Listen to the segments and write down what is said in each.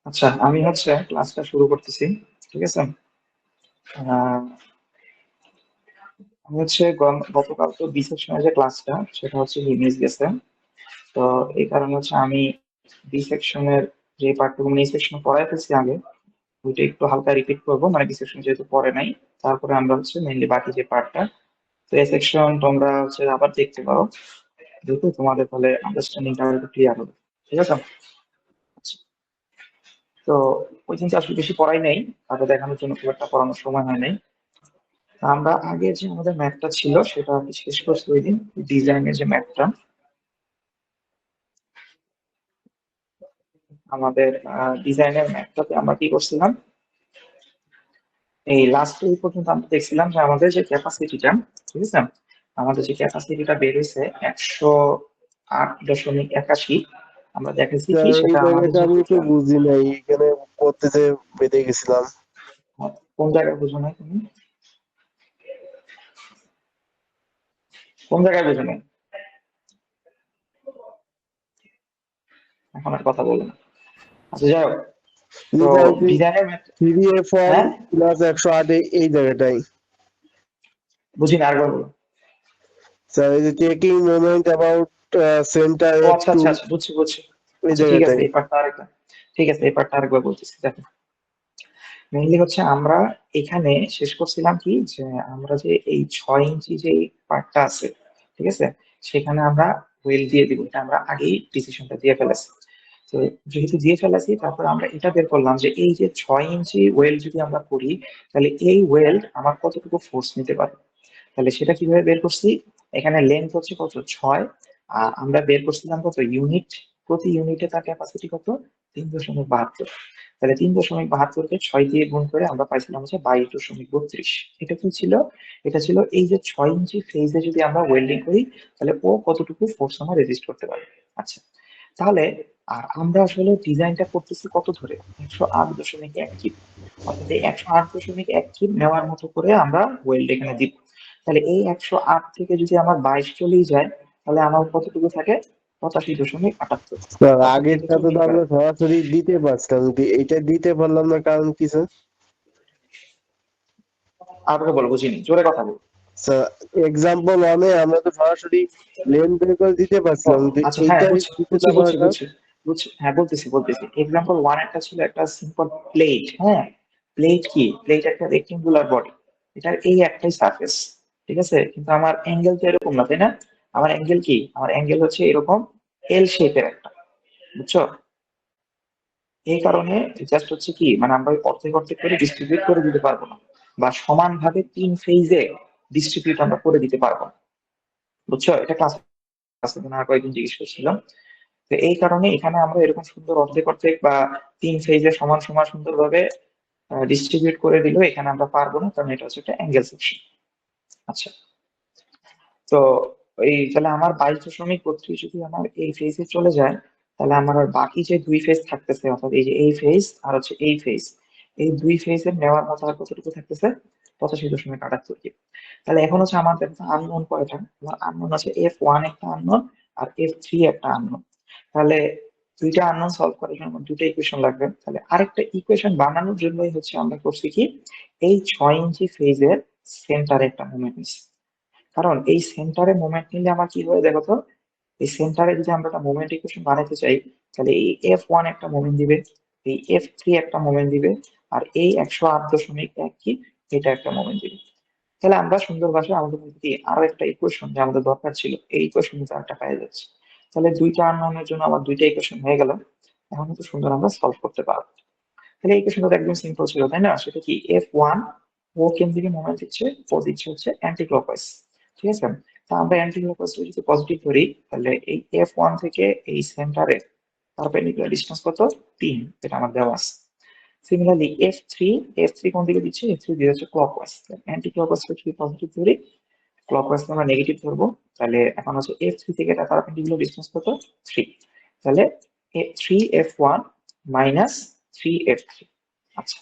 আচ্ছা, আমি হচ্ছে ক্লাসটা শুরু করতেছি। ঠিক আছে? আহ, আমি হচ্ছে গতকাল তো বি সেকশনের যে ক্লাসটা সেটা হচ্ছে মিস গেছে। তো এই কারণে হচ্ছে আমি বি সেকশনের যে পার্টটুকু মানে এই সেকশনে পড়াই ফেলছি আগে, ওইটা একটু হালকা রিপিট করবো, মানে বি সেকশন যেহেতু পড়ে নাই। তারপরে আমরা হচ্ছে মেইনলি বাকি যে পার্টটা, তো এই সেকশন তোমরা হচ্ছে আবার দেখতে পারো, যেহেতু তোমাদের তাহলে আন্ডারস্ট্যান্ডিংটা একটু ক্লিয়ার হবে। ঠিক আছে? আচ্ছা, তো ওই দিনটা আসলে বেশি পড়াই নাই, তাকে দেখানোর জন্য খুব একটা পড়ানোর সময় হয় নাই। আমরা আগে যে আমাদের ম্যাথটা ছিল সেটা আমি শেষ করছি ওই দিন, ডিজাইনের যে ম্যাথটা আমাদের, ডিজাইনের ম্যাথটাতে আমরা কি করছিলাম, এই লাস্ট এই পর্যন্ত আমরা দেখছিলাম যে আমাদের যে ক্যাপাসিটিটা, ঠিক আছে, আমাদের যে ক্যাপাসিটিটা বের হয়েছে 108.81। আমরা দেখেছি কি স্যার এই সেটা আমাদের জায়গাটা যে আমি তো টোটাল, বুঝি নাই, এখানে পড়তে যে বেঁধে গেছিলাম। কোন জায়গায় বুঝো নাই তুমি? কোন জায়গায় বুঝো নাই? এখন আর কথা বলবো না। আচ্ছা, যাই হোক। তো ডিজাইনের ম্যাথ, 3f1 হ্যাঁ, প্লাস 108 এই জায়গাটাই। বুঝিনি, আরেকবার বলো। স্যার এই যে taking moment about centre O F আচ্ছা টু, আচ্ছা আচ্ছা, বুঝছি বুঝছি। এই আচ্ছা ঠিক আছে, জায়গাটাই। এই পার্টটা আরেকটা, ঠিক আছে এই পার্টটা আরেকবার বলতেছি, দেখো। মেইনলি হচ্ছে আমরা এখানে শেষ করছিলাম কি, যে আমরা যে এই 6 ইঞ্চি যে পার্টটা আছে, ঠিক আছে, সেখানে আমরা ওয়েল দিয়ে দিব, এটা আমরা আগেই ডিসিশনটা দিয়ে ফেলেছি। তো যেহেতু দিয়ে ফেলেছি, তারপর আমরা এটা বের করলাম যে এই যে 6 ইঞ্চি ওয়েল যদি আমরা করি, তাহলে এই ওয়েল্ড আমার কতটুকু ফোর্স নিতে পারে। তাহলে সেটা কিভাবে বের করছি, এখানে লেন্থ হচ্ছে কত, 6, আর আমরা বের করছিলাম কত ইউনিট, প্রতি ইউনিটে তার ক্যাপাসিটি কত, 3.72। তাহলে 3.72-কে 6 দিয়ে গুণ করে আমরা পাইছিলাম হচ্ছে 22.32। এটা কি ছিল, এটা ছিল এই যে 6 ইঞ্চি ফেজে যদি আমরা ওয়েল্ডিং করি, তাহলে ও কতটুকু ফোর্স আমরা রেজিস্ট করতে পারে। আচ্ছা, তাহলে আর আমরা আসলে ডিজাইনটা করতেছি কত ধরে, 108.1 কিপ, অর্থাৎ এই 108.1 কিপ নেওয়ার মতো করে আমরা ওয়েল্ড এখানে দিব। তাহলে এই 108 থেকে যদি আমার 22 চলেই যায়, তাহলে আমার কতটুকু থাকে, 85.78। স্যার অর্থাৎ এটা আগেরটা কি তো মিন করে, আমরা সরাসরি দিতে পারছিলাম, কিন্তু এইটা দিতে পারলাম না, কারণ কি স্যার? আরেকবার বলো, বুঝিনি, জোরে কথা বলো। স্যার এক্সাম্পল ওয়ানে আমরা তো সরাসরি লেন বের করে দিতে ও পারছিলাম, কিন্তু আচ্ছা, হ্যাঁ এইটা বুঝছি দিতে বুঝছি না বুঝছি পারাটা। বুঝছি বুঝছি, হ্যাঁ বলতেছি বলতেছি। এক্সাম্পল ওয়ান একটা ছিল একটা সিম্পল প্লেট, হ্যাঁ। প্লেট কি, প্লেট একটা রেক্টেঙ্গুলার বডি, এটার এই একটাই সারফেস, ঠিক আছে, কিন্তু আমার অ্যাঙ্গেল তো এরকম না, তাই না? আমার অ্যাঙ্গেল কি, আমার অ্যাঙ্গেল হচ্ছে এরকম এল শেপের একটা, বুঝছো? এই কারণে জাস্ট হচ্ছে কি, মানে আমরা ওই অর্ধেক অর্ধেক করে ডিস্ট্রিবিউট করে দিতে পারবো না, বা সমানভাবে 3 ফেজে ডিস্ট্রিবিউট আমরা করে দিতে পারবো না, বুঝছো? এটা ক্লাস কয়েকদিন জিজ্ঞেস করছিলাম। তো এই কারণে এখানে আমরা এরকম সুন্দর অর্ধেক অর্ধেক বা 3 ফেজে সমান সমান সুন্দরভাবে ডিস্ট্রিবিউট করে দিলেও এখানে আমরা পারবো না, কারণ এটা হচ্ছে একটা অ্যাঙ্গেল সেকশন। আচ্ছা, তো এই তাহলে আমার 22.32 যদি আমার এই ফেজে চলে যায়, তাহলে আমার আর বাকি যে 2 ফেজ থাকতেছে, অর্থাৎ এই যে এই ফেজ আর হচ্ছে এই ফেজ, এই 2 ফেজের নেওয়ার মতো আর কতটুকু থাকতেছে, 85.78। তাহলে এখন হচ্ছে আমাদের আননোন কয়টা, আমার আননোন আছে F1 একটা আননোন, আর F3 একটা আননোন। তাহলে দুইটা আননোন সলভ করার জন্য আমার দুটো ইকুয়েশন লাগবে। তাহলে আরেকটা ইকুয়েশন বানানোর জন্যই হচ্ছে আমরা করছি কি, এই 6 ইঞ্চি ফেজের সেন্টারে একটা মোমেন্ট নিচ্ছি। কারণ এই সেন্টারে মোমেন্ট নিলে আমার কি হয় দেখো তো, এই সেন্টারে যদি আমরা একটা মোমেন্ট ইকুয়েশন বানাতে চাই, তাহলে এই F1 একটা মোমেন্ট দিবে, এই F3 একটা মোমেন্ট দিবে, আর এই 108.1 কি, এটা একটা মোমেন্ট দিবে। তাহলে আমরা সুন্দর ভাষায় আমাদের মধ্যে দিয়ে আরো একটা ইকুয়েশন যে আমাদের দরকার ছিল, এই ইকুয়েশন কিন্তু একটা পেয়ে যাচ্ছে। তাহলে দুইটা আননোনের জন্য আমার দুইটা ইকুয়েশন হয়ে গেল। এখন কিন্তু সুন্দর আমরা সলভ করতে পারবো। তাহলে এই ইকুয়েশনটা একদম সিম্পল ছিল, তাই না? সেটা কি, F1 ও কেন্দ্র দিকে মোমেন্ট দিচ্ছে, ও দিচ্ছে হচ্ছে অ্যান্টি ক্লকওয়াইজ, ঠিক আছে। তা আমরা অ্যান্টি ক্লকওয়াইজ যদি পজিটিভ ধরি, তাহলে এই F1 থেকে এই সেন্টারে পারপেন্ডিকুলার ডিসটেন্স কত, 3, এটা আমার দেওয়া আছে। সিমিলারলি এফ থ্রি কোন দিকে দিচ্ছে, এফ থ্রি দিয়ে হচ্ছে ক্লকওয়াইজ। অ্যান্টি ক্লকওয়াইজ যদি পজিটিভ ধরি, ক্লকওয়াইজ আমরা নেগেটিভ ধরবো। তাহলে এখন হচ্ছে F3 থেকে এটা পারপেন্ডিকুলার ডিসটেন্স কত, 3। তাহলে 3F1 মাইনাস 3F3। আচ্ছা,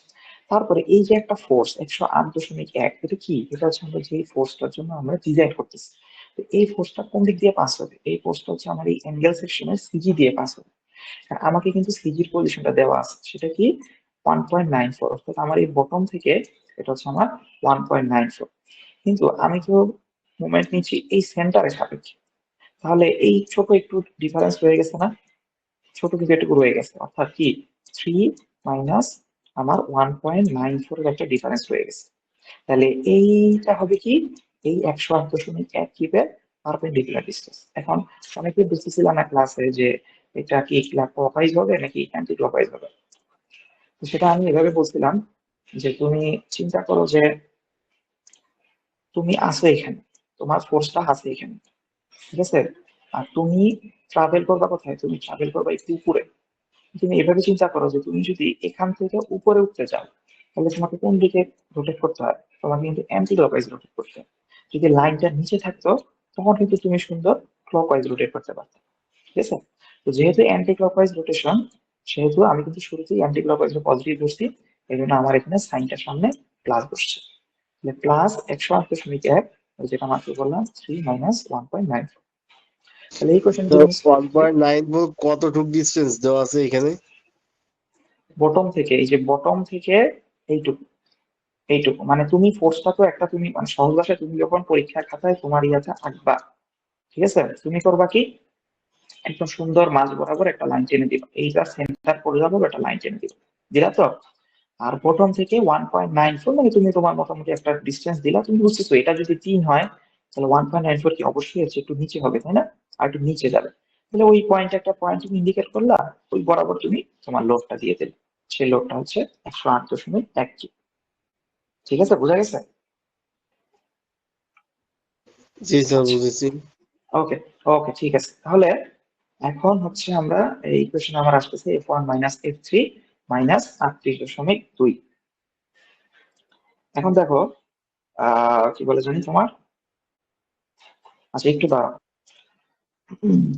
তারপরে এই যে একটা ফোর্স 108.1, এটা কি, এটা হচ্ছে আমরা যে ফোর্সটার জন্য আমরা ডিজাইন করতেছি। তো এই ফোর্সটা কোন দিক দিয়ে পাস হবে, এই ফোর্সটা হচ্ছে আমার এই অ্যাঙ্গেল সেকশনের সিজি দিয়ে পাস হবে। আর আমাকে কিন্তু সিজির পজিশনটা দেওয়া আছে, সেটা কি 1.94, অর্থাৎ আমার এই বটম থেকে এটা হচ্ছে আমার 1.94। কিন্তু আমি তো মুভমেন্ট নিচ্ছি এই সেন্টারের সাপেক্ষে, তাহলে এই ছোট একটু ডিফারেন্স রয়ে গেছে না, ছোট কিন্তু এটুকু রয়ে গেছে, অর্থাৎ কি 3 মাইনাস আমার 1.94 এর একটা ডিফারেন্স রয়ে গেছে। তাহলে এইটা হবে কি, এই 108.1 কিপের পারপেন্ডিকুলার ডিসটেন্স। এখন অনেকে বুঝতেছিলাম না ক্লাসে যে এটা কি ক্লকওয়াইজ হবে নাকি অ্যান্টি ক্লকওয়াইজ হবে। তো সেটা আমি এভাবে বলছিলাম যে তুমি চিন্তা করো যে তুমি আসো এখানে, তোমার ফোর্সটা আছে এখানে, ঠিক আছে, আর তুমি ট্রাভেল করবা কোথায়, তুমি ট্রাভেল করবা একটু উপরে। তুমি এভাবে চিন্তা করো যে তুমি যদি এখান থেকে উপরে উঠতে চাও, তাহলে তোমাকে কোন দিকে রোটেট করতে হয়, তোমাকে কিন্তু অ্যান্টি ক্লকওয়াইজ রোটেট করতে হয়। যদি লাইনটা নিচে থাকতো তখন কিন্তু তুমি সুন্দর ক্লকওয়াইজ রোটেট করতে পারতে, ঠিক আছে। তো যেহেতু অ্যান্টি ক্লকওয়াইজ রোটেশন, সেহেতু আমি কিন্তু শুরুতেই অ্যান্টি ক্লকওয়াইজ পজিটিভ বসছি, এই জন্য আমার এখানে সাইনটার সামনে প্লাস বসছে। তাহলে প্লাস 108.1, যেটা মাত্র বললাম 3 মাইনাস 1.9। তাহলে এই কোশ্চেন তো যদি আমি সলভ করি, 1.94 কতটুক ডিস্টেন্স দেওয়া আছে এখানে? বটম থেকে, এই যে বটম থেকে এইটুকু, এইটুকু মানে তুমি ফোর্সটা তো একটা, তুমি মানে সহজ ভাষায় তুমি যখন পরীক্ষার খাতায় তোমার ইয়াতে আঁকবা, ঠিক আছে, তুমি করবা কি, একদম সুন্দর মাঝ বরাবর একটা লাইন টেনে দিবা, এইটা সেন্টার করে যাবো, একটা লাইন টেনে দিবা, দিলা তো। আর বটম থেকে 1.94 মানে তুমি তোমার মোটামুটি একটা ডিস্টেন্স দিলা, তুমি বুঝতেছো এটা যদি 3 হয় তাহলে 1.94 কি অবশ্যই হচ্ছে একটু নিচে হবে, তাই না, আর একটু নিচে যাবে। তাহলে ওই পয়েন্ট, একটা পয়েন্ট তুমি ইন্ডিকেট করলা, ওই বরাবর তুমি তোমার লোডটা দিয়ে দিলে, সেই লোডটা হচ্ছে 108.1 জি। ঠিক আছে, বোঝা গেছে? জি স্যার, আচ্ছা, বুঝেছি। ওকে, ওকে, ঠিক আছে। তাহলে এখন হচ্ছে আমরা এই কোশ্চেন আমার আসতেছে F1 মাইনাস F3 মাইনাস 38.2। এখন দেখো কি বলে জানি তোমার, আচ্ছা একটু দাঁড়াও।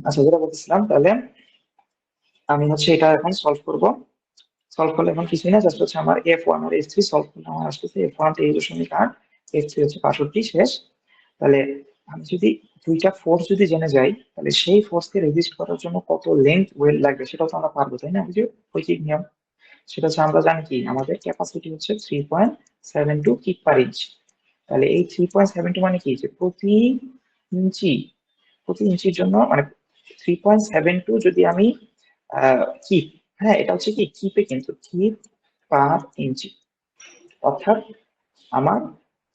আচ্ছা, যেটা বলতেছিলাম, তাহলে আমি হচ্ছে এটা এখন সলভ করব। সলভ করলে এখন কিছুই না, জাস্ট হচ্ছে আমার F1 আর F3 সলভ করলে আমার আসতেছে F1 23.8, F3 হচ্ছে 65 শেষ। তাহলে আমি যদি দুইটা ফোর্স যদি জেনে যাই, তাহলে সেই ফোর্সকে রেজিস্ট করার জন্য কত লেন্থ ওয়েল লাগবে সেটাও তো আমরা পারবো, তাই না, বুঝি ঐকিক নিয়ম। সেটা হচ্ছে আমরা জানি কি, আমাদের ক্যাপাসিটি হচ্ছে 3.72 কিপ পার ইঞ্চ। তাহলে এই 3.72 মানে কি, যে ইঞ্চি প্রতি ইঞ্চির জন্য মানে 3.72 যদি আমি কিপ, হ্যাঁ এটা হচ্ছে কি কিপে, কিন্তু কিপ পার ইঞ্চি, অর্থাৎ আমার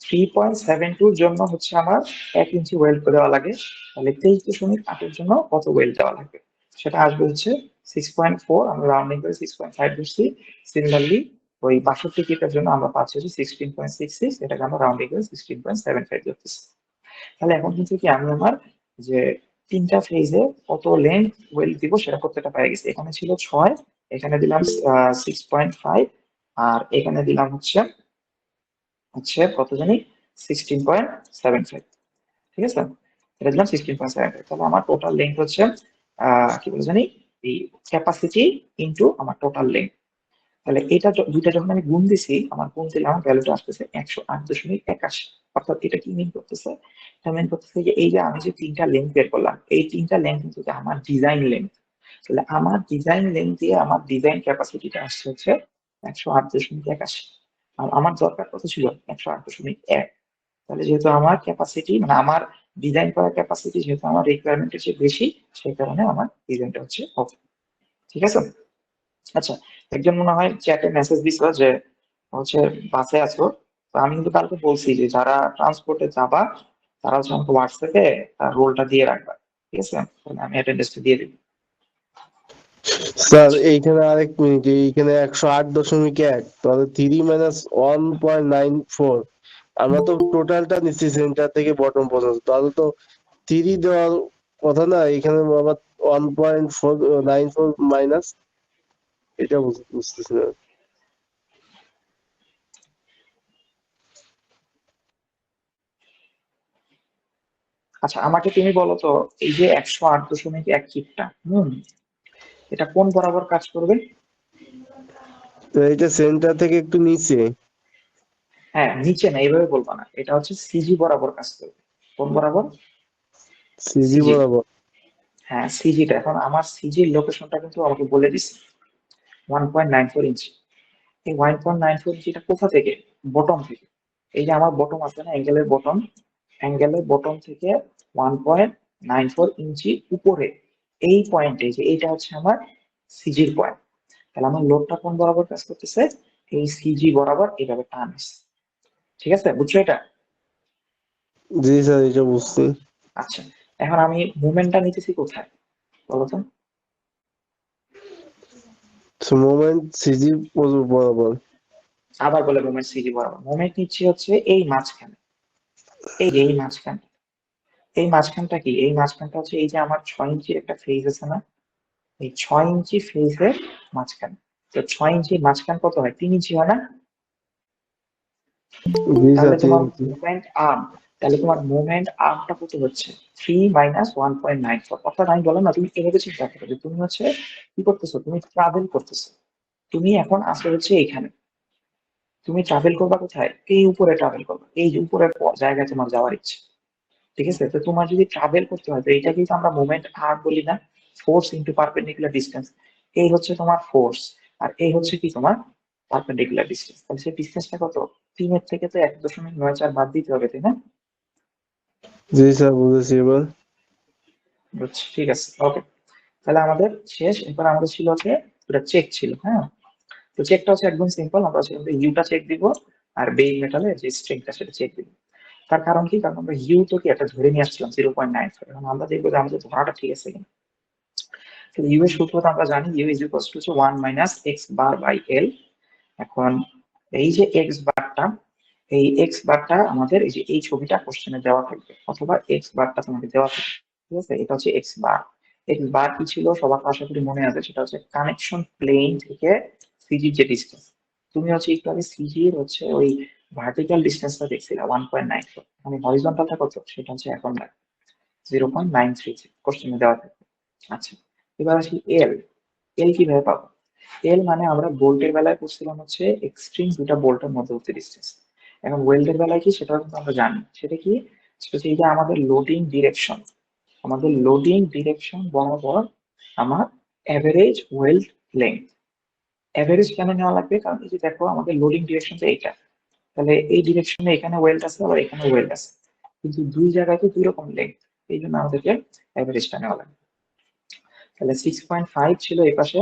3.72 জন্য হচ্ছে আমার 1 ইঞ্চি ওয়েল্ড দেওয়া লাগে। তাহলে 23.8 জন্য কত ওয়েল্ড দেওয়া লাগবে, সেটা আসবে হচ্ছে 6.4, আমরা রাউন্ডিং করে 6.5 ধরছি। সিমিলারলি ওই 62 কিপের জন্য আমরা পাচ্ছি হচ্ছে 16.66, এটাকে আমরা রাউন্ডিং করে 16.75 ধরতেছি। তাহলে এখন কিন্তু কি আমি আমার যে তিনটা ফেজে কত লেন্থ ওয়েল্ড দিব সেটা প্রত্যেকটা পেয়ে গেছি। এখানে ছিল 6, এখানে দিলাম 6.5, আর এখানে দিলাম হচ্ছে হচ্ছে কত জানি 16.75, ঠিক আছে, এটা দিলাম 16.75। তাহলে আমার টোটাল লেন্থ হচ্ছে কি বলে জানি, এই ক্যাপাসিটি ইনটু আমার টোটাল লেন্থ। তাহলে এটা দুইটা যখন আমি গুণ দিছি, আমার গুণ দিলে আমার ভ্যালুটা আসতেছে 108.81। অর্থাৎ এটা কি মিন করতেছে, এটা মিন করতেছে যে এই যে আমি যে তিনটা লেন্থ বের করলাম, এই তিনটা লেন্থ কিন্তু আমার ডিজাইন লেন্থ। তাহলে আমার ডিজাইন লেন্থ দিয়ে আমার ডিজাইন ক্যাপাসিটিটা আসছে হচ্ছে 108.81, আর আমার দরকার কত ছিল 108.1। তাহলে যেহেতু আমার ক্যাপাসিটি মানে আমার ডিজাইন করার ক্যাপাসিটি যেহেতু আমার রিকোয়ারমেন্টের চেয়ে বেশি, সেই কারণে আমার ডিজাইনটা হচ্ছে ওকে, ঠিক আছে। আচ্ছা, একজন মনে হয় চ্যাটে মেসেজ দিছিল যে হচ্ছে বাসে আছো, তো আমি কিন্তু কালকে বলছি যে যারা ট্রান্সপোর্টে যাবা তারা হচ্ছে আমাকে হোয়াটসঅ্যাপে রোলটা দিয়ে রাখবা, ঠিক আছে, তাহলে আমি অ্যাটেন্ডেন্সটা দিয়ে দিব। স্যার এইখানে আরেক মিনিট, এইখানে 108.1, তাহলে 3 - 1.94, আমরা তো টোটালটা নিচ্ছি সেন্টার থেকে বটম পর্যন্ত, তাহলে তো 3 দেওয়ার কথা না, এখানে আবার 1.94 মাইনাস, এটা বুঝতেছি না। আচ্ছা, আমাকে তুমি বলো তো, এই যে 108.1 কিপটা, এটা কোন বরাবর কাজ করবে? তো এইটা সেন্টার থেকে একটু নিচে। হ্যাঁ, নিচে না, এইভাবে বলবো না, এটা হচ্ছে সিজি বরাবর কাজ করবে। কোন বরাবর? CG CG. বরাবর। হ্যাঁ সিজিটা, এখন আমার সিজির লোকেশনটা কিন্তু আমাকে বলে দিচ্ছে 1.94 ইঞ্চি। এই 1.94 ইঞ্চিটা কোথা থেকে? বটম থেকে। এই যে আমার বটম আছে না, অ্যাঙ্গেলের বটম থেকে 1.94 ইঞ্চি উপরে এই পয়েন্টে, যে এইটা হচ্ছে আমার সিজির পয়েন্ট। তাহলে আমার লোডটা কোন বরাবর কাজ করতেছে? এই সিজি বরাবর এইভাবে টান আসছে। ঠিক আছে, বুঝছো এটা? জি স্যার, এটা বুঝছি। আচ্ছা, এখন আমি মুভমেন্টটা নিতেছি কোথায় বলো তো? মোমেন্ট সিজি বরাবর। আবার বলে মুভমেন্ট সিজি বরাবর, মুভমেন্ট নিচ্ছি হচ্ছে এই মাঝখানে, এই মাঝখানে। এই মাঝখানটা কি? এই মাঝখানটা হচ্ছে এই যে আমার 6 ইঞ্চির একটা ফেজ আছে না, এই 6 ইঞ্চি ফেজের মাঝখানে। তো 6 ইঞ্চির মাঝখান কত হয়? 3 ইঞ্চি হয় না? জি স্যার, তাহলে তোমার 3 ইঞ্চি। মুভমেন্ট আর্ম, তাহলে তোমার মুভমেন্ট আর্মটা কত হচ্ছে? 3 - 1.94। অর্থাৎ আমি বললাম না, তুমি এভাবে চিন্তা করো যে তুমি হচ্ছে কি করতেছো, তুমি ট্রাভেল করতেছো। তুমি এখন আসলে হচ্ছে এখানে, তুমি ট্রাভেল করবা কোথায়? এই উপরে ট্রাভেল করবা, এই যে উপরের জায়গায় তোমার যাওয়ার ইচ্ছে। ঠিক আছে, তো তোমার যদি ট্রাভেল করতে হয় তো এটা কিন্তু আমরা মুভমেন্ট আর্ম বলি না, ফোর্স ইনটু পারপেন্ডিকুলার ডিসটেন্স। এই হচ্ছে তোমার ফোর্স, আর এই হচ্ছে কি তোমার পারপেন্ডিকুলার ডিসটেন্স। তাহলে সেই ডিসটেন্সটা কত? 3-এর থেকে তো 1.94 বাদ দিতে হবে, তাই না? জি স্যার, বুঝেছি এবার। বুঝছি, ঠিক আছে, ওকে। তাহলে আমাদের শেষ। এবার আমাদের ছিল হচ্ছে এটা চেক ছিল, হ্যাঁ। তো চেকটা হচ্ছে একদম সিম্পল, আমরা হচ্ছে ইউটা চেক দিব, আর বেই মেটালের যে স্ট্রেংথটা সেটা চেক দিব। তার কারণ কি? কারণ আমরা ইউ তো কি একটা ধরে নিয়ে আসছিলাম 0.94, এখন আমরা দেখবো যে আমাদের ধরাটা ঠিক আছে কিনা। ইউ এর সূত্রটা আমরা জানি, U is equals to 1 - x bar by L. এখন এই যে এক্স বারটা, এই এক্স বারটা আমাদের এই যে এই ছবিটা কোশ্চেনে দেওয়া থাকবে, অথবা এক্স বারটা তোমাকে দেওয়া থাকবে। ঠিক আছে, এটা হচ্ছে এক্স বার। এক্স বার কি ছিল সবার আশা করি মনে আছে, সেটা হচ্ছে কানেকশন প্লেন থেকে সিজির যে ডিস্টেন্স। তুমি হচ্ছে একটু আগে সিজির হচ্ছে ওই ভার্টিক্যাল ডিস্টেন্সটা দেখছিলে 1.94, মানে হরিজন্টালটা কত সেটা হচ্ছে এখন 0.93 কোশ্চেনে দেওয়া থাকবে। আচ্ছা, এবার আসি এল। এল কিভাবে পাবো? এল মানে আমরা বোল্টের বেলায় করছিলাম হচ্ছে এক্সট্রিম দুটা বোল্টের মধ্যবর্তী ডিস্টেন্স। এখন ওয়েল্ডের বেলায় কি সেটাও কিন্তু আমরা জানি, সেটা কি? সেটা হচ্ছে এই যে আমাদের লোডিং ডিরেকশন, আমাদের লোডিং ডিরেকশন বরাবর আমার অ্যাভারেজ ওয়েল্ড লেন্থ। অ্যাভারেজ কেন নেওয়া লাগবে? কারণ এই যে দেখো আমাদের লোডিং ডিরেকশনটা এইটা, তাহলে এই ডিরেকশনে এখানে ওয়েল্ড আছে আবার এখানে ওয়েল্ড আছে, কিন্তু দুই জায়গায় তো দুই রকম লেন্থ, এই জন্য আমাদেরকে অ্যাভারেজটা নেওয়া লাগবে। তাহলে 6.5 ছিল এই পাশে,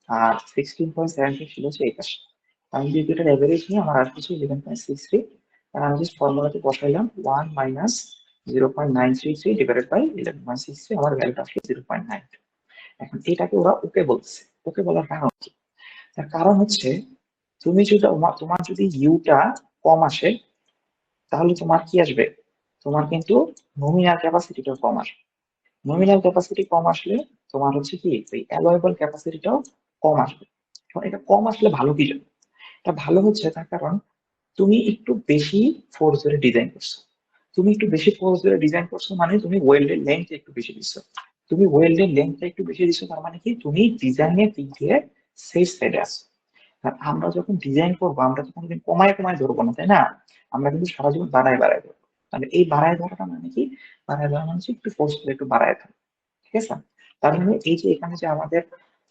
আর 16.73 ছিল হচ্ছে এই পাশে। আমি যদি এটার অ্যাভারেজ নিই, আমার আর কিছু 11.63, আর আমি জাস্ট ফর্মুলাতে বসাইলাম 1 - 0.933 ডিভাইডেড বাই 11.63, আমার ভ্যালুটা আসলে 0.9। এখন এটাকে ওরা ওকে বলছে। ওকে বলার কারণ কি? তার কারণ হচ্ছে তুমি যদি তোমার যদি ইউটা কম আসে, তাহলে তোমার কি আসবে? তোমার কিন্তু নমিনাল ক্যাপাসিটিটাও কম আসবে। নমিনাল ক্যাপাসিটি কম আসলে তোমার হচ্ছে কি ওই অ্যালোয়েবল ক্যাপাসিটিটাও কম আসবে। এখন এটা কম আসলে ভালো কি জন্য? এটা ভালো হচ্ছে তার কারণ তুমি একটু বেশি ফোর্স ধরে ডিজাইন করছো। তুমি একটু বেশি ফোর্স ধরে ডিজাইন করছো মানে তুমি ওয়েল্ডের লেন্থ একটু বেশি দিচ্ছ। তুমি ওয়েল্ডের লেন্থটা একটু বেশি দিচ্ছ, তার মানে কি তুমি ডিজাইনের দিক দিয়ে সেফ সাইডে আছো। আর আমরা যখন ডিজাইন করবো আমরা তো কোনোদিন কমায় কমায় ধরবো না, তাই না? আমরা কিন্তু সারা জীবন বাড়ায় বাড়ায় ধরবো। মানে এই বাড়ায় ধরাটা মানে কি? বাড়ায় ধরা মানে হচ্ছে একটু ফোর্স করে একটু বাড়ায় ধরা। ঠিক আছে, তার মানে এই যে এখানে যে আমাদের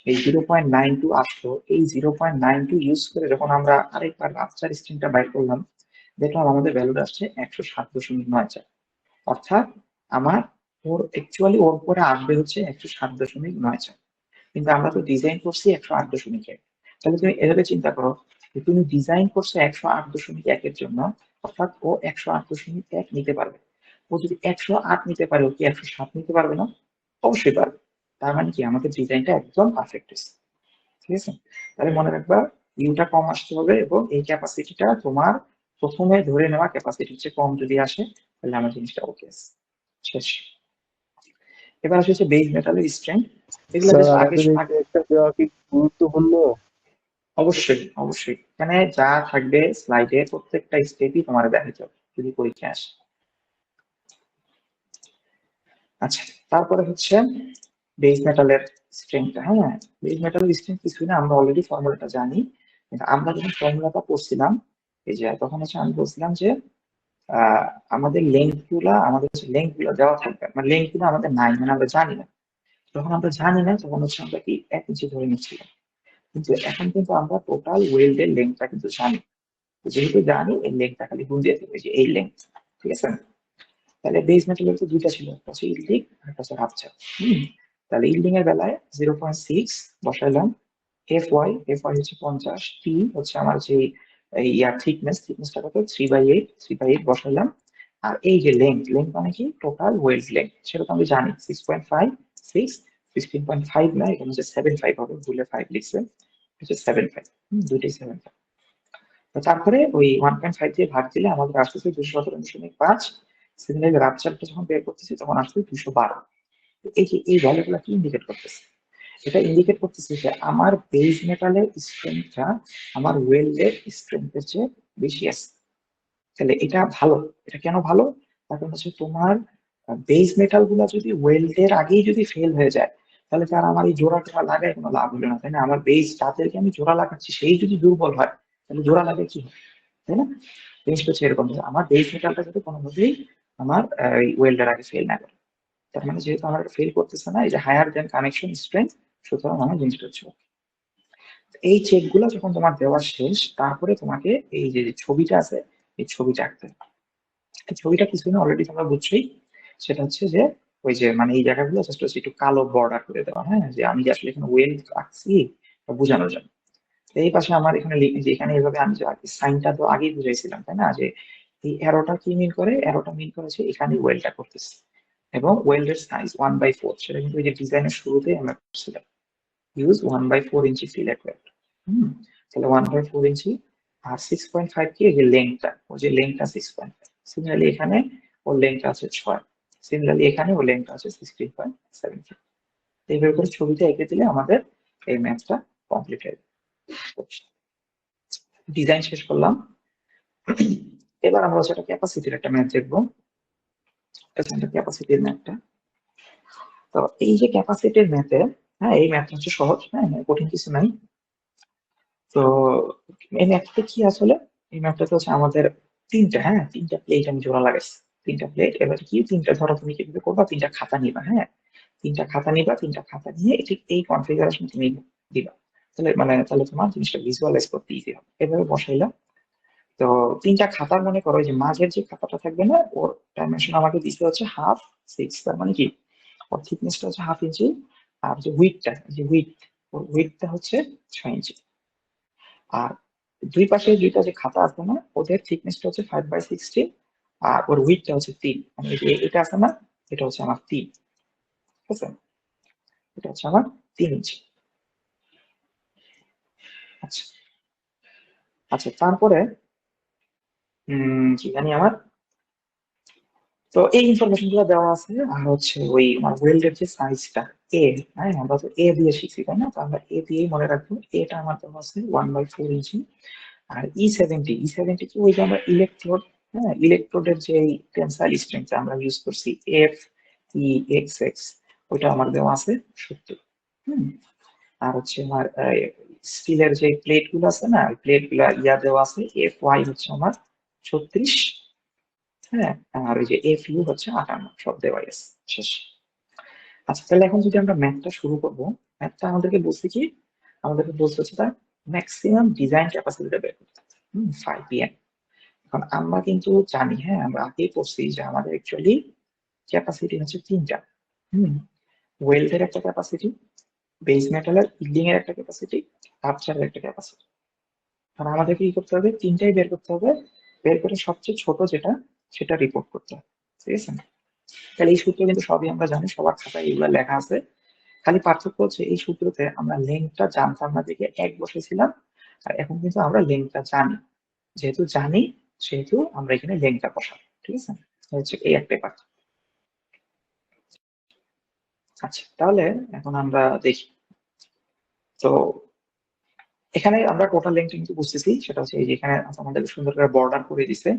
এই 0.92 আসলো, এই 0.92 ইউজ করে যখন আমরা আরেকবার রাস্টার স্ট্রিংটা বাইর করলাম, দেখলাম আমাদের ভ্যালুটা আসছে 107.94। অর্থাৎ আমার ওর অ্যাকচুয়ালি ওর পরে আসবে হচ্ছে 107.94, কিন্তু আমরা তো ডিজাইন করছি 108.1। তাহলে তুমি এভাবে চিন্তা করো যে তুমি ডিজাইন করছো 108.1-এর জন্য, অর্থাৎ ও 108.1 নিতে পারবে। ও যদি 108 নিতে পারে, ও কি 107 নিতে পারবে না? অবশ্যই পারবে। তার মানে কি আমাদের ডিজাইনটা একদম পারফেক্ট। ঠিক আছে, তাহলে মনে রাখবা ইউটা কম আসতে হবে, এবং এই ক্যাপাসিটিটা তোমার প্রথমে ধরে নেওয়া ক্যাপাসিটির চেয়ে কম যদি আসে, তাহলে আমার জিনিসটা ওকে শেষ। এবার আসে হচ্ছে বেস মেটালের স্ট্রেংথ। এগুলো স্যার, জাস্ট আগে আমাদের এই একটা দেওয়া কি গুরুত্বপূর্ণ? অবশ্যই অবশ্যই এখানে যা থাকবে স্লাইডে প্রত্যেকটা স্টেপই তোমার দেখাতে হবে যদি পরীক্ষা আসে। আচ্ছা, তারপরে হচ্ছে বেস মেটালের স্ট্রেংথ। হ্যাঁ, বেস মেটালের স্ট্রেংথ কিছুই না, আমরা অলরেডি ফর্মুলাটা জানি। কিন্তু আমরা যখন ফর্মুলাটা পড়ছিলাম, এই যে তখন হচ্ছে আমি বলছিলাম যে আমাদের লেন্থ গুলা দেওয়া থাকবে, মানে লেন্থ গুলো আমাদের নাই, মানে আমরা জানি না। যখন আমরা জানি না তখন হচ্ছে আমরা কি 1 ইঞ্চি ধরে নিচ্ছিলাম, কিন্তু এখন কিন্তু আমরা টোটাল ওয়েল্ডের লেন্থটা কিন্তু জানি। যেহেতু জানি এই লেন্থটা খালি গুণ দিয়ে দেবে যে এই লেন্থ, ঠিক আছে। তাহলে বেস মেটালের তো দুইটা ছিল, একটা হচ্ছে ইল্ডিং আর একটা হচ্ছে রাপচার। তাহলে ইল্ডিং এর বেলায় 0.6 বসাইলাম, এফ ওয়াই হচ্ছে 50, টি হচ্ছে আমার যে ইয়ার থিকনেসটা কত 3/8, 3/8 বসাইলাম। আর এই যে লেন্থ মানে কি টোটাল ওয়েল্ড লেন্থ, সেটা তো আমি জানি 6.5, 6, 16.5 না, এখানে হচ্ছে 7.5 হবে, ভুলে 5 লিখছে, হচ্ছে 7.5, দুইটাই 7.5। তো তারপরে ওই 1.5 দিয়ে ভাগ দিলে আমাদের আসতেছে 217.5। সিমিলারলি রাপচারটা যখন বের করতেছি তখন আসছে 212। এই যে এই ভ্যালুগুলো কি ইন্ডিকেট করতেছে? এটা ইন্ডিকেট করতেছে যে আমার বেস মেটালের স্ট্রেংথটা আমার ওয়েল্ডের স্ট্রেংথের চেয়ে বেশি আছে। তাহলে এটা ভালো। এটা কেন ভালো? কারণ হচ্ছে তোমার বেস মেটাল গুলা যদি ওয়েল্ডের আগেই যদি ফেল হয়ে যায়, তাহলে তার আমার এই জোড়া টোড়া লাগায় কোনো লাভ হলো না, তাই না? আমার বেস যাদেরকে আমি জোড়া লাগাচ্ছি সেই যদি দুর্বল হয়, তাহলে জোড়া লাগে কি হয়, তাই না? জিনিসটা হচ্ছে এরকম যে আমার বেস মেটালটা যাতে কোনোভাবেই আমার ওয়েল্ডের আগে ফেল না করে। তার মানে যেহেতু আমার ফেল করতেছে না, এই যে হায়ার দেন কানেকশন স্ট্রেংথ, সুতরাং আমার জিনিসটা হচ্ছে okay। এই চেক গুলো যখন তোমার দেওয়া শেষ, তারপরে তোমাকে এই যে ছবিটা আছে এই ছবিটা আঁকতে হবে। এই ছবিটা কিছু না, অলরেডি তোমরা বুঝছোই। সেটা হচ্ছে যে ওই যে মানে এই জায়গাগুলো জাস্ট হচ্ছে একটু কালো বর্ডার করে দেওয়া, হ্যাঁ, যে আমি যে আসলে এখানে ওয়েল আঁকছি বোঝানোর জন্য। তো এই পাশে আমার এখানে যে এখানে এইভাবে আমি যে সাইনটা তো আগেই বুঝাইছিলাম, তাই না, যে এই অ্যারোটা কি মিন করে, অ্যারোটা মিন করেছে এখানে ওয়েলটা করতেছে, এবং ওয়েল্ডের সাইজ 1/4, সেটা কিন্তু ওই যে ডিজাইনের শুরুতে আমরা করছিলাম, ইউজ 1/4 ইঞ্চি ফিলেট ওয়েল্ড। তাহলে 1/4 ইঞ্চি, আর 6.5 কি এই যে লেংথটা, ওই যে লেংথটা 6.5। সিমিলারলি এখানে ওর লেংথটা আছে 6, সিমিলারলি এখানে ওর লেংথটা আছে 16.7। এইভাবে করে ছবিটা এঁকে দিলে আমাদের এই ম্যাথটা কমপ্লিট হয়ে যাবে। ডিজাইন শেষ করলাম। এবার আমরা হচ্ছে একটা ক্যাপাসিটির একটা ম্যাথ দেখবো। ক্যাপাসিটির ম্যাথটা, তো এই যে ক্যাপাসিটির ম্যাথে, হ্যাঁ, এই ম্যাথটা হচ্ছে সহজ, হ্যাঁ, কঠিন কিছু নাই। তো এই ম্যাথটা কি আসলে, এই ম্যাথটা হচ্ছে আমাদের তিনটা প্লেট আমি জোড়া লাগাইছি, তিনটা প্লেট। এবার কি তিনটা, ধরো তুমি কিভাবে করবা, তিনটা খাতা নিবা, হ্যাঁ, তিনটা খাতা নিয়ে ঠিক এই কনফিগারেশন তুমি দিবা। তাহলে তোমার জিনিসটা ভিজুয়ালাইজ করতে ইজি হবে। এভাবে বসাইলা। তো তিনটা খাতার মনে করো যে মাঝের যে খাতাটা থাকবে না, ওর ডাইমেনশন আমাকে দিতে হচ্ছে 1/2, 6, তার মানে কি ওর থিকনেসটা হচ্ছে 1/2 ইঞ্চি। আর যে উইডটা হচ্ছে 6 ইঞ্চি। আর দুই পাশে দুইটা যে খাতা আছে না, ওদের থিকনেসটা হচ্ছে 5/16, আর ওর উইডটা হচ্ছে 3, মানে এটা আছে না, এটা হচ্ছে আমার 3, ঠিক আছে, এটা হচ্ছে আমার 3 ইঞ্চি। আচ্ছা আচ্ছা, তারপরে কি জানি আমার, তো এই ইনফরমেশন গুলো দেওয়া আছে। আর হচ্ছে ওই আমার ওয়েল্ডের যে সাইজটা এ, হ্যাঁ, আমরা তো এ দিয়ে শিখছি, তাই না? তো আমরা এ দিয়েই মনে রাখবো, এটা আমার দেওয়া আছে 1/4 ইঞ্চি। আর ই70 কি ওই যে আমরা ইলেকট্রোড, হ্যাঁ, ইলেকট্রোডের যে টেনসাইল স্ট্রেংথ আমরা ইউজ করছি এফ ই এক্স এক্স, ওইটা আমার দেওয়া আছে 70। আর হচ্ছে আমার স্টিলের যে প্লেট গুলো আছে না, ওই প্লেট গুলা দেওয়া আছে এফ ওয়াই হচ্ছে আমার 36, হ্যাঁ, আর ওই যে এফ ইউ হচ্ছে 58, সব দেওয়াই আছে, শেষ। আচ্ছা, তাহলে এখন যদি আমরা ম্যাথটা শুরু করবো, ম্যাথটা আমাদেরকে বলছে কি, আমাদেরকে বলছে হচ্ছে তার ম্যাক্সিমাম ডিজাইন ক্যাপাসিটিটা বের করতে হবে, 5 pm। এখন আমরা কিন্তু জানি, হ্যাঁ, আমরা আগেই পড়ছি যে আমাদের অ্যাকচুয়ালি ক্যাপাসিটি হচ্ছে তিনটা। ওয়েল্ডের একটা ক্যাপাসিটি, বেস মেটালের ইল্ডিং এর একটা ক্যাপাসিটি, রাপচারের একটা ক্যাপাসিটি। আর আমাদেরকে কি করতে হবে, তিনটাই বের করতে হবে। বের করে সবচেয়ে ছোট যেটা, সেটা রিপোর্ট করতে হবে, ঠিক আছে। তাহলে এই সূত্র কিন্তু সবই আমরা জানি, সবার খাতায় এগুলো লেখা আছে। খালি পার্থক্য হচ্ছে এই সূত্রতে আমরা লেন্থটা জানতাম না দেখে 1 বসেছিলাম, আর এখন কিন্তু আমরা লেন্থটা জানি। যেহেতু জানি, সেহেতু আমরা এখানে লেন্থটা বসাবো, ঠিক আছে। হচ্ছে এই একটাই পার্থক্য। আচ্ছা, তাহলে এখন আমরা দেখি। তো এখানে আমরা টোটাল লেন্থ কিন্তু বুঝতেছি, সেটা হচ্ছে এই যে এখানে আমাদের সুন্দর করে বর্ডার করে দিছে,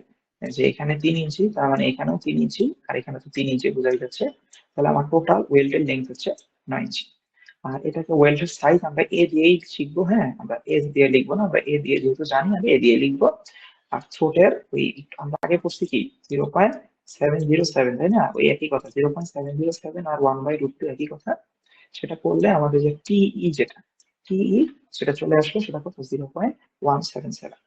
যে এখানে 3 ইঞ্চি, তার মানে এখানেও 3 ইঞ্চি, আর এখানে তো 3 ইঞ্চি বোঝাই যাচ্ছে। তাহলে আমার টোটাল ওয়েল্ডের লেন্থ হচ্ছে 9 ইঞ্চি। আর এটাকে ওয়েল্ডের সাইজ আমরা এ দিয়েই শিখবো, হ্যাঁ, আমরা এ দিয়ে লিখবো না, আমরা এ দিয়ে যেহেতু জানি আমি এ দিয়ে লিখবো। আর থ্রোটের ওই আমরা আগে পড়ছি কি 0.707, তাই না, ওই একই কথা, 0.707 আর 1/√2 একই কথা। সেটা করলে আমাদের যে টিই যেটা টিই সেটা চলে আসলো, সেটা কত 0.177।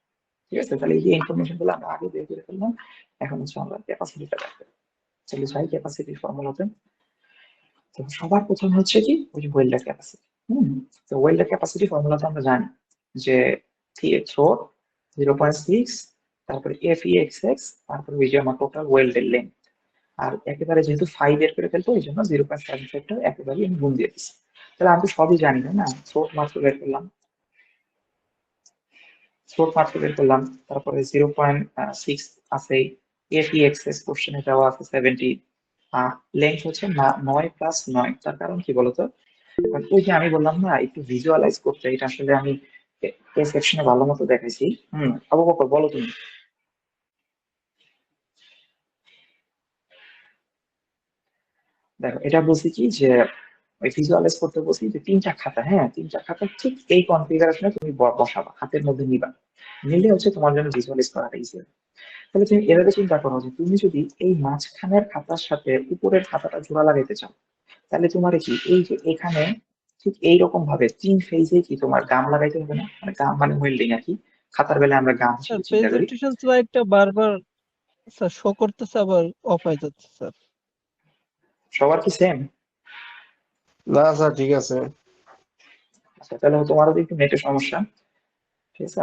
ঠিক আছে, তাহলে এই যে ইনফরমেশন গুলো আমরা আগে বের করে ফেললাম। এখন হচ্ছে আমরা ক্যাপাসিটিটা বের করব। চলে যাই ক্যাপাসিটির ফর্মুলাতে। তো সবার প্রথম হচ্ছে কি ওই যে ওয়েল্ডার ক্যাপাসিটি। তো ওয়েল্ডার ক্যাপাসিটি ফর্মুলাতে আমরা জানি যে থ্রো 0.6, তারপরে FEXX, তারপরে ওই যে আমার টোটাল ওয়েল্ডের লেন্থ। আর একেবারে যেহেতু 5 বের করে ফেলবো এই জন্য 0.75টা একেবারে আমি গুণ দিয়ে দিচ্ছি। তাহলে আমি তো সবই জানি তাই না, থ্রোট মাত্র বের করলাম, তারপরে 0.6 আছে, FEXX কোশ্চেনে দেওয়া আছে 70, লেন্থ হচ্ছে 9+9। তার কারণ কি বলতো, ওই যে আমি বললাম না একটু ভিজুয়ালাইজ করতে, এটা আসলে আমি এই সেকশনে ভালো মতো দেখাইছি। আবু বকর বলো তুমি। দেখো এটা বলছি কি যে ওই ভিজুয়ালাইজ করতে বলছি যে তিনটা খাতা, হ্যাঁ তিনটা খাতা ঠিক এই কনফিগারেশনে তুমি বসাবা, হাতের মধ্যে নিবা, নিলে হচ্ছে তোমার জন্য ভিজুয়ালাইজ করাটা ইজি হবে। তাহলে তুমি এভাবে চিন্তা করো যে তুমি যদি এই মাঝখানের খাতার সাথে উপরের খাতাটা জোড়া লাগাইতে চাও, তাহলে তোমার কি এই যে এখানে ঠিক এইরকম ভাবে 3 ফেজে কি তোমার গাম লাগাইতে হবে না, মানে গাম মানে ওয়েল্ডিং আর কি, খাতার বেলায় আমরা গাম স্যার হিসেবে চিন্তা করি। প্রেজেন্টেশন স্লাইডটা বারবার স্যার শো করতেছে আবার অফ হয়ে যাচ্ছে স্যার। সবার কি সেম? না স্যার ঠিক আছে। আচ্ছা তাহলে তোমারও তো একটু নেটের সমস্যা, ঠিক আছে।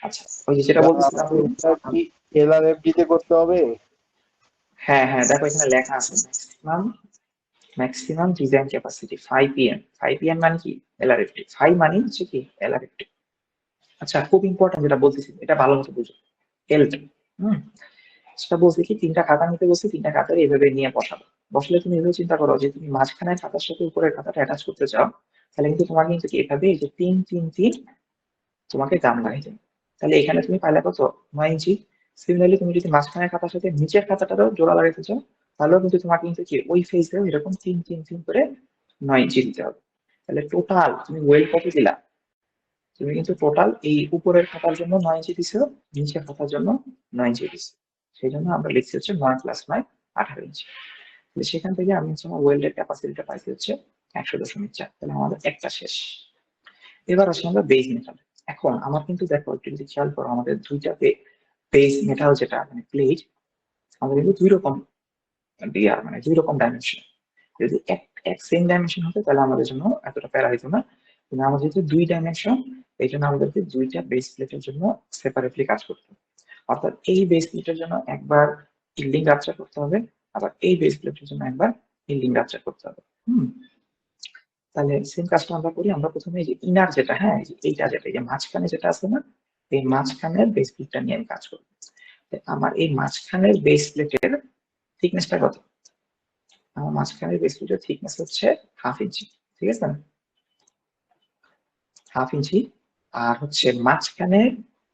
আচ্ছা ওই যে যেটা বলতেছিলাম যে কি LRFD তে করতে হবে? হ্যাঁ হ্যাঁ দেখো এখানে লেখা আছে maximum design capacity 5 pm। 5 pm মানে কি এলআরএফটি, 5 মানে হচ্ছে কি এলআরএফটি। আচ্ছা খুব ইম্পর্টেন্ট যেটা বলতেছি এটা ভালো মতো বুঝো, এলটা। হুম সেটা বলছি কি তিনটা খাতা নিতে বলছি, তিনটা খাতার এইভাবে নিয়ে বসাবো। বসলে তুমি এভাবে চিন্তা করো যে তুমি মাঝখানের খাতার সাথে উপরের খাতাটা অ্যাটাচ করতে চাও, তাহলে কিন্তু তোমার কিন্তু এভাবে এই যে 3 3 3 তোমাকে দাম লাগাইতে হবে। তাহলে এখানে তুমি পাইলে কত 9 ইঞ্চি। সিমিলারলি তুমি যদি মাঝখানের খাতার সাথে নিচের খাতাটারও জোড়া লাগাইতে চাও, তাহলেও কিন্তু তোমাকে কিন্তু কি ওই ফেজে এরকম 3 3 3 করে 9 ইঞ্চি দিতে হবে। তাহলে টোটাল তুমি ওয়েল কত দিলা, তুমি কিন্তু টোটাল এই উপরের খাতার জন্য 9 ইঞ্চি দিছো, নিচের খাতার জন্য 9 ইঞ্চি দিছো। সেই জন্য আমরা লিখছি হচ্ছে 9+9 18 ইঞ্চি। তাহলে সেখান থেকে আমি হচ্ছে আমার ওয়েল্ডের ক্যাপাসিটিটা পাইছি হচ্ছে 100.4। তাহলে আমাদের একটা শেষ। এবার আসি আমরা বেস মেটাল। এখন আমার কিন্তু দেখো একটু যদি খেয়াল করো আমাদের দুইটা বেস মেটাল যেটা মানে প্লেট, আমাদের কিন্তু দুই রকম ডিআর মানে দুই রকম ডাইমেনশন। যদি এক এক সেম ডাইমেনশন হতো তাহলে আমাদের জন্য এতটা প্যারা হইতো না, কিন্তু আমাদের যেহেতু 2 ডাইমেনশন এই জন্য আমাদেরকে দুইটা বেস প্লেটের জন্য সেপারেটলি কাজ করতে হবে। অর্থাৎ এই বেস প্লেটের জন্য একবার ইল্ডিং রাপচার করতে হবে, আবার এই বেস প্লেটের জন্য একবার ইল্ডিং রাপচার করতে হবে। তাহলে সেম কাজটা আমরা করি। আমরা প্রথমে এই যে ইনার যেটা, হ্যাঁ এইটা যেটা এই যে মাঝখানে যেটা আছে না, এই মাঝখানের বেস প্লেটটা নিয়ে আমি কাজ করবো। আমার এই মাঝখানের বেস প্লেটের থিকনেসটা কত, আমার মাঝখানের বেস প্লেটের থিকনেস হচ্ছে 1/2 ইঞ্চি, ঠিক আছে 1/2 ইঞ্চি। আর হচ্ছে মাঝখানে,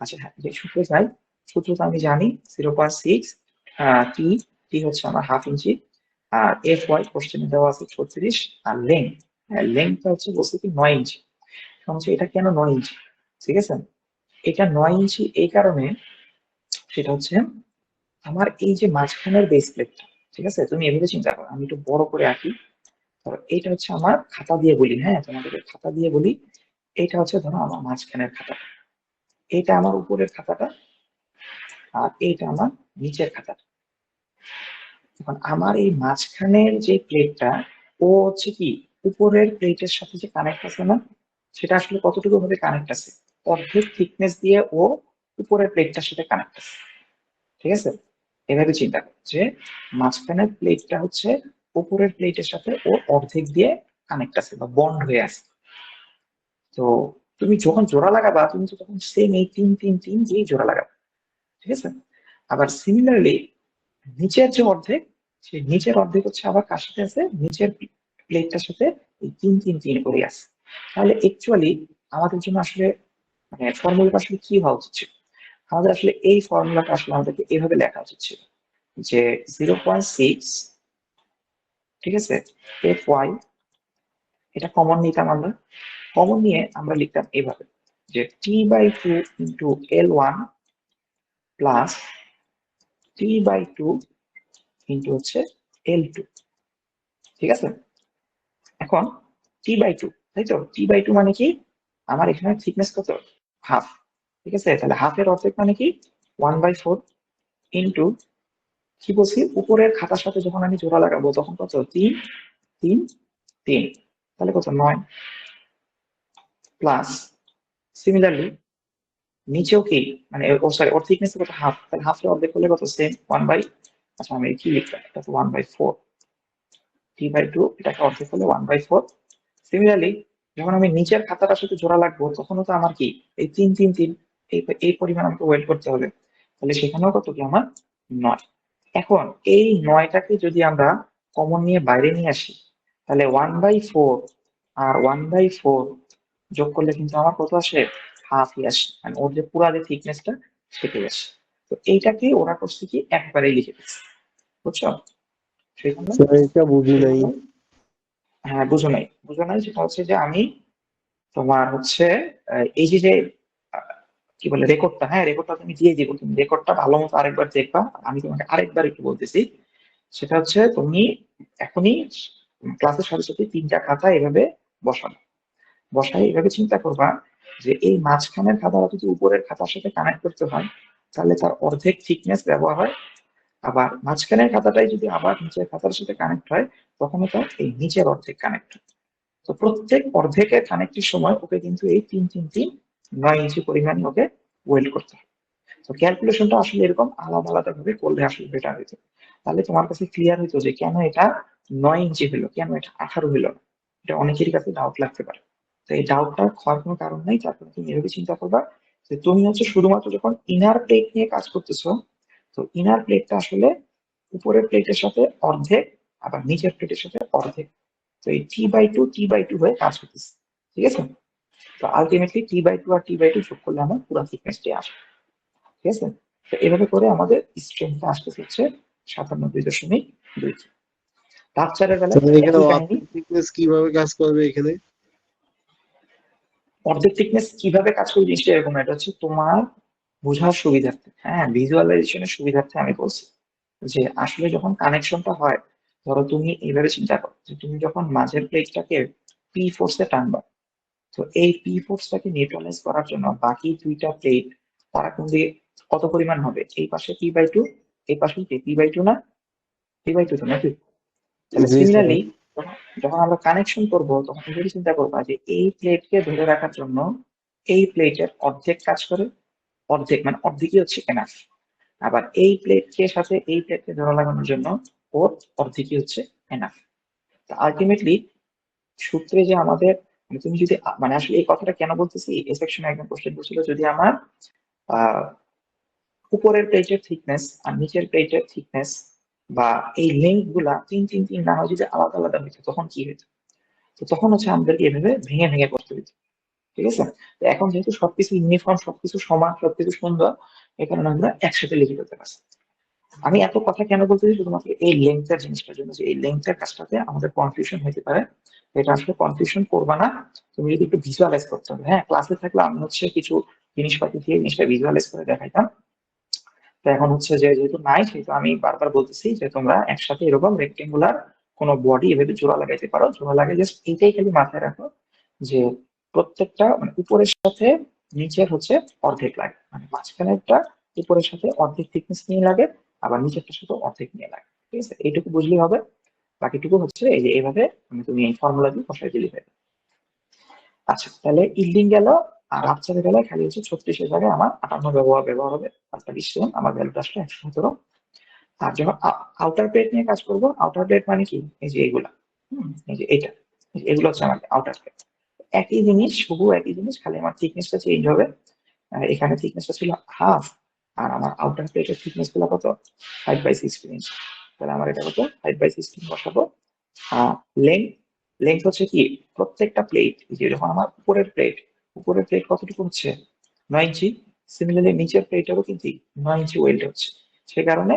আচ্ছা হ্যাঁ যে সূত্র চাই, সূত্র তো আমি জানি 0.6 টি, টি হচ্ছে আমার 1/2 ইঞ্চি, আর FY কোশ্চেনে দেওয়া আছে 36, আর লেন্থ, হ্যাঁ লেন্থটা হচ্ছে বলছে কি 9 ইঞ্চি। হচ্ছে এটা কেন 9 ইঞ্চি, ঠিক আছে এটা 9 ইঞ্চি এই কারণে, সেটা হচ্ছে আমার এই যে মাঝখানের বেস প্লেটটা, ঠিক আছে তুমি এভাবে চিন্তা করো, আমি একটু বড় করে আঁকি। ধরো এইটা হচ্ছে আমার খাতা দিয়ে বলি, হ্যাঁ তোমাদের খাতা দিয়ে বলি, এইটা হচ্ছে ধরো আমার মাঝখানের খাতা, এইটা আমার উপরের খাতাটা, আর এইটা আমার নিচের খাতাটা। এখন আমার এই মাঝখানের যে প্লেটটা ও হচ্ছে কি উপরের প্লেটের সাথে যে কানেক্ট আছে না, সেটা আসলে কতটুকু ভাবে কানেক্ট আছে, অর্ধেক থিকনেস দিয়ে ও উপরের প্লেটটার সাথে কানেক্ট আছে, ঠিক আছে। এভাবে চিন্তা করো যে মাঝখানের প্লেটটা হচ্ছে উপরের প্লেটের সাথে ও অর্ধেক দিয়ে কানেক্ট আছে বা বন্ড হয়ে আছে। তো তুমি যখন জোড়া লাগাবা তুমি তো তখন সেম এই 3 3 3 দিয়ে জোড়া লাগাবে, ঠিক আছে। আবার সিমিলারলি নিচের যে অর্ধেক, সেই নিচের অর্ধেক হচ্ছে আবার কার সাথে আছে, নিচের প্লেটটার সাথে এই 3 3 3 করে আছে। তাহলে অ্যাকচুয়ালি আমাদের জন্য আসলে মানে ফর্মুলাটা আসলে কি হওয়া উচিত ছিল, আমাদের আসলে এই ফর্মুলাটা আসলে আমাদেরকে এভাবে লেখা উচিত ছিল যে 0.6, ঠিক আছে FY, এটা কমন নিতাম আমরা, কমন নিয়ে আমরা লিখতাম এভাবে যে T/2 into L1 plus T/2 into হচ্ছে L2, ঠিক আছে। এখন t/2, তাই তো? t/2 মানে কি আমার এখানে থিকনেস কত, হাফ, ঠিক আছে? তাহলে হাফের অর্ধেক মানে কি 1/4 ইন্টু কি বলছি, উপরের খাতার সাথে যখন আমি জোড়া লাগাবো তখন কত, 3 3 3, তাহলে কত 9, প্লাস সিমিলারলি নিচেও কি মানে সরি ওর থিকনেস কত, হাফ, তাহলে হাফের অর্ধেক হলে কত, সেম 1 বাই, আচ্ছা আমি কি লিখলাম, এটা তো 1/4, t/2 এটাকে অর্ধেক হলে 1/4। সিমিলারলি যখন আমি নিচের খাতাটার সাথে জোড়া লাগবো তখনও তো আমার কি এই 3 3 3 এই পরিমাণ আমাকে ওয়েট করতে হবে, তাহলে সেখানেও কত কি আমার 9। এখন এই 9টাকে যদি আমরা কমন নিয়ে বাইরে নিয়ে আসি তাহলে 1/4 আর 1/4 যোগ করলে কিন্তু আমার কত আসে, হাফই আসে, মানে ওর যে পুরা যে থিকনেসটা সেটাই আসে। তো এইটাকে ওরা করছে কি একবারেই লিখে দিচ্ছে, বুঝছো? সেখানে স্যার এটা বুঝি নাই। সেখানে হ্যাঁ, বুঝো নাই, সেটা হচ্ছে যে আমি তোমার হচ্ছে এই যে যে কি বলে রেকর্ডটা, হ্যাঁ রেকর্ডটা তুমি দিয়ে দিবো, তুমি রেকর্ডটা ভালো মতো আরেকবার দেখবা। আমি তোমাকে আরেকবার একটু বলতেছি, সেটা হচ্ছে তুমি এখনই ক্লাসের সাথে সাথে 3টা খাতা এভাবে বসানো, বসাই এভাবে চিন্তা করবা যে এই মাঝখানের খাতাটা যদি উপরের খাতার সাথে কানেক্ট করতে হয় তাহলে তার অর্ধেক থিকনেস ব্যবহার হয়, আবার মাঝখানের খাতাটাই যদি আবার নিচের খাতার সাথে কানেক্ট হয় তখন তার এই নিচের অর্ধেক কানেক্ট হয়। তো প্রত্যেক অর্ধেকের কানেক্টের সময় ওকে কিন্তু এই 3 3 3 9 ইঞ্চি পরিমাণ ওকে ওয়েল্ড করতে হয়। তো ক্যালকুলেশনটা আসলে এরকম আলাদা আলাদা ভাবে করলে আসলে বেটার হইতো, তাহলে তোমার কাছে ক্লিয়ার হইতো যে কেন এটা 9 ইঞ্চি হলো, কেন এটা 18 হলো না। এটা অনেকেরই কাছে ডাউট লাগতে পারে। তো এই ডাউটটা হওয়ার কোনো কারণ নাই, তারপরে তুমি এভাবে চিন্তা করবা যে তুমি হচ্ছে শুধুমাত্র যখন ইনার প্লেট নিয়ে কাজ করতেছো, তো ইনার প্লেটটা আসলে উপরের প্লেটের সাথে অর্ধেক, আবার নিচের প্লেটের সাথে অর্ধেক, তো এই t/2 হয়ে কাজ করতেছে, ঠিক আছে? তো আলটিমেটলি t/2 আর t/2 যোগ করলে আমার পুরো থিকনেসটি আসে, ঠিক আছে? তো এভাবে করে আমাদের স্ট্রেংথটা আসতেছে হচ্ছে 97.2। স্ট্রাকচারের বেলায় স্যার এখানে একই কাহিনী। অর্ধেক থিকনেস কিভাবে কাজ করবে এখানে? অর্ধেক থিকনেস কিভাবে কাজ করে জিনিসটা এরকম না, এটা হচ্ছে তোমার বোঝার সুবিধার্থে, হ্যাঁ ভিজুয়ালাইজেশনের সুবিধার্থে আমি বলছি যে আসলে যখন কানেকশনটা হয়, ধরো তুমি এইভাবে চিন্তা করো যে তুমি যখন মাঝের প্লেটটাকে পি ফোর্সে টানবা, তো এই পি ফোর্সটাকে নিউট্রালাইজ করার জন্য বাকি 2টা প্লেট তারা কোন দিকে কত পরিমাণ হবে, এই পাশে p/2, এই পাশে p/2 না, p/2 তো নাকি? তাহলে জি স্যার। সিমিলারলি যখন যখন আমরা কানেকশন করব তখন তুমি চিন্তা করবা যে এই প্লেটকে ধরে রাখার জন্য এই প্লেটের অর্ধেক কাজ করে, অর্ধেক মানে অর্ধেকই হচ্ছে এনাফ, আবার এই প্লেটকে সাথে এই প্লেটকে ধরে লাগানোর জন্য ওর অর্ধেকই হচ্ছে এনাফ। আলটিমেটলি সূত্রে যে আমাদের মানে তুমি যদি মানে আসলে এই কথাটা কেন বলতেছি, এই সেকশনে একদম কোশ্চেন করছিল যদি আমার আহ উপরের প্লেটের থিকনেস আর নিচের প্লেটের থিকনেস বা এই লেন্থ গুলা 3 3 3 না হয় যদি আলাদা আলাদা হইতো তখন কি হইতো, তো তখন হচ্ছে আমাদেরকে এভাবে ভেঙে ভেঙে করতে হইতো, ঠিক আছে? তো এখন যেহেতু সবকিছু ইউনিফর্ম, সবকিছু সমান, সবকিছু সুন্দর, এই কারণে আমরা একসাথে লিখে ফেলতে পারছি। আমি এত কথা কেন বলতেছি, শুধুমাত্র এই লেন্থের জিনিসটার জন্য, যে এই লেন্থের কাজটাতে আমাদের কনফিউশন হতে পারে। এটা আসলে কনফিউশন করবা না, তুমি যদি একটু ভিজুয়ালাইজ করতে হবে, হ্যাঁ ক্লাসে থাকলে আমি হচ্ছে কিছু জিনিসপাতি দিয়ে জিনিসটা ভিজুয়ালাইজ করে দেখাইতাম। তো এখন হচ্ছে যে যেহেতু নাই, সেহেতু আমি বারবার বলতেছি যে তোমরা একসাথে এরকম রেক্টেঙ্গুলার কোনো বডি এভাবে জোড়া লাগাইতে পারো, জোড়া লাগে জাস্ট এইটাই খালি মাথায় রাখো যে প্রত্যেকটা মানে উপরের সাথে নিচের হচ্ছে অর্ধেক লাগে, মানে মাঝখানেরটা উপরের সাথে অর্ধেক থিকনেস নিয়ে লাগে, আবার নিচেরটার সাথে অর্ধেক নিয়ে লাগে, ঠিক আছে? এইটুকু বুঝলেই হবে। বাকিটুকু হচ্ছে এই যে এইভাবে তুমি এই ফর্মুলা দিয়ে বসাই দিলে হবে। আচ্ছা তাহলে ইল্ডিং গেল, আর রাপচারের বেলায় খালি হচ্ছে 36 এর জায়গায় আমার 58 ব্যবহার হবে, 47, আমার ভ্যালুটা আসলে 117। আর যখন আউটার প্লেট নিয়ে কাজ করব, আউটার প্লেট মানে কি, এই যে এইগুলা, এই যে এইটা, এগুলো হচ্ছে আমার আউটার প্লেট। একই জিনিস, শুধু একই জিনিস, খালি আমার থিকনেসটা চেঞ্জ হবে। এখানে থিকনেসটা ছিল হাফ, আর আমার আউটার প্লেটের থিকনেস গুলো কত, 5/16 ইঞ্চ। তাহলে আমার এটা কত, 5/16 বসাবো। লেন্থ, লেন্থ হচ্ছে কি প্রত্যেকটা প্লেট, যে যখন আমার উপরের প্লেট কতটুকু হচ্ছে, 9 ইঞ্চি। সিমিলারলি নিচের প্লেটেরও কিন্তু 9 ইঞ্চি ওয়েল্ড হচ্ছে, সে কারণে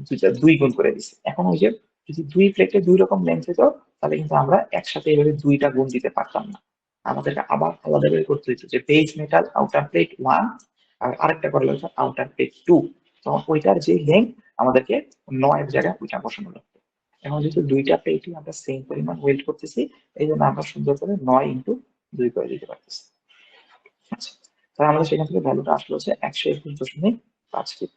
দুইটা 2 গুণ করে দিছি। এখন ওই যে যদি 2 প্লেটে 2 রকম লেন্থ হতো তাহলে কিন্তু আমরা একসাথে এভাবে 2টা গুণ দিতে পারতাম না, আমাদেরকে আবার আলাদা করে করতে হতো যে বেজ মেটাল আউটার প্লেট 1 আর আরেকটা করে হচ্ছে আউটার প্লেট 2, তখন ওইটার যে লেন্থ আমাদেরকে 9 এর জায়গায় ওইটা বসানো লাগতো। এখন যেহেতু দুইটা প্লেটই আমরা সেম পরিমাণ ওয়েল্ড করতেছি, এই জন্য আমরা সুন্দর করে 9 × 2 করে দিতে পারতেছি। আচ্ছা, তাহলে আমাদের সেখান থেকে ভ্যালুটা আসলো হচ্ছে 121.5 কিলো।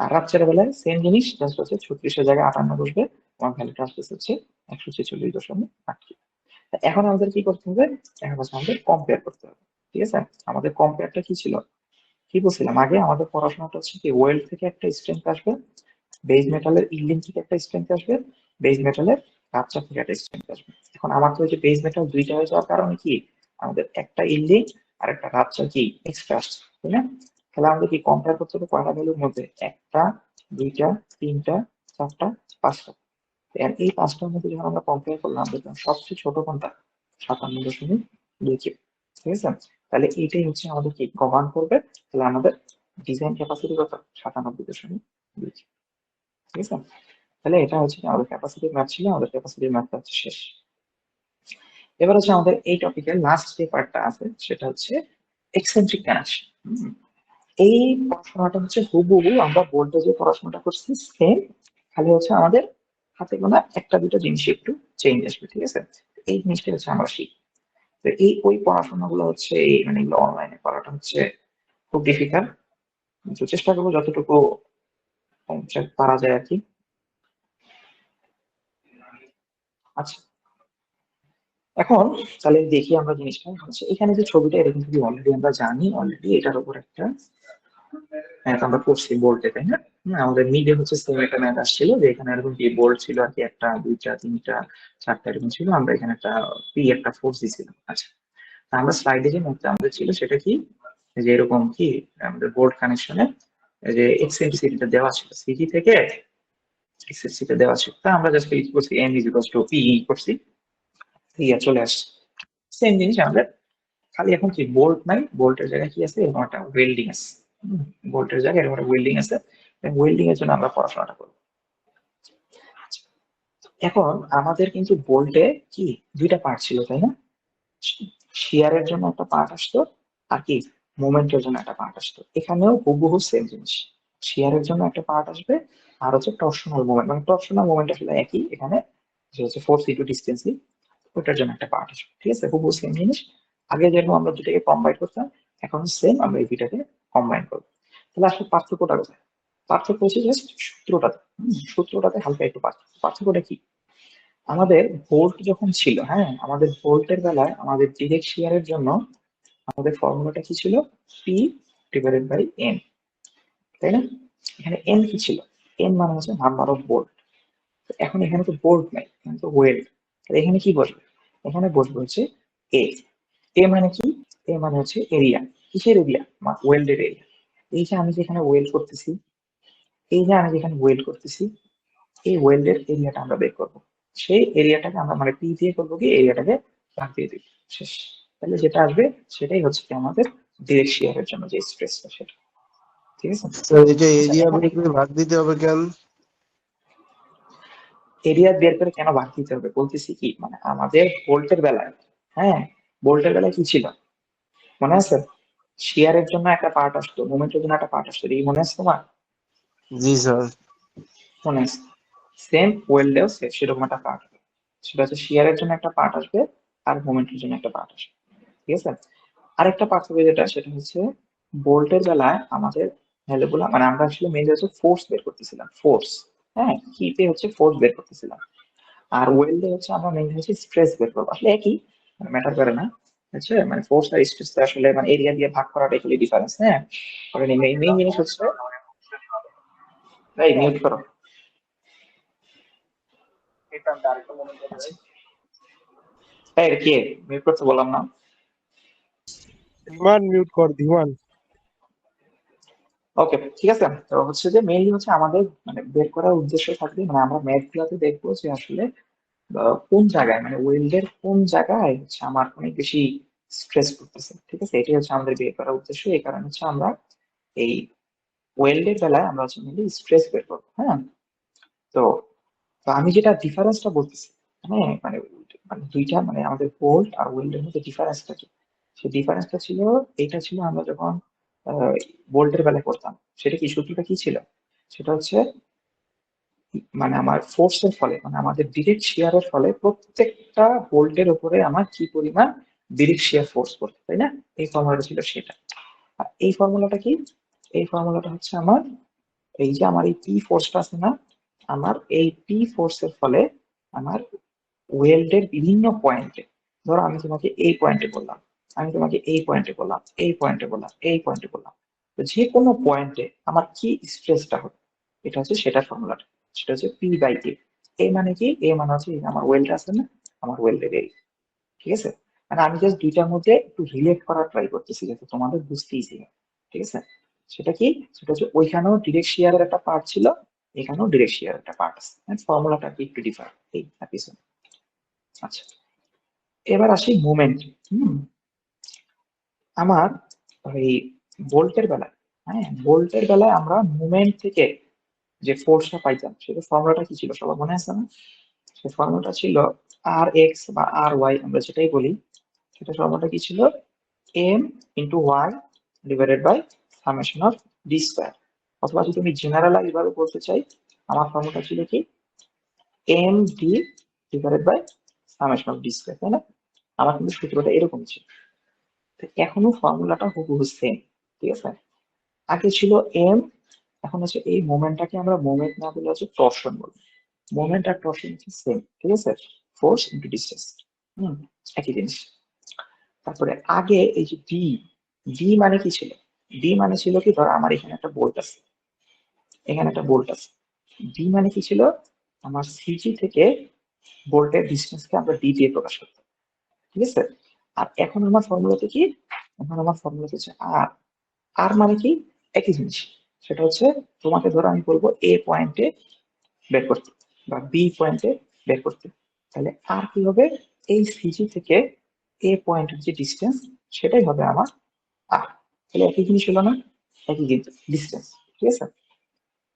আর রাত্রের বেলায় সেম জিনিস, জাস্ট হচ্ছে 36-এর জায়গায় 58 বসবে, আমার ভ্যালুটা আসতেছে হচ্ছে 146.8 কিলো। এখন আমাদের কি করতে হবে? এখন হচ্ছে আমাদের কম্পেয়ার করতে হবে। ঠিক আছে, আমাদের কম্পেয়ারটা কি ছিল, কি বলছিলাম আগে? আমাদের পড়াশোনাটা হচ্ছে কি, ওয়েল্ড থেকে একটা স্ট্রেংথ আসবে, বেজ মেটালের ইল্ডিং থেকে একটা স্ট্রেংথ আসবে, বেজ মেটালের রাপচার থেকে একটা স্ট্রেংথ আসবে। এখন আমার তো যে বেজ মেটাল দুইটা হয়ে যাওয়ার কারণে কি, আমাদের একটা ইল্ডিং আর একটা রাপচার কি এক্সট্রা আসছে, তাই না? তাহলে আমাদের কি কম্পেয়ার করতে হবে কয়টা ভ্যালুর মধ্যে? একটা, দুইটা, তিনটা, চারটা, পাঁচটা। এই পাঁচটার মধ্যে যখন আমরা কম্পেয়ার করলাম, দেখলাম সবচেয়ে ছোট কোনটা? 57.2 কিলো। ঠিক আছে, তাহলে এইটাই হচ্ছে আমাদের কি গভর্ন করবে। তাহলে আমাদের ডিজাইন ক্যাপাসিটি কত? 97.2 কিলো। ঠিক আছে, তাহলে এটা হচ্ছে আমাদের ক্যাপাসিটি ম্যাথ ছিল, আমাদের ক্যাপাসিটি ম্যাথটা হচ্ছে শেষ। এবার হচ্ছে আমাদের এই টপিকের লাস্ট যে পার্টটা আছে সেটা হচ্ছে এক্সেন্ট্রিক কানেকশন। এই পড়াশোনাটা হচ্ছে হুবহু আমরা ভোল্টেজে পড়াশোনাটা করছি সেম, খালি হচ্ছে আমাদের হাতে গোনা একটা দুটো জিনিস একটু চেঞ্জ আসবে। ঠিক আছে, এই জিনিসটা হচ্ছে আমরা শিখি। তো ওই পড়াশোনাগুলো হচ্ছে মানে এগুলো অনলাইনে করাটা হচ্ছে খুব ডিফিকাল্ট, তো চেষ্টা করবো যতটুকু পারা যায় আর কি। আচ্ছা, এখন তাহলে দেখি আমরা জিনিসটা হচ্ছে এখানে যে ছবিটা, এটা কিন্তু অলরেডি আমরা জানি, অলরেডি এটার উপর একটা ম্যাথ আমরা করছি বোল্টে, তাই না? আমাদের মিডে হচ্ছে সেম একটা ম্যাথ আসছিল যে এখানে এরকম কি বোল্ট ছিল আর কি, একটা, দুইটা, তিনটা, চারটা এরকম ছিল, আমরা এখানে একটা পি একটা ফোর্স দিছিলাম। আচ্ছা, আমরা স্লাইডে যে ম্যাথটা আমাদের ছিল সেটা কি, যে এরকম কি আমাদের বোল্ট কানেকশনে যে এক্সেন্ট্রিসিটিটা দেওয়া ছিল, সিটি থেকে এক্সেন্ট্রিসিটি দেওয়া ছিল, তা আমরা জাস্ট কি করছি, N is equals two P করছি, চলে আসছে। সেম জিনিস আমাদের, খালি এখন কি বোল্ট নাই, বোল্টের জায়গায় কি আছে, এরকম একটা ওয়েল্ডিং আছে। বোল্টের জায়গায় এরকম একটা ওয়েল্ডিং আছে, ওয়েল্ডিং এর জন্য আমরা পড়াশোনাটা করবো। এখন আমাদের কিন্তু বোল্টে কি দুইটা পার্ট ছিল, তাই না? শিয়ারের জন্য একটা পার্ট আসতো, আর কি মুভমেন্টের জন্য একটা পার্ট আসতো। এখানেও হুবহু সেম জিনিস, শিয়ারের জন্য একটা পার্ট আসবে, আর হচ্ছে টর্শনাল মুভমেন্ট, মানে টর্শনাল মুভমেন্ট আসলে একই এখানে, যে হচ্ছে ফোর্স ইনটু ডিসটেন্সি, ওটার জন্য একটা পার্ট আসবে। ঠিক আছে, হুবহু সেম জিনিস। আগে যেরকম আমরা দুটাকে কম্বাইন করতাম, এখন সেম আমরা এই দুটাকে কম্বাইন করবো। তাহলে আসলে পার্থক্যটা কোথায়? পার্থক্য হচ্ছে জাস্ট সূত্রটাতে। সূত্রটাতে হালকা একটু পার্থক্যটা কি, আমাদের ভোল্ট যখন ছিল, হ্যাঁ, আমাদের ভোল্টের বেলায় আমাদের ডিরেক্ট শিয়ারের জন্য আমাদের ফর্মুলাটা কি ছিল? পি ডিভাইডেড বাই এন, তাই না? এখানে এন কি ছিল? এন মানে হচ্ছে নাম্বার অফ ভোল্ট। এখন এখানে তো ভোল্ট নাই, এখানে তো ওয়েল্ড, তাহলে এখানে কি বসবে? এখানে বসবে হচ্ছে এ। এ মানে কি? এ মানে হচ্ছে এরিয়া। কিসের এরিয়া? ওয়েল্ডের এরিয়া। এই যে আমি যেখানে ওয়েল্ড করতেছি, এই ওয়েল্ডের এরিয়াটা আমরা বের করবো। সেই এরিয়াটাকে আমরা মানে পি দিয়ে করবো কি, এরিয়াটাকে ভাগ দিয়ে দিই, শেষ। তাহলে যেটা আসবে সেটাই হচ্ছে কি আমাদের ডিরেক্ট শিয়ারের জন্য যে স্ট্রেসটা, সেটা। ঠিক আছে, তো এটা আচ্ছা এরিয়া এখন বের করে ভাগ দিতে হবে কেন? এরিয়া বের করে কেন ভাগ দিতে হবে বলতেছি কি, মানে আমাদের ভোল্টের বেলায়, হ্যাঁ, ভোল্টের বেলায় কি ছিল মনে আছে? শিয়ারের জন্য একটা পার্ট আসতো, মুভমেন্টের জন্য একটা পার্ট আসতো, এই মনে আছে তোমার? জি স্যার। মনে আছে? সেম ওয়েল্ডেও সেরকম একটা পার্ট হবে, সেটা হচ্ছে শিয়ারের জন্য একটা পার্ট আসবে, আর মুভমেন্টের জন্য একটা পার্ট আসবে। ঠিক আছে, আরেকটা পার্থক্য যেটা, সেটা হচ্ছে বোল্টের বেলায় আমাদের ভ্যালুগুলো, মানে আমরা আসলে মেইনলি হচ্ছে ফোর্স বের করতেছিলাম, ফোর্স, হ্যাঁ, কিতে হচ্ছে ফোর্স বের করতেছিলাম। আর ওয়েল্ডে হচ্ছে আমরা মেইনলি হচ্ছে স্ট্রেস বের করবো, আসলে একই, মানে ম্যাটার করে না। হচ্ছে মানে ফোর্স আর স্ট্রেস আসলে মানে এরিয়া দিয়ে ভাগ করাটা এগুলি ডিফারেন্স, হ্যাঁ। মেইন মেইন জিনিস হচ্ছে, এই মিউট করো। আচ্ছা, এই কে মিউট করতে বললাম না? ধীমান মিউট কর ধীমান। ওকে, ঠিক আছে। তো হচ্ছে যে মেইনলি হচ্ছে আমাদের মানে বের করার উদ্দেশ্য থাকবে, মানে আমরা ম্যাথ গুলাতে দেখবো যে আসলে কোন জায়গায়, মানে ওয়েল্ডের কোন জায়গায় হচ্ছে আমার অনেক বেশি স্ট্রেস করতেছে। ঠিক আছে, এটাই হচ্ছে আমাদের বের করার উদ্দেশ্য। এই কারণে হচ্ছে আমরা এই ওয়েল্ডের বেলায় আমরা হচ্ছে মেনলি স্ট্রেস বের করবো, হ্যাঁ। তো তো আমি যেটা ডিফারেন্সটা বলতেছি, হ্যাঁ, মানে মানে দুইটা, মানে আমাদের ভোল্ট আর ওয়েল্ডের মধ্যে ডিফারেন্সটা কি, সেই ডিফারেন্সটা ছিল, এটা ছিল আমরা যখন ভোল্টের বেলায় করতাম, সেটা কি সূত্রটা কি ছিল? সেটা হচ্ছে মানে আমার ফোর্সের ফলে, মানে আমাদের ডিরেক্ট শিয়ারের ফলে প্রত্যেকটা ভোল্টের উপরে আমার কি পরিমাণ ডিরেক্ট শিয়ার ফোর্স পড়বে, তাই না? এই ফর্মুলাটা ছিল সেটা। আর এই ফর্মুলাটা কি? এই ফর্মুলাটা হচ্ছে আমার এই যে আমার এই পি ফোর্সটা আছে না, আমার এই পি ফোর্সের ফলে আমার ওয়েল্ডের বিভিন্ন পয়েন্টে, ধরো আমি তোমাকে এই পয়েন্টে বললাম, আমি তোমাকে এই পয়েন্টে বললাম, এই পয়েন্টে বললাম, এই পয়েন্টে বললাম, তো যে কোনো পয়েন্টে আমার কি স্ট্রেসটা হবে, এটা হচ্ছে সেটার ফর্মুলাটা, সেটা হচ্ছে পি বাই এ। এ মানে কি? এ মানে হচ্ছে এই যে আমার ওয়েল্ড আছে না, আমার ওয়েল্ডের এই, ঠিক আছে? মানে আমি জাস্ট দুইটার মধ্যে একটু রিলেট করার ট্রাই করতেছি যাতে তোমাদের বুঝতে ইজি হয়, ঠিক আছে? সেটা কি? সেটা হচ্ছে ওইখানেও ডিরেক্ট শিয়ারের একটা পার্ট ছিল, এখানেও ডিরেক্ট শিয়ারের একটা পার্ট আছে, ফর্মুলাটা একটু ডিফারেন্ট এই পিছনে। আচ্ছা, এবার আসি মোমেন্ট। আমার ওই ভোল্টের বেলায়, হ্যাঁ ভোল্টের বেলায় আমরা মুভমেন্ট থেকে যে ফোর্সটা পাইতাম সেটা ফর্মুলাটা কি ছিল সবার মনে আছে না? সে ফর্মুলাটা ছিল আর এক্স বা আর ওয়াই, আমরা যেটাই বলি, সেটা ফর্মুলাটা কি ছিল? M into Y divided by summation of D square. অথবা যদি আমি জেনারেলাইজ ভাবে বলতে চাই, আমার ফর্মুলাটা ছিল কি? M D divided by summation of D square, তাই না? আমার কিন্তু সূত্রটা এরকম ছিল। তো এখনো ফর্মুলাটা হুবহু সেম, ঠিক আছে? আগে ছিল এম, এখন হচ্ছে এই মোমেন্টটাকে আমরা মোমেন্ট না বলে হচ্ছে টর্শন বলবো। মোমেন্ট আর টর্শন হচ্ছে সেম, ঠিক আছে? ফোর্স ইন্টু ডিস্টেন্স, একই জিনিস। তারপরে আগে এই যে বি, বি মানে কি ছিল? বি মানে ছিল কি, ধর আমার এখানে একটা বোল্ট আছে, এখানে একটা বোল্ট আছে, বি মানে কি ছিল? আমার সিজি থেকে বোল্টের ডিস্টেন্সকে আমরা ডি দিয়ে প্রকাশ করতাম, ঠিক আছে? আর এখন আমার ফর্মুলাতে কি? এখন আমার ফর্মুলাতে হচ্ছে আর। আর মানে কি? একই জিনিস। সেটা হচ্ছে তোমাকে ধরো আমি বলবো এ পয়েন্টে বের করতে বা বি পয়েন্টে বের করতে, তাহলে আর কি হবে? এই সিজি থেকে এ পয়েন্টের যে ডিস্টেন্স, সেটাই হবে আমার আর। তাহলে একই জিনিস হলো না? একই কিন্তু ডিস্টেন্স, ঠিক আছে?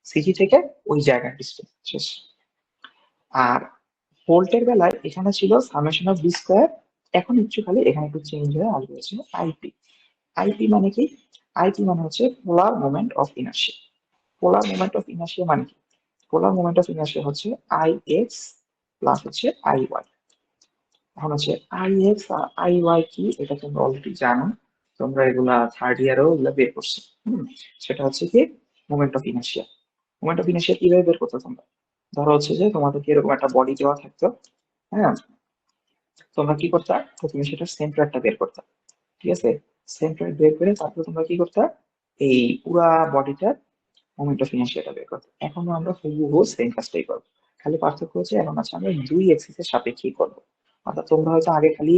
সিজি থেকে ওই জায়গার ডিস্টেন্স শেষ। আর ভোল্টের বেলায় এখানে ছিল সামেশন অফ বি স্কোয়ার, এখন একটু খালি এখানে একটু চেঞ্জ হয়ে আসবে হচ্ছে আইপি। আইপি মানে কি? আইপি মানে হচ্ছে polar moment of inertia. Polar moment of inertia মানে কি? পোলার মোমেন্ট অফ ইনার্শিয়া হচ্ছে আই এক্স প্লাস হচ্ছে আই ওয়াই। এখন হচ্ছে আই এক্স আর আই ওয়াই কি, এটা তোমরা অলরেডি জানো, তোমরা এগুলা থার্ড ইয়ারেও এগুলা বের করছো। সেটা হচ্ছে কি? Moment of inertia. Moment of inertia কিভাবে বের করছো তোমরা? ধরো হচ্ছে যে তোমাদেরকে এরকম একটা বডি দেওয়া থাকতো, হ্যাঁ, তোমরা কি করতে? প্রথমে সেটা সেন্টারটা বের করতে, ঠিক আছে? সেন্টার বের করে তারপরে তোমরা কি করতে? এই পুরা বডিটার মোমেন্ট অফ ইনার্শিয়াটা বের করতে। এখনো আমরা হুবহু সেম কাজটাই করবো, খালি পার্থক্য হচ্ছে এখন আছে আমরা দুই এক্সিসের সাপেক্ষেই করবো। অর্থাৎ তোমরা হয়তো আগে খালি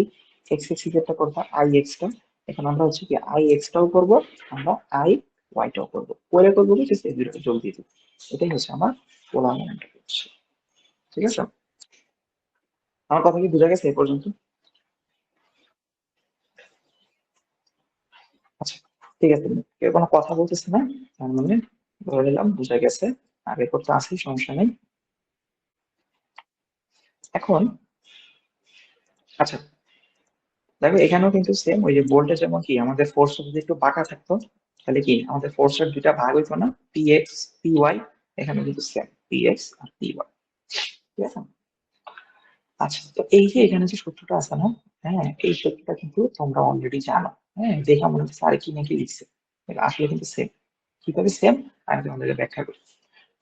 এক্স এক্সিসেরটা করতে আই এক্সটা, এখন আমরা হচ্ছে কি আই এক্সটাও করবো, আমরা আই ওয়াইটাও করবো। পরে করবো কি জাস্ট এই দুটোকে যোগ দিয়ে দিবো। এটাই হচ্ছে আমার পোলার মোমেন্ট অফ ইনার্শিয়া, ঠিক আছে? আমার কথা কি বোঝা গেছে এই পর্যন্ত? আচ্ছা, ঠিক আছে, কেউ কোনো কথা বলতেছে না, তার মানে ধরে নিলাম বুঝা গেছে। আগে করতে আসি, সমস্যা নেই। এখন আচ্ছা, দেখো এখানেও কিন্তু সেম, ওই যে বোল্টে যেমন কি আমাদের ফোর্স যদি একটু বাঁকা থাকতো, তাহলে কি আমাদের ফোর্সের দুইটা ভাগ হইতো না, পি এক্স পি ওয়াই। এখানে কিন্তু সেম, পি এক্স আর পি ওয়াই, ঠিক আছে? আচ্ছা, তো এই যে এখানে যে সূত্রটা আছে না, হ্যাঁ এই সূত্রটা কিন্তু তোমরা অলরেডি জানো, হ্যাঁ দেখা মনে হচ্ছে স্যার কি নাকি লিখছে, এটা আসলে কিন্তু সেম। কিভাবে সেম? আমি তোমাদেরকে ব্যাখ্যা করি।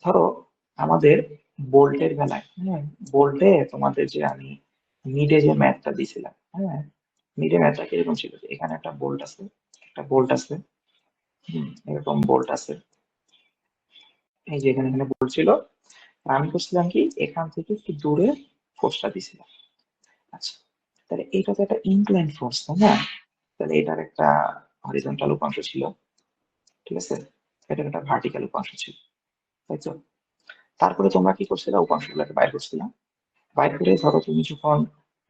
ধরো আমাদের বোল্টের বেলায়, হ্যাঁ বোল্টে তোমাদের যে আমি মিডে যে ম্যাথটা দিছিলাম, হ্যাঁ মিডে ম্যাথটা কিরকম ছিল? যে এখানে একটা বোল্ট আছে, একটা বোল্ট আছে, এরকম বোল্ট আছে, এই যে এখানে এখানে বোল্ট ছিল। আর আমি করছিলাম কি, এখান থেকে একটু দূরে ফোর্সটা দিছিলাম। আচ্ছা, তাহলে এটা তো একটা ইনক্লাইন ফোর্স, তাই না? তাহলে এটার একটা হরিজন্টাল উপাংশ ছিল, ঠিক আছে? এটার একটা ভার্টিক্যাল উপাংশ ছিল, তাই তো? তারপরে তোমরা কি করছিলা? উপাংশগুলোকে বাইর করছিলা। বাইর করে ধরো তুমি যখন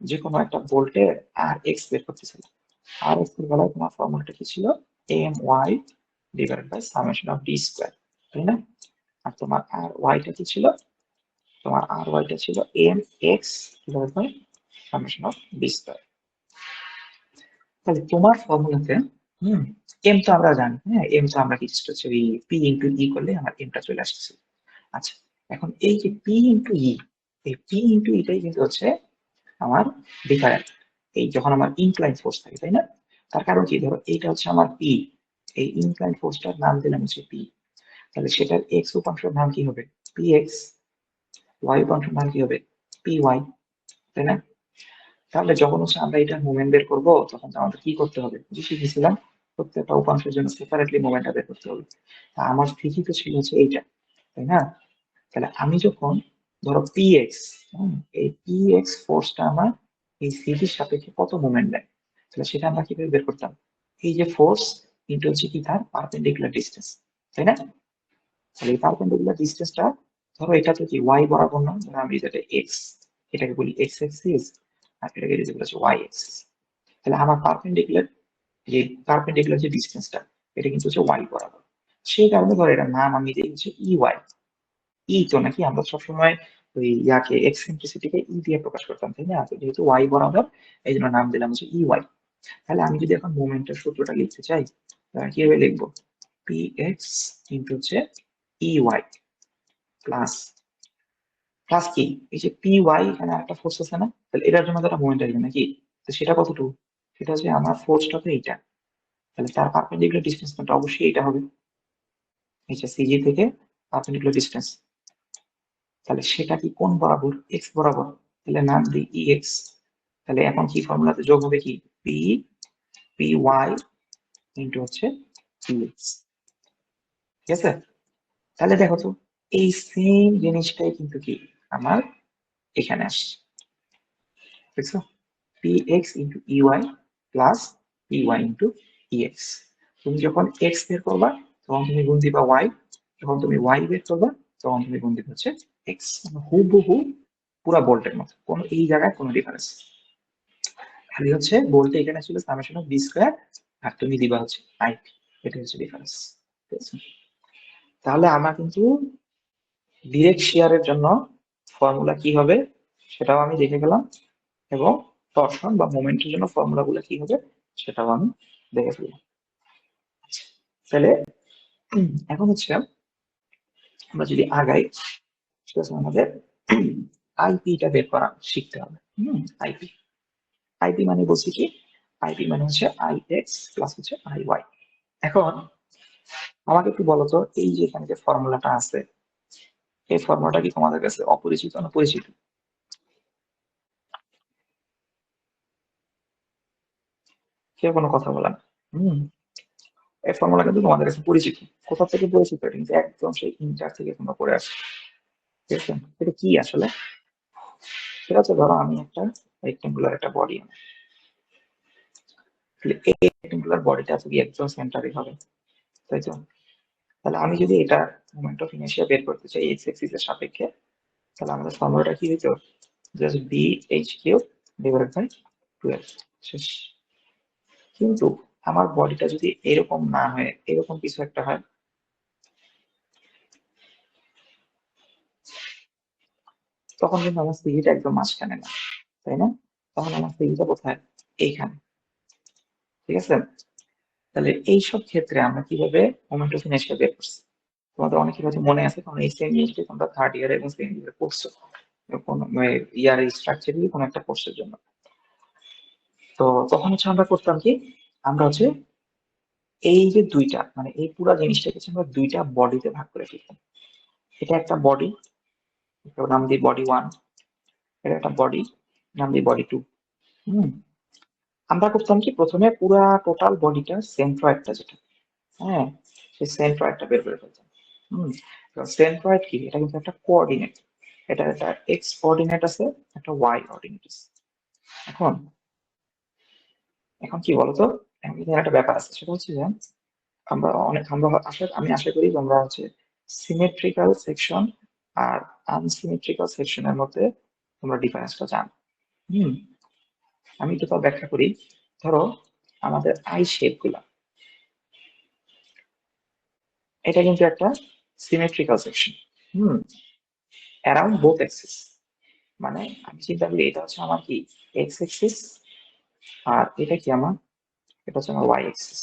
যে কোনো একটা ভোল্টে আর এক্স বের করতেছিলে, আর এক্স এর বেলায় তোমার ফর্মুলাটা কি ছিল? M Y divided by summation of D square, তাই না? আর তোমার আর ওয়াইটা কি ছিল? তোমার আর ওয়াইটা ছিল M X divided by summation of D square. তাহলে তোমার ফর্মুলাতে হুম এম তো আমরা জানি, হ্যাঁ এম তো আমরা কি হচ্ছে ওই পি ইন্টু ই করলে আমার এমটা চলে আসছে। আচ্ছা, এখন এই যে পি ইন্টু ই, এই পি ইন্টু ইটাই কিন্তু হচ্ছে আমার ডিফারেন্ট। এই যখন আমার ইনক্লাইন ফোর্স থাকে, তাই না? তার কারণ কি, ধরো এইটা হচ্ছে আমার পি, এই ইনক্লাইন ফোর্সটার নাম দিলাম হচ্ছে পি, তাহলে সেটার এক্স উপাংশের নাম কি হবে? P x. ওয়াই উপাংশের নাম কি হবে? পি ওয়াই, তাই না? তাহলে যখন হচ্ছে আমরা এটা মুভমেন্ট বের করবো, তখন তো আমাদের কি করতে হবে, যে শিখেছিলাম প্রত্যেকটা উপাংশের জন্য সেপারেটলি মুভমেন্টটা বের করতে হবে। তা আমার স্থিতি তো ছিল হচ্ছে এইটা, তাই না? তাহলে আমি যখন ধরো পি এক্স, এই পি এক্স ফোর্সটা আমার এই সিটির সাপেক্ষে কত মুভমেন্ট দেয়, তাহলে সেটা আমরা কিভাবে বের করতাম? এই যে ফোর্স ইন্টু হচ্ছে কি তার পারপেন্ডিকুলার ডিস্টেন্স, তাই না? তাহলে এই পারপেন্ডিকুলার ডিস্টেন্সটা, ধরো এটা তো কি ওয়াই বরাবর না, ধরো আমি যেটা এক্স, এটাকে বলি এক্স এক্সিস, আর এটাকে যদি বলা হচ্ছে ওয়াই এক্সিস। তাহলে আমার পারপেন্ডিকুলার যে ডিস্টেন্সটা, এটা কিন্তু হচ্ছে ওয়াই বরাবর। সেই কারণে ধরো এটার নাম আমি দিই হচ্ছে ই ওয়াই। ই তো নাকি আমরা সবসময় ওই ইয়াকে এক্সেন্ট্রিসিটিকে ই দিয়ে প্রকাশ করতাম, তাই না? তো যেহেতু ওয়াই বরাবর, এই জন্য নাম দিলাম হচ্ছে ই ওয়াই। তাহলে আমি যদি এখন মোমেন্টের সূত্রটা লিখতে চাই, তাহলে কিভাবে লিখবো? পি এক্স ইন্টু হচ্ছে ই ওয়াই প্লাস, প্লাস কি, এই যে পি ওয়াই এখানে একটা ফোর্স আছে না, তাহলে এটার জন্য একটা মোমেন্ট আসবে নাকি? তো সেটা কতটুকু? সেটা হচ্ছে আমার ফোর্সটা তো এইটা, তাহলে তার পারপেন্ডিকুলার ডিস্টেন্সটা অবশ্যই এটা হবে, এই যে সিজি থেকে পারপেন্ডিকুলার ডিস্টেন্স। তাহলে সেটা কি কোন বরাবর? এক্স বরাবর, তাহলে নাম দিই ই এক্স। তাহলে এখন কি ফর্মুলাতে যোগ হবে কি? পি পি ওয়াই ইন্টু হচ্ছে পি এক্স, ঠিক আছে? তাহলে দেখো তো, এই সেম জিনিসটাই কিন্তু কি আমার এখানে আসছে, দেখছো? P X into E Y plus P Y into E X. তুমি যখন এক্স বের করবা, তখন তুমি গুণ দিবা ওয়াই, যখন তুমি ওয়াই বের করবা, তখন তুমি গুণ দিবা হচ্ছে এক্স। হুবহু পুরা বোল্টের মতো, কোনো এই জায়গায় কোনো ডিফারেন্স, খালি হচ্ছে বলতে এখানে ছিল সামেশন অফ বি স্কয়ার, আর তুমি দিবা হচ্ছে আই, এটা হচ্ছে ডিফারেন্স, ঠিক আছে? তাহলে আমার কিন্তু ডিরেক্ট শেয়ারের জন্য ফর্মুলা কি হবে সেটাও আমি দেখে গেলাম, এবং টরশন বা মোমেন্টের জন্য ফর্মুলা গুলো কি হবে সেটাও আমি দেখে ফেললাম। তাহলে এখন হচ্ছে আমরা যদি আগাই, সেটা হচ্ছে আমাদের আইপিটা বের করা শিখতে হবে। আইপি, আইপি মানে বলছি কি, আইপি মানে হচ্ছে আই এক্স প্লাস হচ্ছে আই ওয়াই। এখন আমাকে একটু বলো তো, এই যে এখানে যে ফর্মুলাটা আছে, এই ফর্মুলাটা কি তোমাদের কাছে অপরিচিত না পরিচিত? কেউ কোনো কথা বলেন? হম এই ফর্মুলা কিন্তু তোমাদের কাছে পরিচিত। কোথা থেকে পরিচিত? এটা কিন্তু একদম সেই ইন্টার থেকে তোমরা পড়ে আসো, ঠিক আছে? এটা কি আসলে? সেটা হচ্ছে, ধরো আমি একটা রেক্টেঙ্গুলার একটা বডি, এই রেক্টেঙ্গুলার বডিটা কি একদম সেন্টারে হবে, তাই তো? তাহলে আমি যদি এটা মোমেন্ট অফ ইনার্শিয়া বের করতে চাই এক্স এক্সিস এর সাপেক্ষে, তাহলে আমাদের ফর্মুলাটা কি হইতো? Just B H cube divided by 12, শেষ। কিন্তু আমার বডিটা যদি এরকম না হয়, এরকম কিছু একটা হয়, তখন কিন্তু আমার সিজিটা একদম মাঝখানে না, তাই না? তখন আমার সিজিটা কোথায়? এইখানে, ঠিক আছে? তাহলে এইসব ক্ষেত্রে আমরা কিভাবে মোমেন্ট অফ ইনার্শিয়া বের করছি? তোমাদের অনেকের হয়তো মনে আছে, কারণ এই সেম জিনিসটি তোমরা থার্ড ইয়ার এবং সেকেন্ড ইয়ারে পড়ছো, কোন ইয়ার স্ট্রাকচারই কোনো একটা কোর্সের জন্য। তো তখন হচ্ছে আমরা করতাম কি, আমরা হচ্ছে এই যে দুইটা, মানে এই পুরো জিনিসটাকে হচ্ছে আমরা দুইটা বডিতে ভাগ করে ফেলতাম। এটা একটা বডি, নাম দিই বডি ওয়ান, এটা একটা বডি, নাম দিই বডি টু। হম আমরা করতাম কি, প্রথমে পুরা টোটাল বডিটা সেন্ট্রয়েডটা যেটা, হ্যাঁ, সেই সেন্ট্রয়েডটা বের করে ফেলতাম। হম সেন্ট্রয়েড কি, এটা কিন্তু একটা কোঅর্ডিনেট, এটা একটা এক্স কোঅর্ডিনেট আছে, একটা ওয়াই কোঅর্ডিনেট আছে। এখন এখন কি বলতো, এখন কিন্তু একটা ব্যাপার আছে, সেটা হচ্ছে যে আমি আশা করি তোমরা হচ্ছে সিমেট্রিক্যাল সেকশন আর আনসিমেট্রিক্যাল সেকশনের মধ্যে তোমরা ডিফারেন্সটা জানো। হম আমি তো তাও ব্যাখ্যা করি। ধরো আমাদের আই শেপ গুলা, এটা কিন্তু একটা সিমেট্রিক্যাল সেকশন, হুম অ্যারাউন্ড বোথ এক্সিস। মানে আমি চিন্তা করি এটা হচ্ছে আমার কি এক্স এক্সিস, আর এটা কি আমার, এটা হচ্ছে আমার ওয়াই এক্সিস।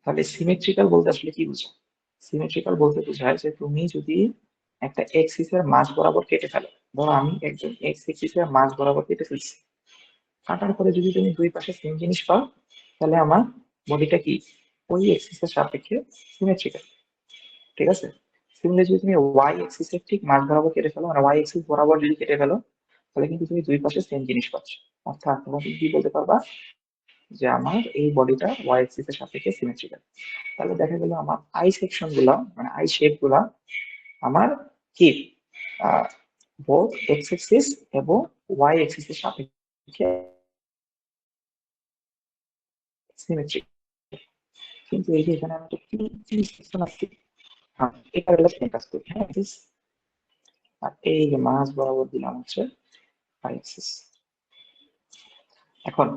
তাহলে সিমেট্রিক্যাল বলতে আসলে কি বুঝো? সিমেট্রিক্যাল বলতে বোঝায় যে তুমি যদি একটা এক্সিস এর মাঝ বরাবর কেটে ফেলো, ধরো আমি একজন এক্স এক্সিস এর মাঝ বরাবর কেটে ফেলছি, কাটার পরে যদি তুমি দুই পাশে সেম জিনিস পাও, তাহলে আমার বডিটা কি ওই এক্সিস এর সাপেক্ষে সিমেট্রিক্যাল। ঠিক আছে? সিমিলারলি যদি তুমি ওয়াই এক্সিস এর ঠিক মাঝ বরাবর কেটে ফেলো, মানে ওয়াই এক্সিস বরাবর যদি কেটে ফেলো, তাহলে কিন্তু তুমি দুই পাশে সেম জিনিস পাচ্ছ। অর্থাৎ তুমি কি বলতে পারবা যে আমার এই বডিটা ওয়াই এক্সিস এর সাপেক্ষে সিমেট্রিক্যাল। তাহলে দেখা গেল আমার আই সেকশন গুলা, মানে আই শেপ গুলা আমার কি বোথ এক্স এক্সিস এবং ওয়াই এক্সিস এর সাপেক্ষে সিমেট্রিক। কিন্তু এই যে এখানে আমি একটা কি সেকশন আছে, হ্যাঁ এটা হলো সেম কাজ করি, হ্যাঁ আর এই যে মাঝ বরাবর দিলাম হচ্ছে ওয়াই এক্সিস। এখন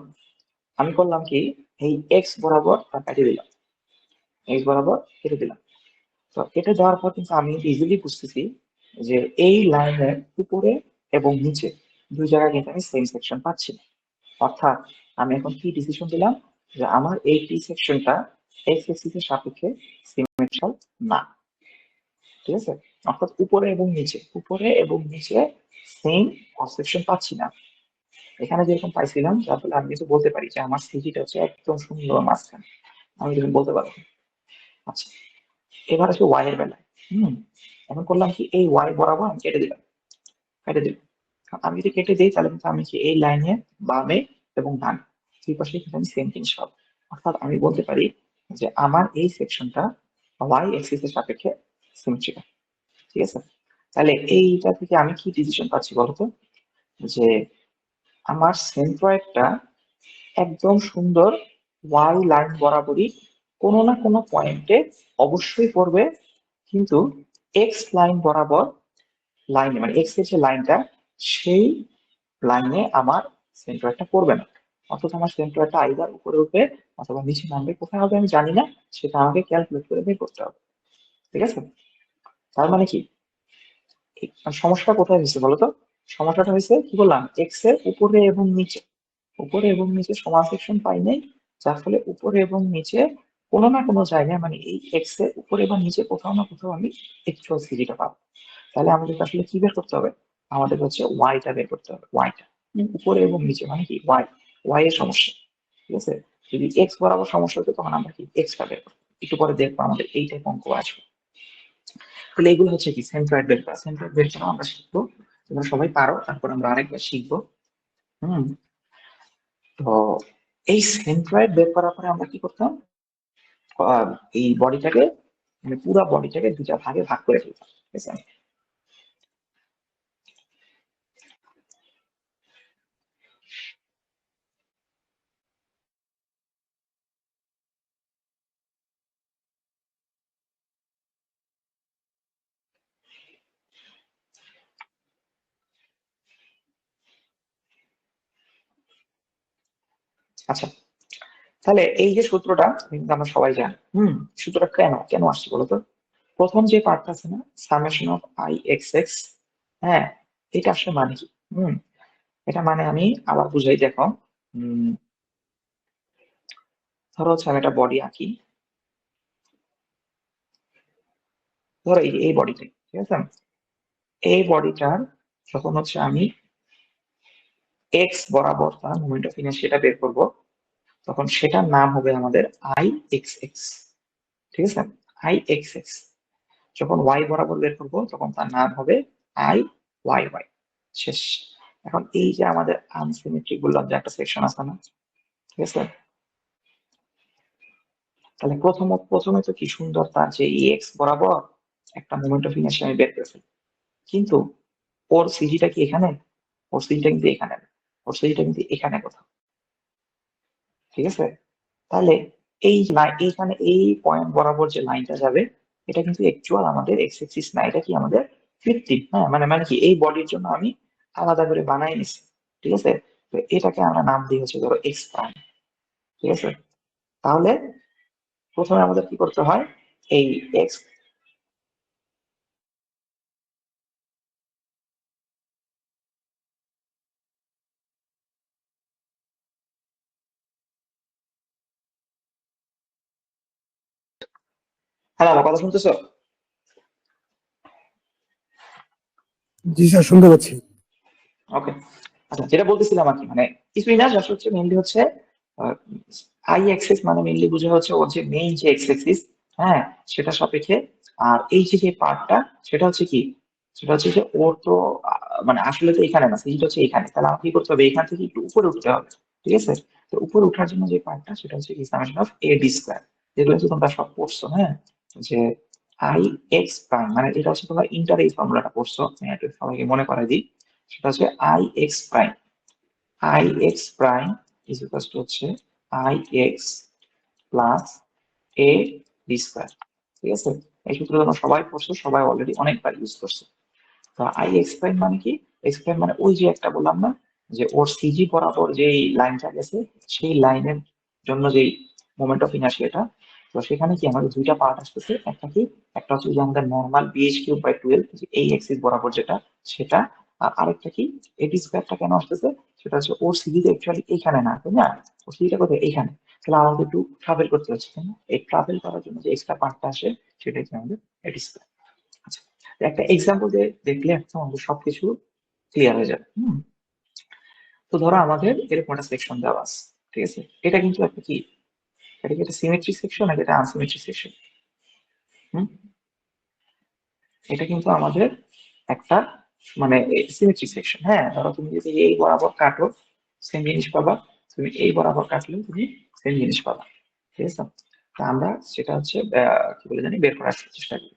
আমি করলাম কি, এই এক্স বরাবর কাটিয়ে দিলাম, এক্স বরাবর কেটে দিলাম। তো কেটে দেওয়ার পর কিন্তু আমি ইজিলি বুঝতেছি যে এই লাইনের উপরে এবং নিচে দুই জায়গায় কিন্তু আমি সেম সেকশন পাচ্ছি না। অর্থাৎ আমি এখন কি ডিসিশন দিলাম যে আমার এই টি সেকশনটা এক্স এক্সিস এর সাপেক্ষে সিমেট্রিক্যাল না। ঠিক আছে? অর্থাৎ উপরে এবং নিচে সেম সেকশন পাচ্ছি না। এখানে যেরকম পাইছিলাম, যার ফলে আমি কিন্তু বলতে পারি যে আমার সিজিটা হচ্ছে একদম সুন্দর মাঝখানে, আমি যেরকম বলতে পারবো। আচ্ছা, এবার আসলে ওয়াই এর বেলায়। এখন করলাম কি, এই ওয়াই বরাবর আমি কেটে দিলাম। আমি যদি কেটে দিই তাহলে কিন্তু আমি কি এই লাইনে বামে এবং ডান দুই পাশে কিন্তু আমি সেম জিনিস পাবো। অর্থাৎ আমি বলতে পারি যে আমার এই সেকশনটা ওয়াই এক্সিস এর সাপেক্ষে সিমেট্রিক্যাল। ঠিক আছে? তাহলে এইটা থেকে আমি কি ডিসিশন পাচ্ছি বলতো, যে আমার সেন্ট্রয়েডটা একদম সুন্দর ওয়াই লাইন বরাবরই কোনো না কোনো পয়েন্টে অবশ্যই পড়বে, কিন্তু এক্স লাইন বরাবর লাইনে, মানে এক্স এর যে লাইনটা, সেই লাইনে আমার সেন্ট্রয়েডটা পড়বে না। অথচ আমার সেন্ট্রয়েডটা আইদার উপরে উঠবে অথবা নিচে নামবে, কোথায় হবে আমি জানি না, সেটা আমাকে ক্যালকুলেট করে বের করতে হবে। ঠিক আছে? তার মানে কি, সমস্যাটা কোথায় হয়েছে বলতো? সমস্যাটা হয়েছে কি বললাম, এক্স এর উপরে এবং নিচে সমান সেকশন পাই নাই, যার ফলে উপরে এবং নিচে কোনো না কোনো জায়গায়, মানে এই এক্স এর উপরে বা নিচে কোথাও না কোথাও আমি অ্যাকচুয়াল সিজিটা পাবো। তাহলে আমাদের আসলে কি বের করতে হবে, আমাদের হচ্ছে ওয়াইটা বের করতে হবে। ওয়াইটা উপরে এবং নিচে মানে কি ওয়াই এর সমস্যা। ঠিক আছে? যদি এক্স বরাবর সমস্যা হতো তখন আমরা কি এক্সটা বের করবো, একটু পরে দেখবো আমাদের এই টাইপ অঙ্ক আসবে। তাহলে এগুলো হচ্ছে কি সেন্ট্রয়েড বের করা। সেন্ট্রয়েড বের করা আমরা শিখবো, তোমরা সবাই পারো, তারপর আমরা আরেকবার শিখবো। হুম তো এই সেন্ট্রয়েড বের করার পরে আমরা কি করতাম, আহ, এই বডিটাকে, মানে পুরো বডিটাকে দুটা ভাগে ভাগ করে ফেলতাম। ঠিক আছে? আচ্ছা, তাহলে এই যে সূত্রটা কিন্তু আমরা সবাই জানি। সূত্রটা কেন কেন আসছে বলতো? প্রথম যে পার্টটা আছে না, summation of I x x, হ্যাঁ, এটা আসলে মানে কি? হুম এটা মানে আমি আবার বুঝাই, দেখো। উম ধরো হচ্ছে আমি একটা বডি আঁকি, ধরো এই বডিটা, ঠিক আছে? এই বডিটার যখন হচ্ছে আমি এক্স বরাবর তার মোমেন্ট অফ ইনার্সিয়াটা বের করব, তখন সেটার নাম হবে আমাদের আই এক্স এক্স। ঠিক আছে? I x x. যখন ওয়াই বরাবর বের করব তখন তার নাম হবে আই ওয়াই ওয়াই। শেষ। এখন এই যে আমাদের আনসিমেট্রিক বললাম যে একটা সেকশন আছে না, ঠিক আছে? তাহলে প্রথমে তো কি সুন্দর, তার যে এক্স বরাবর একটা মোমেন্ট অফ ইনার্সিয়া আমি বের করে ফেলি, কিন্তু ওর সিজিটা কি এখানে? ওর সিজিটা কিন্তু এখানে না। ওর সিজিটা কিন্তু এখানে কোথাও। ঠিক আছে? তাহলে এই লাইন, এইখানে এই পয়েন্ট বরাবর যে লাইনটা যাবে, এটা কিন্তু অ্যাকচুয়াল আমাদের এক্স এক্সিস না, এটা কি আমাদের কৃত্রিম। হ্যাঁ, মানে কি এই বডির জন্য আমি আলাদা করে বানাই নিছি। ঠিক আছে? তো এটাকে আমরা নাম দিই হচ্ছে ধরো এক্স প্রাইম। ঠিক আছে? তাহলে প্রথমে আমাদের কি করতে হয়, এই এক্স, হ্যালো, আমার কথা শুনতেছো? জি স্যার, শুনতে পাচ্ছি। ওকে। আচ্ছা, যেটা বলতেছিলাম আর কি, মানে কিছুই না, জাস্ট হচ্ছে মেইনলি হচ্ছে আই অ্যাক্সিস মানে মেইনলি বোঝা হচ্ছে ওর যে মেইন যে এক্স অ্যাক্সিস, হ্যাঁ, সেটা সাপেক্ষে। আর এই যে পার্টটা, সেটা হচ্ছে কি, সেটা হচ্ছে যে ওর তো মানে আসলে তো এখানে না, সিজিটা হচ্ছে এখানে। তাহলে আমাকে কি করতে হবে, এখান থেকে একটু উপরে উঠতে হবে, ঠিক আছে? তো উপরে ওঠার জন্য যে পার্টটা, সেটা হচ্ছে কি summation of A D square, যেগুলো হচ্ছে তোমরা সব পড়ছো, হ্যাঁ, যে আই এক্স প্রাইম, মানে এটা হচ্ছে তোমরা ইন্টার এই ফর্মুলাটা পড়ছো, আমি একটু সবাইকে মনে করাই দিই। সেটা হচ্ছে I X prime, I X prime is equal to হচ্ছে I X plus A B square, ঠিক আছে? এই সূত্র তোমরা সবাই পড়ছো, সবাই অলরেডি অনেকবার ইউজ করছো। তো আই এক্স প্রাইম মানে কি? এক্স প্রাইম মানে ওই যে একটা বললাম না, যে ওর সিজি বরাবর যেই লাইনটা গেছে, সেই লাইনের জন্য যেই মোমেন্ট অফ ইনার্সিয়াটা। তো সেখানে কি আমাদের দুইটা পার্ট আসতেছে, একটা কি, একটা হচ্ছে যে আমাদের নর্মাল বিএইচ কিউব বাই 12, এই এক্সিস বরাবর যেটা, সেটা। আর আরেকটা কি, এটি স্কয়ারটা কেন আসতেছে, সেটা হচ্ছে ওর সিজিটা অ্যাকচুয়ালি এইখানে না, তাই না? ওর সিজিটা কোথায়, এইখানে। তাহলে আমাদের একটু ট্রাভেল করতে হচ্ছে, তাই না? এই ট্রাভেল করার জন্য যে এক্সট্রা পার্টটা আসে, সেটাই হচ্ছে আমাদের এটি স্কয়ার। আচ্ছা, একটা এক্সাম্পল দিয়ে দেখলে একদম আমাদের সবকিছু ক্লিয়ার হয়ে যাবে। তো ধরো আমাদের এরকম একটা সেকশন দেওয়া আছে, ঠিক আছে? এটা কিন্তু একটা কি, এটা কি একটা সিমেট্রিক সেকশন নাকি এটা আনসিমেট্রিক সেকশন? এটা কিন্তু আমাদের একটা মানে সিমেট্রিক সেকশন। হ্যাঁ, ধরো তুমি যদি এই বরাবর কাটো, সেম জিনিস পাবা। তুমি এই বরাবর কাটলেও তুমি সেম জিনিস পাবা, ঠিক আছে? তা আমরা সেটা হচ্ছে কি বলে জানি, বের করার চেষ্টা করি।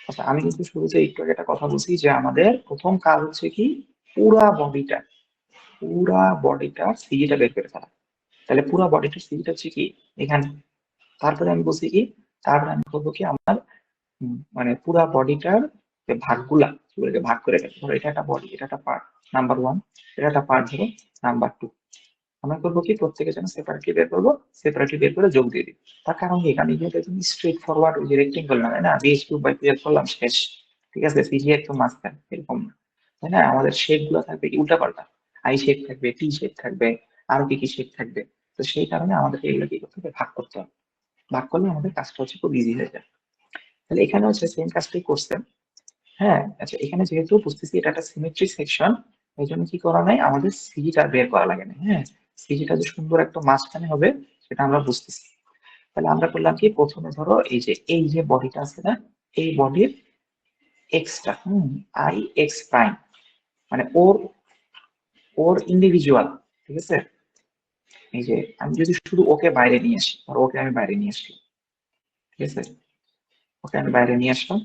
আচ্ছা, আমি কিন্তু শুরুতে একটু আগে একটা কথা বলছি যে আমাদের প্রথম কাজ হচ্ছে কি, পুরা বডিটা, পুরা বডিটার সিজিটা বের করে ফেলা। তাহলে পুরা বডিটার সিজিটা হচ্ছে কি, এখানে। তারপরে আমি বলছি কি, তারপরে আমি করবো কি, আমার মানে পুরা বডিটার যে ভাগগুলা, সেগুলোকে ভাগ করে ফেলবো। ধরো এটা একটা বডি, এটা একটা পার্ট নাম্বার 1, এটা একটা পার্ট ধরো নাম্বার 2। আমরা করবো কি, প্রত্যেকের জন্য সেপারেটলি বের করবো, সেপারেটলি বের করে যোগ দিয়ে দিই। তার কারণ কি, এখানে যেহেতু তুমি স্ট্রেট ফরওয়ার্ড ওই যে রেক্টেঙ্গল না, তাই না, বিএস কিউব বাই 12 করলাম, শেষ। ঠিক আছে, সিজি একদম মাঝখানে এরকম না, তাই না? আমাদের শেপ গুলো থাকবে কি উল্টা পাল্টা, আই শেপ থাকবে, টি শেপ থাকবে, আরো কি কি শেপ থাকবে। তো সেই কারণে আমাদের এগুলো কি করতে হবে, ভাগ করতে হবে। ভাগ করলে আমাদের কাজটা হচ্ছে খুব ইজি হয়ে যায়। তাহলে এখানে হচ্ছে সেম কাজটাই করছে। হ্যাঁ, আচ্ছা, এখানে যেহেতু বুঝতেছি এটা একটা সিমেট্রিক সেকশন, এই জন্য কি করা নাই, আমাদের সিজিটা বের করা লাগে না। হ্যাঁ, সিজিটা যে সুন্দর একটা মাঝখানে হবে, সেটা আমরা বুঝতেছি। তাহলে আমরা করলাম কি, প্রথমে ধরো এই যে বডিটা আছে না, এই বডির এক্সটা, আই এক্স প্রাইম, মানে ওর ওর ইন্ডিভিজুয়াল, ঠিক আছে? এই যে আমি যদি শুধু ওকে বাইরে নিয়ে আসি, আর ওকে আমি বাইরে নিয়ে আসলাম, ঠিক আছে? ওকে আমি বাইরে নিয়ে আসলাম।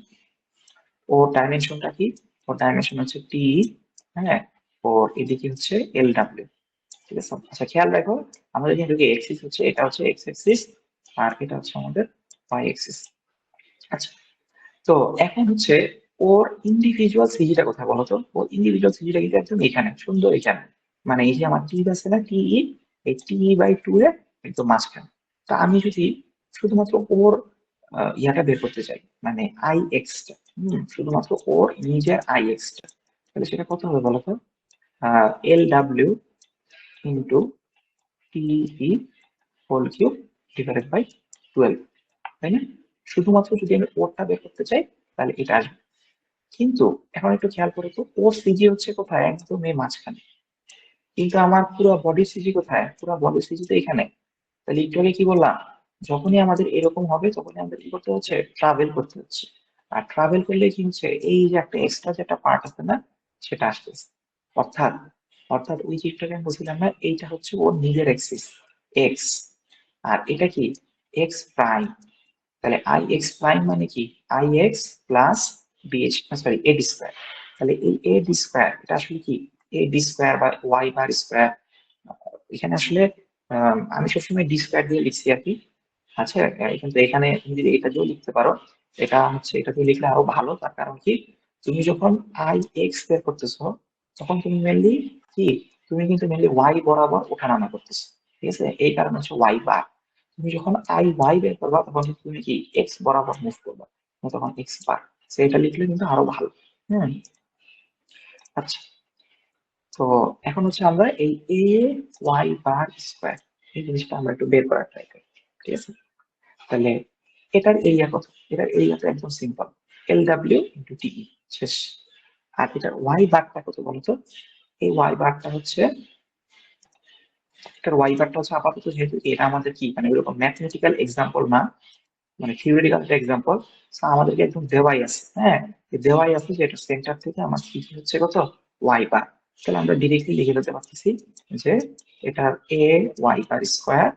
ওর ডাইমেনশনটা কি, ওর ডাইমেনশন হচ্ছে টি, হ্যাঁ, ওর এদিকে হচ্ছে এল ডাব্লিউ, ঠিক আছে? আচ্ছা, খেয়াল রাখো, আমাদের কিন্তু এক্সিস হচ্ছে, এটা হচ্ছে এক্স এক্সিস, আর এটা হচ্ছে আমাদের ওয়াই এক্সিস। আচ্ছা, তো এখন হচ্ছে ওর ইন্ডিভিজুয়াল সিজিটা কোথায় বলো তো? ওর ইন্ডিভিজুয়াল সিজিটা কিন্তু একদম এখানে, সুন্দর এখানে। মানে এই যে আমার টি আছে না, টি, এই টি বাই 2 এর একদম মাঝখানে। তা আমি যদি শুধুমাত্র ওর ইয়াটা বের করতে চাই, মানে আই এক্সটা, শুধুমাত্র ওর নিজের আই এক্সটা, তাহলে সেটা কত হবে বলো তো? L W into T whole cube divided by 12, তাই না? শুধুমাত্র যদি আমি ওরটা বের করতে চাই, তাহলে এটা আসবে। কিন্তু এখন একটু খেয়াল করে তো, ওর সিজি হচ্ছে কোথায়, একদম এই মাঝখানে। কিন্তু আমার পুরো বডি সিজি কোথায়, পুরো বডি সিজি তো এখানে। তাহলে একটু আগে কি বললাম, যখনই আমাদের এরকম হবে, তখনই আমাদের কি করতে হচ্ছে, ট্রাভেল করতে হচ্ছে। আর ট্রাভেল করলে কি হচ্ছে, এই যে একটা এক্সট্রা যে একটা পার্ট আছে না, সেটা আসতেছে। অর্থাৎ অর্থাৎ ওই যে একটু আগে আমি বলছিলাম না, এইটা হচ্ছে ওর নিজের এক্সিস এক্স, আর এটা কি এক্স প্রাইম। তাহলে আই এক্স প্রাইম মানে কি, I X plus BH, sorry A D square. তাহলে এই এ ডি স্কোয়ার এটা আসলে কি, এ ডি স্কোয়ার বা ওয়াই বার স্কোয়ার। এখানে আসলে আমি সবসময় ডি স্কোয়ার দিয়ে লিখছি আর কি। আচ্ছা কিন্তু এখানে তুমি যদি এটা দিয়েও লিখতে পারো, এটা হচ্ছে এটা দিয়ে লিখলে আরো ভালো। তার কারণ কি, তুমি যখন আই এক্স বের করতেছো তখন তুমি মেনলি কি, তুমি কিন্তু মেনলি ওয়াই বরাবর ওঠানামা করতেছো, ঠিক আছে? এই কারণে হচ্ছে ওয়াই বার। তুমি যখন আই ওয়াই বের করবা তখন কিন্তু তুমি কি এক্স বরাবর মুভ করবা, তখন এক্স বার। সেটা লিখলে কিন্তু আরো ভালো। হুম। আচ্ছা, তো এখন হচ্ছে আমরা এই এ ওয়াই বার স্কোয়ার এই জিনিসটা আমরা একটু বের করার ট্রাই করি, ঠিক আছে? তাহলে এটার এরিয়া কত? এটার এরিয়া তো একদম সিম্পল, এল ডাব্লিউ ইন্টু টিই, শেষ। আর এটার ওয়াই বারটা কত বলতো? এই ওয়াই বারটা হচ্ছে, এটার ওয়াই বারটা হচ্ছে আপাতত, যেহেতু এটা আমাদের কি মানে ওইরকম ম্যাথমেটিক্যাল এক্সাম্পল না, মানে থিওরিটিক্যাল একটা এক্সাম্পল, আমাদেরকে একদম দেওয়াই আছে। হ্যাঁ, দেওয়াই আছে যে এটা সেন্টার থেকে আমার কি হচ্ছে কত, ওয়াই বার। তাহলে আমরা ডিরেক্টলি লিখে দিতে পারতেছি যে এটার এ ওয়াই বার স্কোয়ার,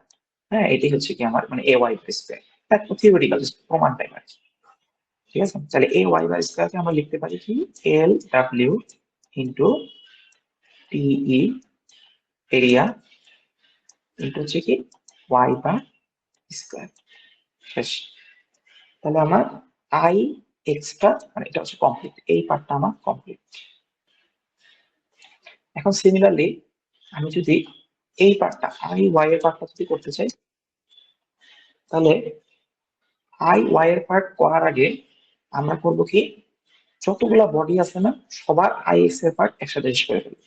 হ্যাঁ এটাই হচ্ছে কি আমার মানে এ ওয়াই বার স্কোয়ার। একদম থিওরিটিক্যাল প্রমাণ টাইপ আর কি, ঠিক আছে? তাহলে এ ওয়াই বার স্কোয়ারকে আমরা লিখতে পারি কি, এল ডাব্লিউ ইন্টু টিই এরিয়া ইন্টু হচ্ছে কি ওয়াই বার স্কোয়ার, শেষ। তাহলে আমার আই এক্সটা মানে এটা হচ্ছে কমপ্লিট, এই পার্টটা আমার কমপ্লিট। এখন সিমিলারলি আমি যদি এই পার্টটা আই ওয়াই এর পার্টটা যদি করতে চাই, তাহলে আই ওয়াই এর পার্ট করার আগে আমরা করবো কি, যতগুলা বডি আছে না সবার আই এক্স এর পার্ট একসাথে শেষ করে ফেলবো,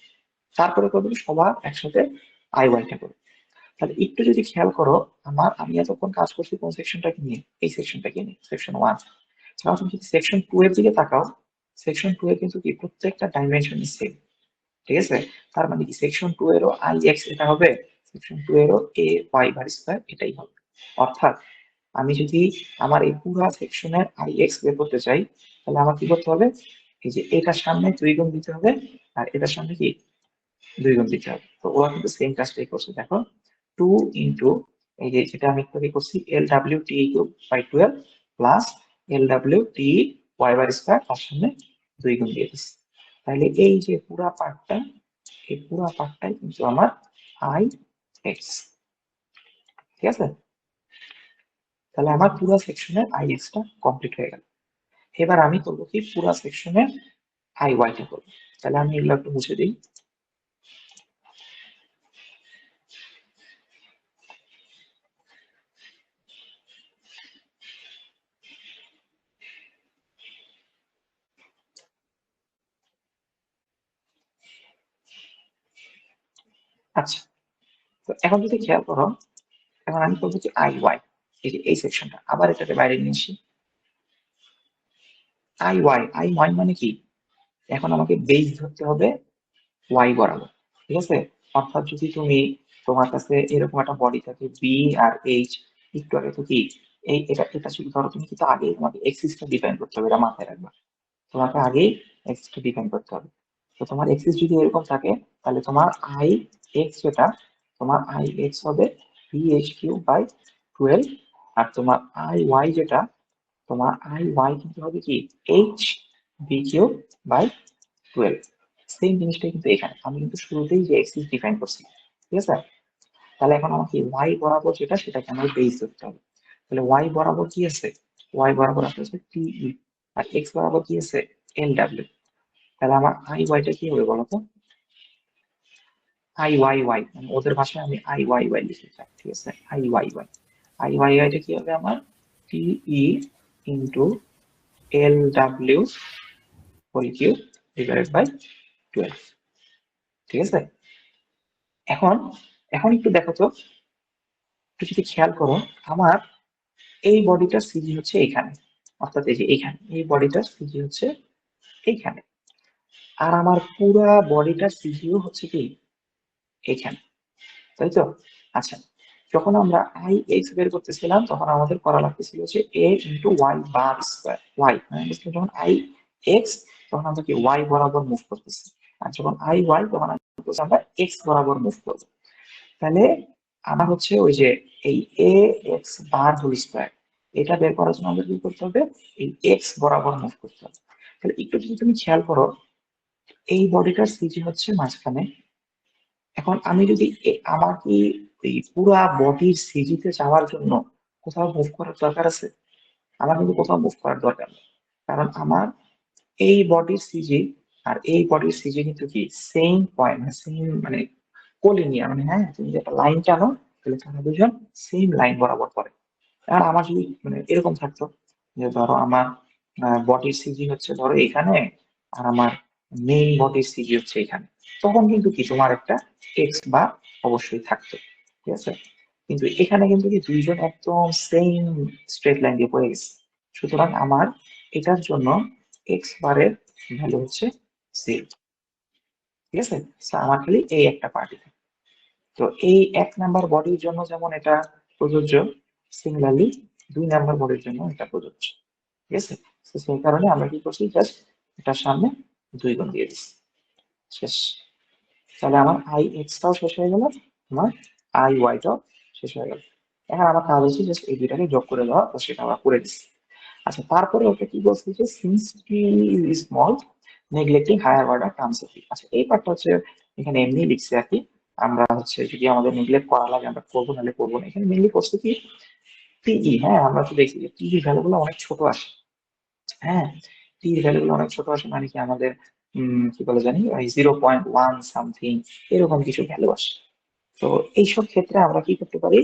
তারপরে করবো কি সবার একসাথে আই ওয়াইটা করবো। তাহলে একটু যদি খেয়াল করো, আমি এতক্ষণ কাজ করছি কোন সেকশনটাকে নিয়ে, এই সেকশনটাকে নিয়ে, সেকশন 1। তাহলে তুমি যদি সেকশন 2 এর দিকে তাকাও, সেকশন 2 এর কিন্তু কি প্রত্যেকটা ডাইমেনশন সেম, ঠিক আছে? তার মানে কি সেকশন 2 এরও আই এক্স এটা হবে, সেকশন 2 এরও এ ওয়াই বার স্কয়ার এটাই হবে। অর্থাৎ আমি যদি আমার এই পুরো সেকশনের আই এক্স বের করতে চাই, তাহলে আমার কি করতে হবে, এই যে এটার সামনে 2 গুণ দিতে হবে, আর এটার সামনে কি 2 গুণ দিতে হবে। তো ওরা কিন্তু সেম কাজটাই করছে, দেখো 2 ইন্টু এই যে যেটা আমি একটু করছি L W T cube by 12 plus L W T Y bar square, তার সামনে 2 গুণ দিয়ে দিচ্ছি। তাহলে এই যে পুরা পার্টটা, এই পুরা পার্টটাই কিন্তু আমার আই এক্স, ঠিক আছে? তাহলে আমার পুরো সেকশনের আই এক্সটা কমপ্লিট হয়ে গেল। এবার আমি করবো কি পুরো সেকশনের আই ওয়াইটা করবো। তাহলে আমি এগুলো একটু মুছে দিই। আচ্ছা, তো এখন যদি খেয়াল করো, এখন আমি করবো কি আই ওয়াই, এই যে এই সেকশনটা আবার এটাকে বাইরে নিয়ে আসি। আই ওয়াই মানে কি, এখন আমাকে বেস ধরতে হবে ওয়াই বরাবর, ঠিক আছে? অর্থাৎ যদি তুমি, তোমার কাছে এরকম একটা বডি থাকে বি আর এইচ, একটু আগে তো কি এই এটা এটা ছিল, ধরো তুমি কিন্তু আগে তোমাকে এক্সিসটা ডিফাইন করতে হবে, এটা মাথায় রাখবা। তোমাকে আগেই এক্সিসটা ডিফাইন করতে হবে। তো তোমার এক্সিস যদি এরকম থাকে, তাহলে তোমার আই এক্স যেটা, তোমার আই এক্স হবে বি এইচ কিউ বাই 12, আর তোমার আই ওয়াই যেটা, তোমার আই ওয়াই কিন্তু হবে কি H B cube by 12। Same জিনিসটাই কিন্তু এখানে আমি কিন্তু শুরুতেই যে এক্সিস ডিফাইন করছি, ঠিক আছে? তাহলে এখন আমাকে ওয়াই বরাবর যেটা, সেটাকে আমার বেস ধরতে হবে। তাহলে ওয়াই বরাবর কি আছে, ওয়াই বরাবর আছে টিই, আর এক্স বরাবর কি আছে এল ডাব্লিউ। তাহলে আমার আই ওয়াইটা কি হবে বলতো, আই ওয়াই ওয়াই মানে ওদের ভাষায় আমি আই ওয়াই ওয়াই লিখে থাকি, ঠিক আছে? I Y Y, I Y ওয়াইটা কি হবে আমার T into L W whole cube divided by 12, ঠিক আছে? এখন এখন একটু দেখো তো, একটু যদি খেয়াল করো, আমার এই বডিটার সিজি হচ্ছে এইখানে, অর্থাৎ এই যে এইখানে এই বডিটার সিজি হচ্ছে এইখানে, আর আমার পুরা বডিটার সিজিও হচ্ছে কি এইখানে, তাই তো? আচ্ছা, যখন আমরা আই এক্স বের করতেছিলাম তখন আমাদের করা লাগতেছিল হচ্ছে A into Y bar square, Y মানে যখন আই এক্স তখন আমরা কি ওয়াই বরাবর মুভ করতেছি, আর যখন আই ওয়াই তখন আমরা এক্স বরাবর মুভ করবো। তাহলে আমার হচ্ছে ওই যে এই এ এক্স বার হোল স্কোয়ার, এটা বের করার জন্য আমাদের কি করতে হবে, এই এক্স বরাবর মুভ করতে হবে। তাহলে একটু যদি তুমি খেয়াল করো, এই বডিটার সিজি হচ্ছে মাঝখানে। এখন আমি যদি আমার কি এই পুরা বডির সিজিতে যাওয়ার জন্য কোথাও মুভ করার দরকার আছে? আমার কিন্তু কোথাও মুভ করার দরকার নেই, কারণ আমার এই বডির সিজি আর এই বডির সিজি কিন্তু কি সেম পয়েন্ট, সেম মানে কোলিনিয়ার, মানে হ্যাঁ তুমি যে একটা লাইন টানো তাহলে তারা দুজন সেম লাইন বরাবর পড়ে। আর আমার যদি মানে এরকম থাকতো যে ধরো আমার বডির সিজি হচ্ছে ধরো এখানে, আর আমার মেইন বডির সিজি হচ্ছে এখানে, তখন কিন্তু কি তোমার একটা এক্স বার অবশ্যই থাকতো, ঠিক আছে? কিন্তু এখানে কিন্তু কি দুইজন একদম সেম স্ট্রেট লাইন দিয়ে পড়ে গেছে, সুতরাং আমার এটার জন্য এক্স বারের ভ্যালু হচ্ছে 0, ঠিক আছে? So আমার খালি এই একটা পার্টি। তো এই 1 নাম্বার বডির জন্য যেমন এটা প্রযোজ্য, সিমিলারলি 2 নাম্বার বডির জন্য এটা প্রযোজ্য, ঠিক আছে? তো সেই কারণে আমরা কি করছি, জাস্ট এটার সামনে 2 গুণ দিয়ে দিচ্ছি, শেষ। তাহলে আমার আই এক্সটাও শেষ হয়ে গেল, আমার আই ওয়াইটাও শেষ হয়ে গেল। এখন আমার কাজ হচ্ছে জাস্ট এই দুইটাকে যোগ করে দেওয়া, তো সেটা আমরা করে দিচ্ছি। আচ্ছা, তারপরে ওকে কি বলছি যে since T is small neglecting higher order terms of T. আচ্ছা, এই পার্টটা হচ্ছে এখানে এমনি লিখছি আর কি, আমরা হচ্ছে যদি আমাদের নেগলেক্ট করা লাগে আমরা করবো, নাহলে করবো না। এখানে মেনলি করছে কি টিই, হ্যাঁ আমরা তো দেখছি যে টি এর ভ্যালু গুলো অনেক ছোট আসে। হ্যাঁ, টি এর ভ্যালু গুলো অনেক ছোট আসে, মানে কি আমাদের কি বলে জানি ওই 0.1 সামথিং এরকম কিছু ভ্যালু আসে। তো এইসব ক্ষেত্রে আমরা কি করতে পারি,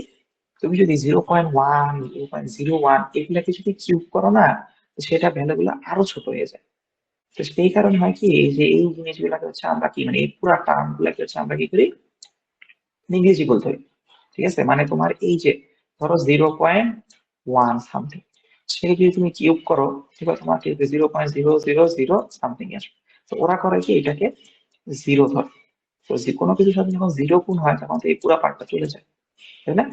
তুমি যদি 0.1 0.01 এগুলাকে যদি কিউব করো না, তো সেটা ভ্যালু গুলো আরো ছোট হয়ে যায়। তো সেই কারণে হয় কি, এই যে এই জিনিসগুলোকে হচ্ছে আমরা কি মানে এই পুরো টার্ম গুলাকে হচ্ছে আমরা কি করি, নেগলিজিবল ধরি, ঠিক আছে? মানে তোমার এই যে ধরো 0.1 সামথিং, সেটা যদি তুমি কিউব করো, ঠিক আছে, তোমার কি 0.000 সামথিং আসবে। তো ওরা করে কি এটাকে জিরো ধরে। তো যে কোনো কিছুর সাথে যখন জিরো গুণ হয় তখন তো এই পুরো পার্টটা চলে যায়, তাই না?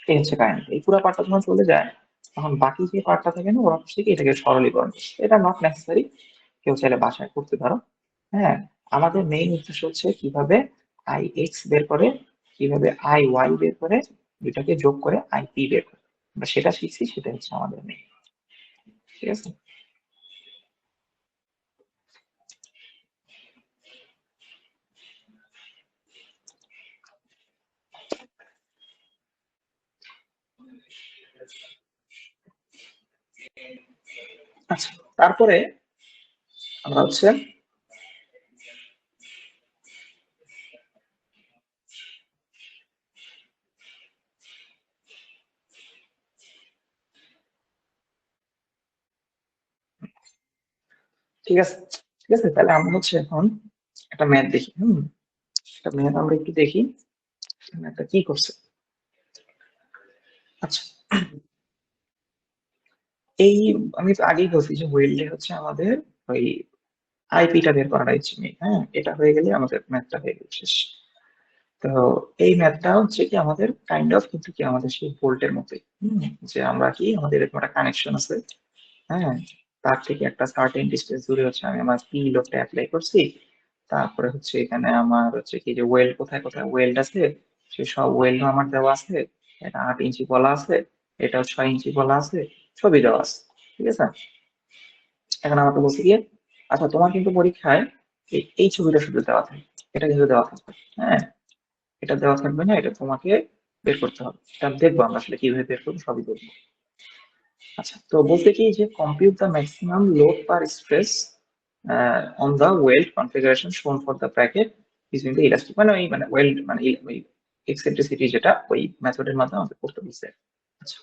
এই হচ্ছে কাহিনী, এই পুরো পার্টটা যখন চলে যায় তখন বাকি যে পার্টটা থাকে না, ওরা হচ্ছে কি এটাকে সরলীকরণ করছে। এটা নট নেসেসারি, কেউ চাইলে বাসায় করতে পারো। হ্যাঁ, আমাদের মেইন উদ্দেশ্য হচ্ছে কিভাবে আই এক্স বের করে, কিভাবে আই ওয়াই বের করে, দুটাকে যোগ করে আই পি বের করে, আমরা সেটা শিখছি, সেটা হচ্ছে আমাদের মেইন, ঠিক আছে? আচ্ছা, তারপরে আমরা হচ্ছে ঠিক আছে, ঠিক আছে, তাহলে আমরা হচ্ছে এখন একটা ম্যাথ দেখি। একটা ম্যাথ আমরা একটু দেখি ম্যাথটা কি করছে। আচ্ছা, এই আমি তো আগেই বলছি যে ওয়েল্ডে হচ্ছে আমাদের ওই আইপিটা বের করাটা হচ্ছে main, হ্যাঁ এটা হয়ে গেলে আমাদের ম্যাথটা হয়ে গেল শেষ। তো এই ম্যাথটা হচ্ছে কি আমাদের কাইন্ড অফ কিন্তু কি আমাদের সেই ভোল্টের মতোই, যে আমরা কি আমাদের এরকম একটা কানেকশন আছে, হ্যাঁ তার থেকে একটা সার্টেন ডিস্টেন্স দূরে হচ্ছে আমি আমার পি লোডটা অ্যাপ্লাই করছি। তারপরে হচ্ছে এখানে আমার হচ্ছে কি যে ওয়েল্ড কোথায় কোথায় ওয়েল্ড আছে, সে সব ওয়েল্ড আমার দেওয়া আছে। এটা 8 ইঞ্চি বলা আছে, এটাও 6 ইঞ্চি বলা আছে, সবই দেওয়া আছে, ঠিক আছে? এখন আমাকে বলছে কি, আচ্ছা তোমার কিন্তু পরীক্ষায় এই ছবিটা শুধু দেওয়া থাকবে, এটা কিন্তু দেওয়া থাকবে, হ্যাঁ এটা দেওয়া থাকবে না, এটা তোমাকে বের করতে হবে। এটা দেখবো আমরা আসলে কিভাবে বের করবো, সবই দেখবো। আচ্ছা, তো বলতে কি যে compute the maximum load per stress on the weld configuration shown for the packet between the elastic, মানে ওই মানে ওয়েল্ড মানে ওই এক্সেন্ট্রিসিটি যেটা ওই মেথডের মাধ্যমে আমাদের করতে বলছে। আচ্ছা,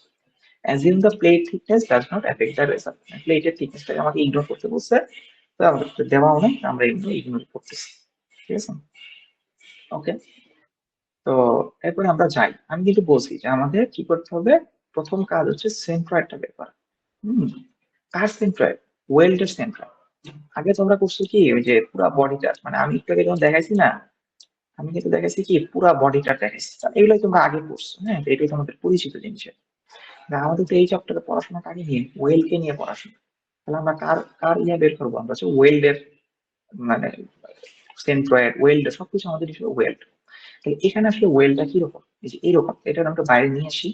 assume the plate thickness does not effect the result, প্লেটের থিকনেসটাকে আমাকে ইগনোর করতে বলছে, তো আমাদের দেওয়াও নেই, আমরা এগুলো ইগনোর করতেছি, ঠিক আছে? ওকে, তো এরপরে আমরা যাই, আমি কিন্তু বলছি যে আমাদের কি করতে হবে, প্রথম কাজ হচ্ছে সেন্ট্রয়েডটা বের করা। হম কার সেন্ট্রয়েড? ওয়েল্ডের সেন্ট্রয়েড। আগে তোমরা করছো কি ওই যে পুরা বডিটা, মানে আমি একটু আগে যখন দেখাইছি না, আমি কিন্তু দেখাইছি কি পুরা বডিটা দেখাইছি, এগুলোই তোমরা আগে করছো, হ্যাঁ এটাই তোমাদের পরিচিত জিনিস। আমাদের তো এই চ্যাপ্টারে পড়াশোনা কাকে নিয়ে, ওয়েল্ডকে নিয়ে পড়াশোনা। তাহলে আমরা কার কার ইয়ে বের করবো, আমরা হচ্ছে ওয়েল্ডের মানে সেন্ট্রয়েড ওয়েল্ড সবকিছু আমাদের হিসেবে ওয়েল্ড। তাহলে এখানে আসলে ওয়েলটা কিরকম, এই যে এইরকম, এটা আমরা বাইরে নিয়ে আসি,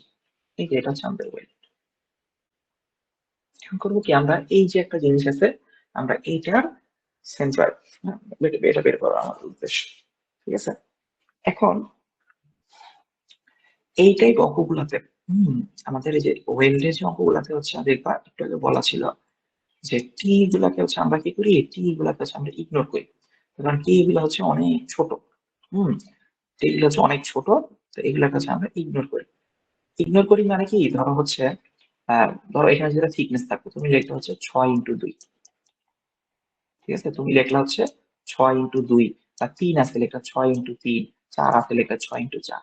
এই যে এটা হচ্ছে আমাদের ওয়েল। এখন করবো কি, আমরা এই যে একটা জিনিস আছে, আমরা এইটার সেন্ট্রয়েড, এটা বের করা আমাদের উদ্দেশ্য, ঠিক আছে? এখন এই টাইপ অঙ্কগুলাতে আমাদের এই যে ওয়েল্ডের যে অঙ্কগুলাতে হচ্ছে দেখবা একটু আগে বলা ছিল যে টি গুলাকে হচ্ছে আমরা কি করি, টি গুলাকে হচ্ছে আমরা ইগনোর করি, কারণ টি গুলো হচ্ছে অনেক ছোট। হুম এগুলো হচ্ছে অনেক ছোট, তো এগুলোকে হচ্ছে আমরা ইগনোর করি। ইগনোর করি মানে কি, ধরো হচ্ছে ধরো এখানে যেটা থিকনেস থাকবে, তুমি লিখলে হচ্ছে 6x2, ঠিক আছে, তুমি লিখলা হচ্ছে 6x2, বা 3 আছে লেখা 6x3, 4 আছে লেখা 6x4।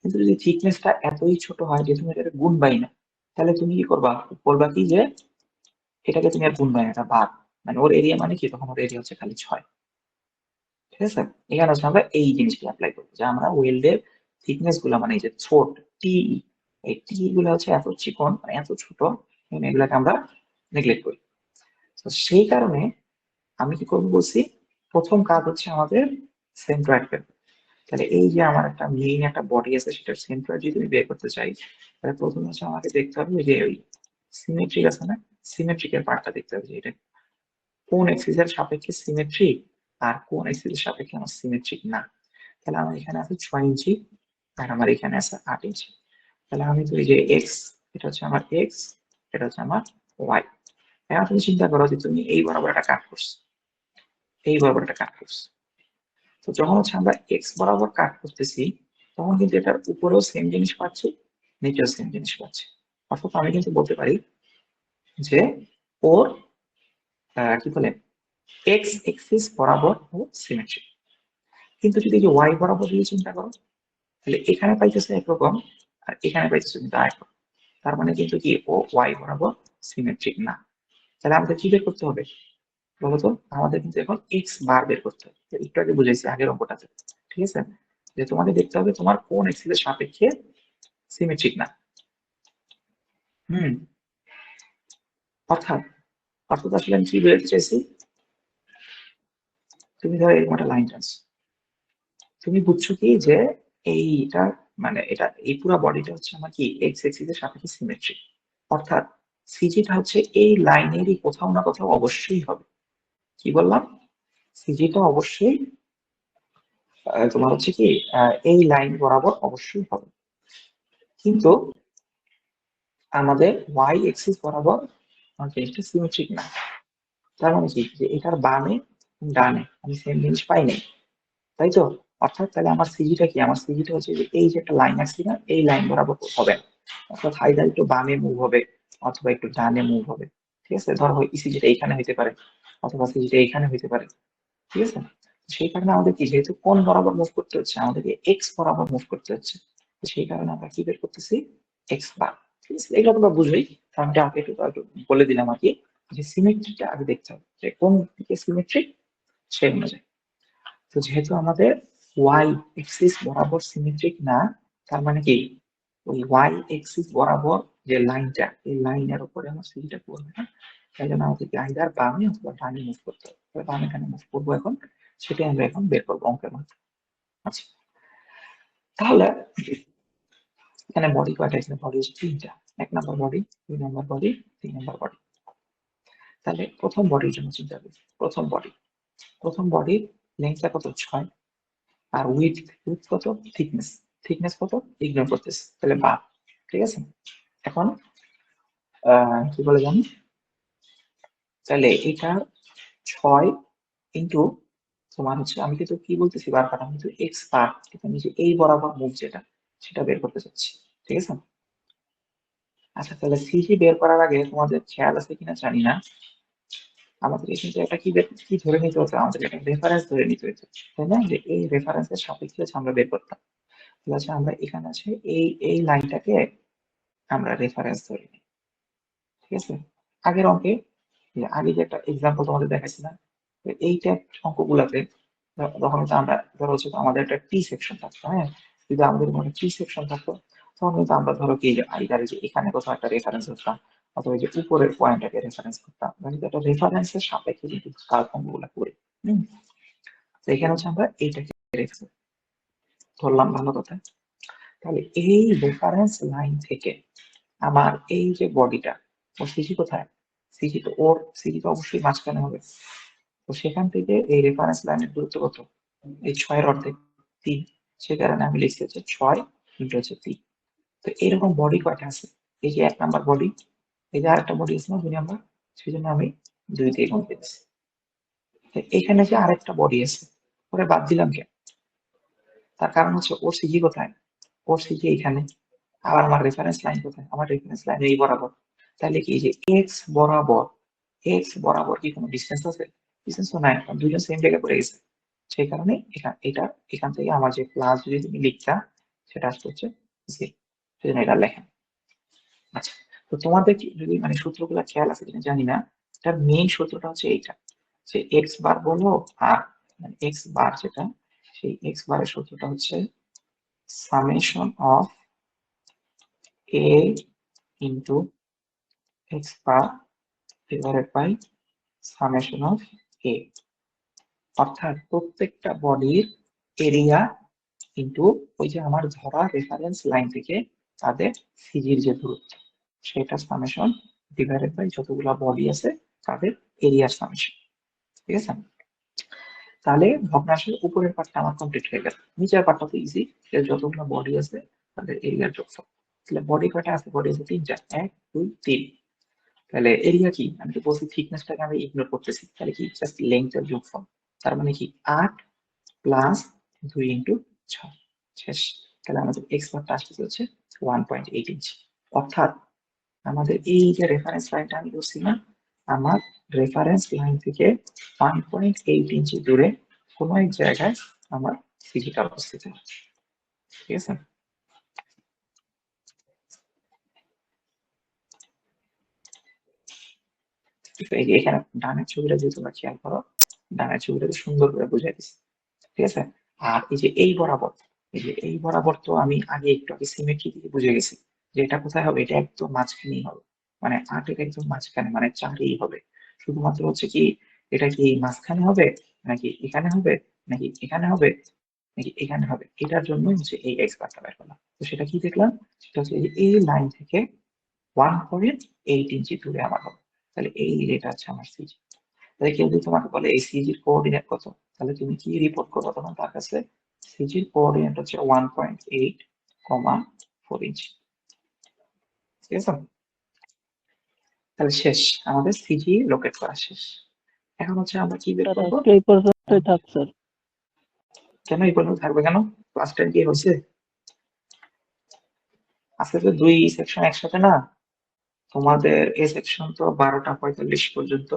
কিন্তু যদি থিকনেসটা এতই ছোট হয় যে তুমি এটা গুণবাই না, তাহলে তুমি কি করবা, বলবা কি যে এটাকে তুমি আর গুণবাই না, এটা ভাগ, মানে ওর এরিয়া মানে কি, তখন ওর এরিয়া হচ্ছে খালি 6। ঠিক আছে, এখানে হচ্ছে আমরা এই জিনিসটা অ্যাপ্লাই করবো যে আমরা ওয়েল্ডের থিকনেস গুলা মানে এই যে ছোট টি, এই টি গুলো হচ্ছে এত চিকন মানে এত ছোট, এগুলাকে আমরা নেগলেক্ট করি। তো সেই কারণে আমি কি করবো বলছি, প্রথম কাজ হচ্ছে আমাদের সেন্ট্রয়েড বের করা। তাহলে এই যে আমার একটা মেইন একটা বডি আছে, সেটার সেন্ট্রয়েড যদি আমি বের করতে চাই, তাহলে প্রথমে হচ্ছে আমাকে দেখতে হবে যে ওই সিমেট্রিক আছে না, সিমেট্রিকের পার্টটা দেখতে হবে যে এটা কোন এক্সিসের সাপেক্ষে সিমেট্রিক আর কোন এক্সিসের সাপেক্ষে আমার সিমেট্রিক না। তাহলে আমার এখানে আছে 6 ইঞ্চি আর আমার এখানে আছে 8 ইঞ্চি। তাহলে আমি তো এই যে এক্স, এটা হচ্ছে আমার এক্স, এটা হচ্ছে আমার ওয়াই। এখন তুমি চিন্তা করো যে তুমি এই বরাবর একটা কাট করছো, এই বরাবর একটা কাট করছো, তো যখন হচ্ছে আমরা এক্স বরাবর কাট করতেছি, তখন কিন্তু এটার উপরেও সেম জিনিস পাচ্ছি, নিচেও সেম জিনিস পাচ্ছি। অর্থাৎ আমি কিন্তু বলতে পারি যে ওর কি বলে এক্স এক্সিস বরাবর ও সিমেট্রিক। কিন্তু যদি এই যে ওয়াই বরাবর দিয়ে চিন্তা করো, তাহলে এখানে পাইতেছে একরকম আর এখানে পাইতেছে কিন্তু আরেকরকম। তার মানে কিন্তু কি ও ওয়াই বরাবর সিমেট্রিক না। তাহলে আমাদের কি বের করতে হবে বলতো, আমাদের কিন্তু এখন এক্স বার বের করতে হবে। একটু আগে বুঝাইছি আগের অঙ্কটাতে, ঠিক আছে, যে তোমাকে দেখতে হবে তোমার কোন এক্সিসের সাপেক্ষে সিমেট্রিক না। হুম অর্থাৎ অর্থাৎ আসলে আমি কি বলতে চাইছি, তুমি ধরো এরকম একটা লাইন টানছো, তুমি বুঝছো কি যে এইটা মানে এটা এই পুরো বডিটা হচ্ছে আমার কি এক্স এক্সিসের সাপেক্ষে সিমেট্রিক। অর্থাৎ সিজিটা হচ্ছে এই লাইনেরই কোথাও না কোথাও অবশ্যই হবে। কি বললাম, সিজিটা অবশ্যই তোমার হচ্ছে কি এই লাইন বরাবর অবশ্যই হবে। কিন্তু আমাদের ওয়াই এক্সিস বরাবর জিনিসটা সিমেট্রিক না। তার মানে কি যে এটার বামে ডানে আমি সেম জিনিস পাই নাই, তাই তো। অর্থাৎ তাহলে আমার সিজিটা কি, আমার সিজিটা হচ্ছে যে এই যে একটা লাইন আসছে না, এই লাইন বরাবর হবে না। অর্থাৎ হাইডার একটু বামে মুভ হবে অথবা একটু ডানে মুভ হবে। ঠিক আছে, ধরো সিজিটা এইখানে হইতে পারে অথবা সিজিটা এইখানে হইতে পারে। ঠিক আছে, সেই কারণে আমাদের কি, যেহেতু কোন বরাবর মুভ করতে হচ্ছে, আমাদেরকে এক্স বরাবর মুভ করতে হচ্ছে, সেই কারণে আমরা কি বের করতেছি, এক্স বার। ঠিক আছে, এগুলো তোমরা বুঝোই, আমি আমাকে একটু বলে দিলাম আর কি, যে সিমেট্রিকটা আগে দেখতে হবে যে কোন দিকে সিমেট্রিক সেই অনুযায়ী। তো যেহেতু আমাদের ওয়াই এক্সিস বরাবর সিমেট্রিক না, তার মানে কি ওই ওয়াই এক্সিস বরাবর যে লাইনটা, এই লাইনের উপরে আমার সিজিটা পড়বে না। তাই জন্য আমাদেরকে আইদার বামে অথবা ডানে মুভ করতে হবে। বামে ডানে মুভ করবো এখন, সেটাই আমরা এখন বের করবো অঙ্কের মধ্যে। আচ্ছা, তাহলে এখানে বডি কয়টা, এখানে বডি হচ্ছে 3টা। 1 নম্বর বডি, 2 নম্বর বডি, 3 নম্বর বডি। তাহলে প্রথম বডির জন্য চিন্তা করি। প্রথম বডির লেন্থটা কত, 6, আর উইথ কত, থিকনেস, কত ইগনোর করতেছে, তাহলে বা, ঠিক আছে। এখন কি বলে জানি, তাহলে এটা 6 ইন্টু তোমার হচ্ছে, আমি কিন্তু কি বলতেছি বারবার, আমি কিন্তু এক্স বার, আমি যে এই বরাবর মুভ যেটা, সেটা বের করতে চাচ্ছি। ঠিক আছে, আচ্ছা তাহলে সিজি বের করার আগে তোমাদের খেয়াল আছে কিনা জানি না, আমাদের কিন্তু একটা কি ধরে নিতে হতো, আমাদের একটা রেফারেন্স ধরে নিতে হতো, তাই না, যে এই রেফারেন্সের সাপেক্ষে আমরা বের করতাম। তাহলে হচ্ছে আমরা এখানে আছে এই লাইনটাকে আমরা রেফারেন্স ধরে নিই। ঠিক আছে, আগের অঙ্কে আগে যে একটা এক্সাম্পল তোমাদের দেখাইছিলাম, এইটা অঙ্কগুলাতে যখন হচ্ছে আমরা ধরো হচ্ছে আমাদের একটা টি সেকশন থাকতো, হ্যাঁ, যদি আমাদের মনে টি সেকশন থাকতো, তখন কিন্তু আমরা ধরো কি আইদার যে এখানে কোথাও একটা রেফারেন্স করতাম অথবা যে উপরের পয়েন্টটাকে রেফারেন্স করতাম, কিন্তু একটা রেফারেন্সের সাপেক্ষে কিন্তু অঙ্কগুলো করি। তো এখানে হচ্ছে আমরা এইটাকে রেখে ধরলাম, ভালো কথা। তাহলে এই রেফারেন্স লাইন থেকে আমার এই যে বডিটা, ও সিজি কোথায়, সিজি তো অবশ্যই মাঝখানে হবে। তো সেখান থেকে এই রেফারেন্স লাইনের দূরত্ব কত, এই 6 এর অর্ধেক 3, সে কারণে আমি লিখছি হচ্ছে 6 ইন্টু হচ্ছে 3। তো এরকম বডি কয়টা আছে? এই যে 1 নাম্বার বডি, এই যে আরেকটা বডি আছে না 2 নাম্বার, সেই জন্য আমি 2 দিয়ে গুণ দিয়েছি। এখানে যে আরেকটা বডি আছে ওরে বাদ দিলাম কেন? তার কারণ হচ্ছে ওর সিজি কোথায়? ওর সিজি এখানে। আর আমার রেফারেন্স লাইন কোথায়? আমার রেফারেন্স লাইন এই বরাবর। তাহলে কি যে এক্স বরাবর কি কোনো ডিসটেন্স আছে? ডিসটেন্স তো নাই, কারণ দুইজন সেম জায়গায় পড়ে গেছে। সেই কারণে এটা এখান থেকে আমার যে প্লাস যদি তুমি লিখতা সেটা আসতে হচ্ছে জিরো। সেজন্য এটা লেখা। আচ্ছা, তো তোমাদের কি যদি মানে সূত্রগুলো খেয়াল আছে কিনা জানি না, এটার মেইন সূত্রটা হচ্ছে এইটা, যে এক্স বার বলো আর মানে এক্স বার যেটা, সেই এক্স বারের সূত্রটা হচ্ছে summation of A into X bar divided by summation of A, অর্থাৎ প্রত্যেকটা বডির এরিয়া ইন্টু ওই যে আমার ধরা রেফারেন্স লাইন থেকে তাদের সিজির যে দূরত্ব সেটা সামেশন ডিভাইডেড বাই যতগুলা বডি আছে তাদের এরিয়ার সামেশন। ঠিক আছে, তাহলে ভগ্নাংশের উপরের পার্টটা আমার কমপ্লিট হয়ে গেল, নিচের পার্টটা তো ইজি, যতগুলো বডি আছে তাদের এরিয়ার যোগফল। তাহলে বডি কয়টা আছে? বডি আছে 3টা, 1 2 3। তাহলে এরিয়া কি? আমি তো বলছি থিকনেসটাকে আমি ইগনোর করতেছি, তাহলে কি জাস্ট লেংথের যোগফল। তার মানে কি 8 প্লাস 2 ইন্টু 6 শেষ। তাহলে আমাদের এক্স বারটা আসতেছে হচ্ছে 1.8 ইঞ্চি। অর্থাৎ আমাদের এই যে রেফারেন্স লাইনটা আমি ধরছি না, আমার রেফারেন্স লাইন থেকে 1.8 ইঞ্চি দূরে কোনো এক জায়গায় আমার সিজিটা অবস্থিত। ঠিক আছে, এই যে এখানে ডানের ছবিটা যদি তোমরা খেয়াল করো, ডানের ছবিটাকে সুন্দর করে বুঝাই দিচ্ছি। ঠিক আছে, আর এই যে এই বরাবর, এই যে এই বরাবর তো আমি আগে একটু আগে সিমেট্রি দিয়ে বুঝে গেছি যে এটা কোথায় হবে, এটা একদম মাঝখানেই হবে, মানে 8 এর একদম মাঝখানে, মানে 4ই হবে। শুধুমাত্র হচ্ছে কি এটা কি মাঝখানে হবে নাকি এখানে হবে নাকি এখানে হবে নাকি এখানে হবে, এটার জন্য হচ্ছে এই এক্স বারটা বের করলাম। তো সেটা কি দেখলাম, সেটা হচ্ছে এই লাইন থেকে 1.8 ইঞ্চি দূরে আমার হবে। তাহলে এই এটা হচ্ছে আমার সিজি। তাহলে কেউ যদি তোমাকে বলে এই সিজির কোঅর্ডিনেট কত, তাহলে তুমি কি রিপোর্ট করবে তখন তার কাছে? সিজির কোঅর্ডিনেট হচ্ছে 1.8, 4 ইঞ্চি। ঠিক আছে, তাহলে শেষ, আমাদের সিজি লোকেট করা শেষ। এখন হচ্ছে আমরা কি বের স্যার করবো? আজকে এই পর্যন্তই থাক স্যার। কেন এই পর্যন্ত থাকবে কেন? ক্লাস 10 কি হয়েছে? আজকে তো 2 সেকশন একসাথে না, তোমাদের এ সেকশন তো 12টা 45 পর্যন্ত,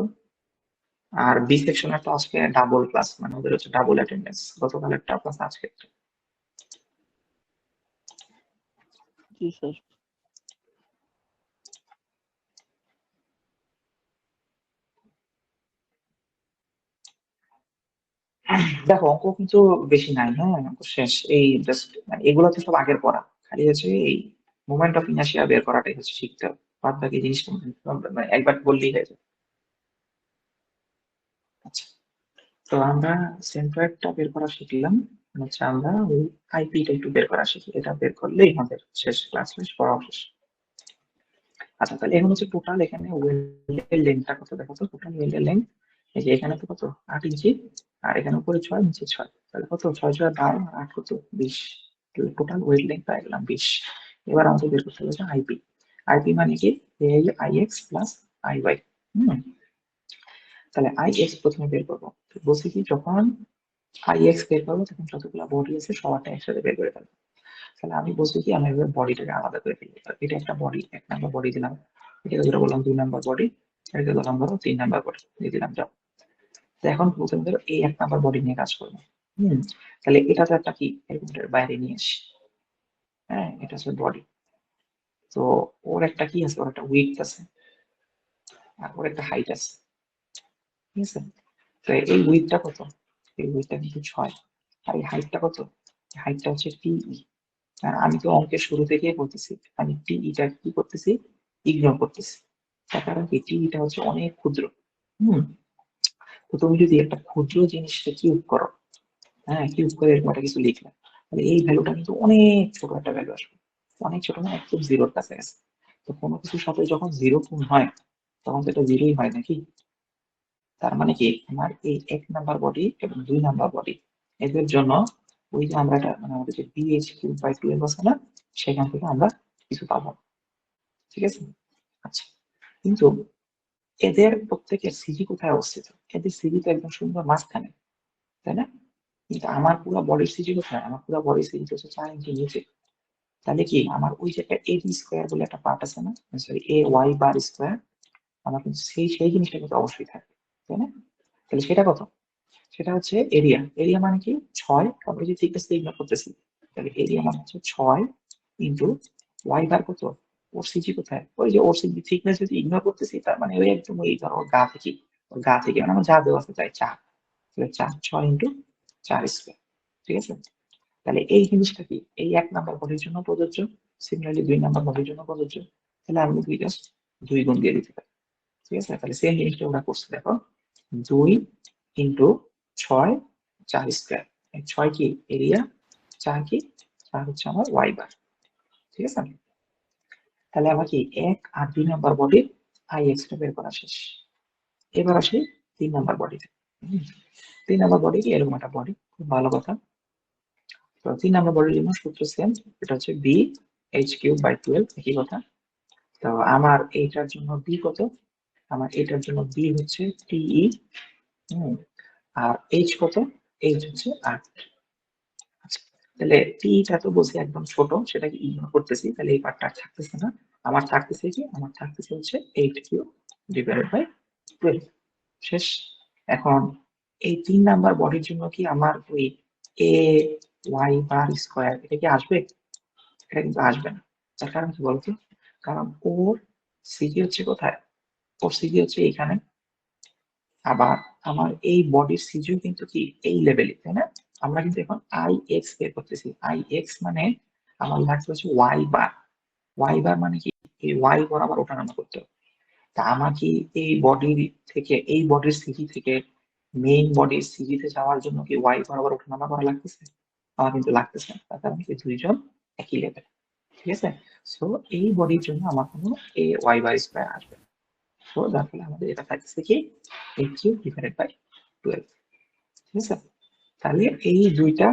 আর বি সেকশনের তো আজকে ডাবল ক্লাস, মানে ওদের হচ্ছে ডাবল অ্যাটেন্ডেন্স, গতকালেরটা প্লাস আজকে। জি স্যার। দেখো অঙ্ক কিন্তু বেশি নাই, হ্যাঁ অঙ্ক শেষ, এই জাস্ট মানে এগুলো তো সব আগের পড়া, খালি হচ্ছে এই মোমেন্ট অফ ইনার্শিয়া বের করাটাই হচ্ছে শিখতে হবে, বাদ বাকি জিনিসটা মানে একবার বললেই হয়ে যাবে। আচ্ছা, তো আমরা সেন্ট্রয়েডটা বের করা শিখলাম, হচ্ছে আমরা ওই আইপিটা একটু বের করা শিখি, এটা বের করলেই আমাদের শেষ, ক্লাস শেষ, পড়া শেষ। আচ্ছা, তাহলে এখন হচ্ছে টোটাল এখানে ওয়েল্ডের লেন্থটা কত দেখো তো, টোটাল ওয়েল্ডের লেন্থ এই যে এখানে তো কত 8 ইঞ্চি, আর এখানে উপরে 6 নিচে 6, তাহলে কত 6 6 12 8 কত 20, টোটাল ওয়েল্ড লেন্থ পাই গেলাম 20। এবার আমাদের বের করতে হবে আইপি। আইপি মানে কি এই I X plus I Y. তাহলে আই এক্স প্রথমে বের করবো, বলছি কি যখন আই এক্স বের করবো তখন যতগুলো বডি আছে সবারটা একসাথে বের করে ফেলবো। তাহলে আমি বলছি কি আমি এবার বডিটাকে আলাদা করে ফেলি, এটা একটা বডি, 1 নাম্বার বডি দিলাম, এটাকে ধরো বললাম 2 নাম্বার বডি, এটাকে ধরলাম ধরো 3 নাম্বার বডি দিয়ে দিলাম, যাও। তো এখন প্রথমে ধরো এই 1 নাম্বার বডি নিয়ে কাজ করবো। তাহলে এটা তো একটা কি এরকম বাইরে নিয়ে আসি, হ্যাঁ এটা হচ্ছে বডি। তো ওর একটা কি আছে, ওর একটা উইডথ আছে আর ওর একটা হাইট আছে। ঠিক আছে, তো এই উইডথটা কত? এই উইডথটা কিন্তু 6, আর এই হাইটটা কত? হাইটটা হচ্ছে টিই। আমি তো অঙ্কের শুরু থেকেই বলতেছি আমি টিইটা কি করতেছি, ইগনোর করতেছি। তার কারণ কি টিইটা হচ্ছে অনেক ক্ষুদ্র। হুম তো তুমি যদি একটা ক্ষুদ্র জিনিসকে কিউব করো, হ্যাঁ কিউব করে এরকম একটা কিছু লিখলে, তাহলে এই ভ্যালুটা কিন্তু অনেক ছোট একটা ভ্যালু আসবে, অনেক ছোট, না একদম জিরোর কাছে আছে। তো কোনো কিছুর সাথে যখন জিরো গুণ হয় তখন তো এটা জিরোই হয় নাকি। তার মানে কি আমার এই 1 নাম্বার বডি এবং 2 নাম্বার বডি এদের জন্য ওই যে আমরা এটা মানে আমাদের যে বিএইচ কিউব বাই 12 আছে না, সেখান থেকে আমরা কিছু পাবো না। ঠিক আছে? আচ্ছা, কিন্তু এদের প্রত্যেকের সিজি কোথায় অবস্থিত? এদের সিজি তো একদম সুন্দর মাঝখানে, তাই না? কিন্তু আমার পুরো বডির সিজি কোথায়? আমার পুরো বডির সিজি হচ্ছে 4 ইঞ্চি নিচে। তাহলে কি আমার ওই যে একটা এ স্কোয়ার বলে একটা পার্ট আছে না, sorry A Y bar square, আমার কিন্তু সেই জিনিসটা কিন্তু অবশ্যই থাকবে, তাই না? তাহলে সেটা কত? সেটা হচ্ছে এরিয়া। এরিয়া মানে কি 6, আমরা যে থিকনেস ইগনোর করতেছি, তাহলে এরিয়া মানে হচ্ছে 6 ইন্টু ওয়াই বার কত, ওর সিজি কোথায়, ওই যে ওর সিজি থিকনেস যদি ইগনোর করতেছি তার মানে ওই একদম ওই ধরো গা থেকে মানে আমার যা দেওয়া আছে তাই 4, তাহলে 6 ইন্টু 4 স্কোয়ার। ঠিক আছে? তাহলে এই জিনিসটা কি এই 1 নাম্বার বডির জন্য প্রযোজ্য, সিমিলারলি 2 নাম্বার বডির জন্য প্রযোজ্য। তাহলে আমি 2 গুণ দিয়ে দিতে পারি। ঠিক আছে? তাহলে সেম জিনিসটা ওরা করছে, দেখো 2 ইন্টু 6 4 স্কোয়ার। 6 কি এরিয়া, 4 কি 4 হচ্ছে আমার ওয়াই বার। ঠিক আছে? তাহলে আমার কি 1 আর 2 নাম্বার বডির আই এক্সটা বের করা শেষ। এবার আসি 3 নাম্বার বডিতে। 3 নাম্বার বডি কি এরকম একটা বডি, খুব ভালো কথা। তো 3 নাম্বার বডির জন্য সূত্র সেম, এটা হচ্ছে বি এইচ কিউব বাই 12, একই কথা। তো আমার এইটার জন্য বি কত? আমার এটার জন্য বি হচ্ছে টিই, আর এইচ কত? এইচ হচ্ছে 8। আচ্ছা, তাহলে টিটা তো বলছি একদম ছোট, সেটাকে ইগনোর করতেছি, তাহলে এই পার্টটা আর থাকতেছে না। আমার থাকতেছে কি, আমার থাকতেছে হচ্ছে 8 কিউব ডিভাইডেড বাই 12, শেষ। এখন এই 3 নাম্বার বডির জন্য কি আমার ওই এ ওয়াই বার স্কোয়ার এটা কি আসবে? এটা কিন্তু আসবে না। তার কারণ কি বলতো? কারণ ওর সিজি হচ্ছে কোথায়? ওর সিজি হচ্ছে এইখানে। আবার আমার এই বডির সিজিও কিন্তু কি এই লেভেলে, তাই না? আমরা কিন্তু এখন আই এক্স বের করতেছি। আই এক্স মানে আমার লাগছে হচ্ছে ওয়াই বার। ওয়াই বার মানে কি এই ওয়াই বরাবর ওঠানামা করতে হবে। তা আমার কি এই বডির থেকে এই বডির সিজি থেকে মেইন বডির সিজিতে যাওয়ার জন্য কি ওয়াই বরাবর ওঠানামা করা লাগতেছে? আমার কিন্তু লাগতেছে না, তার কারণ কি দুইজন একই লেভেল। ঠিক আছে? সো এই বডির জন্য আমার কোনো এ ওয়াই বার স্কোয়ার আসবে না। সো যার ফলে আমাদের এটা থাকতেছে কি এইট কিউব ডিভাইডেড বাই 12। ঠিক আছে? তাহলে এই দুইটা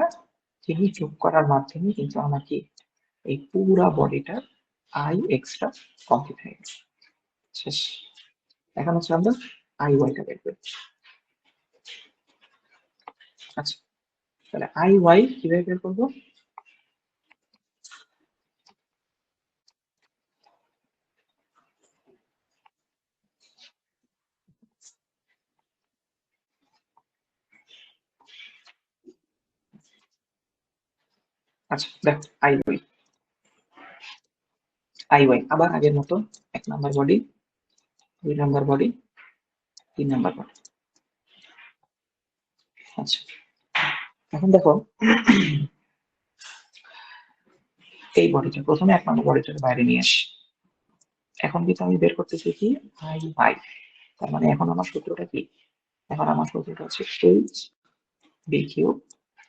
জিনিস যোগ করার মাধ্যমে কিন্তু আমার কি এই পুরা বডিটা আই এক্সট্রা কমপ্লিট হয়ে গেছে, শেষ। এখন হচ্ছে আমরা আই ওয়াইটা বের করি। আচ্ছা, তাহলে আই ওয়াই কিভাবে বের করবো? আচ্ছা দেখো আই ওয়াই আবার আগের মতো 1 number body, 2 number body, 3 number body. আচ্ছা, এখন দেখো এই বডিটা প্রথমে 1 নাম্বার বডিটাকে বাইরে নিয়ে আসি। এখন কিন্তু আমি বের করতেছি কি আই ওয়াই, তার মানে এখন আমার সূত্রটা কি? এখন আমার সূত্রটা হচ্ছে এইচ বি কিউব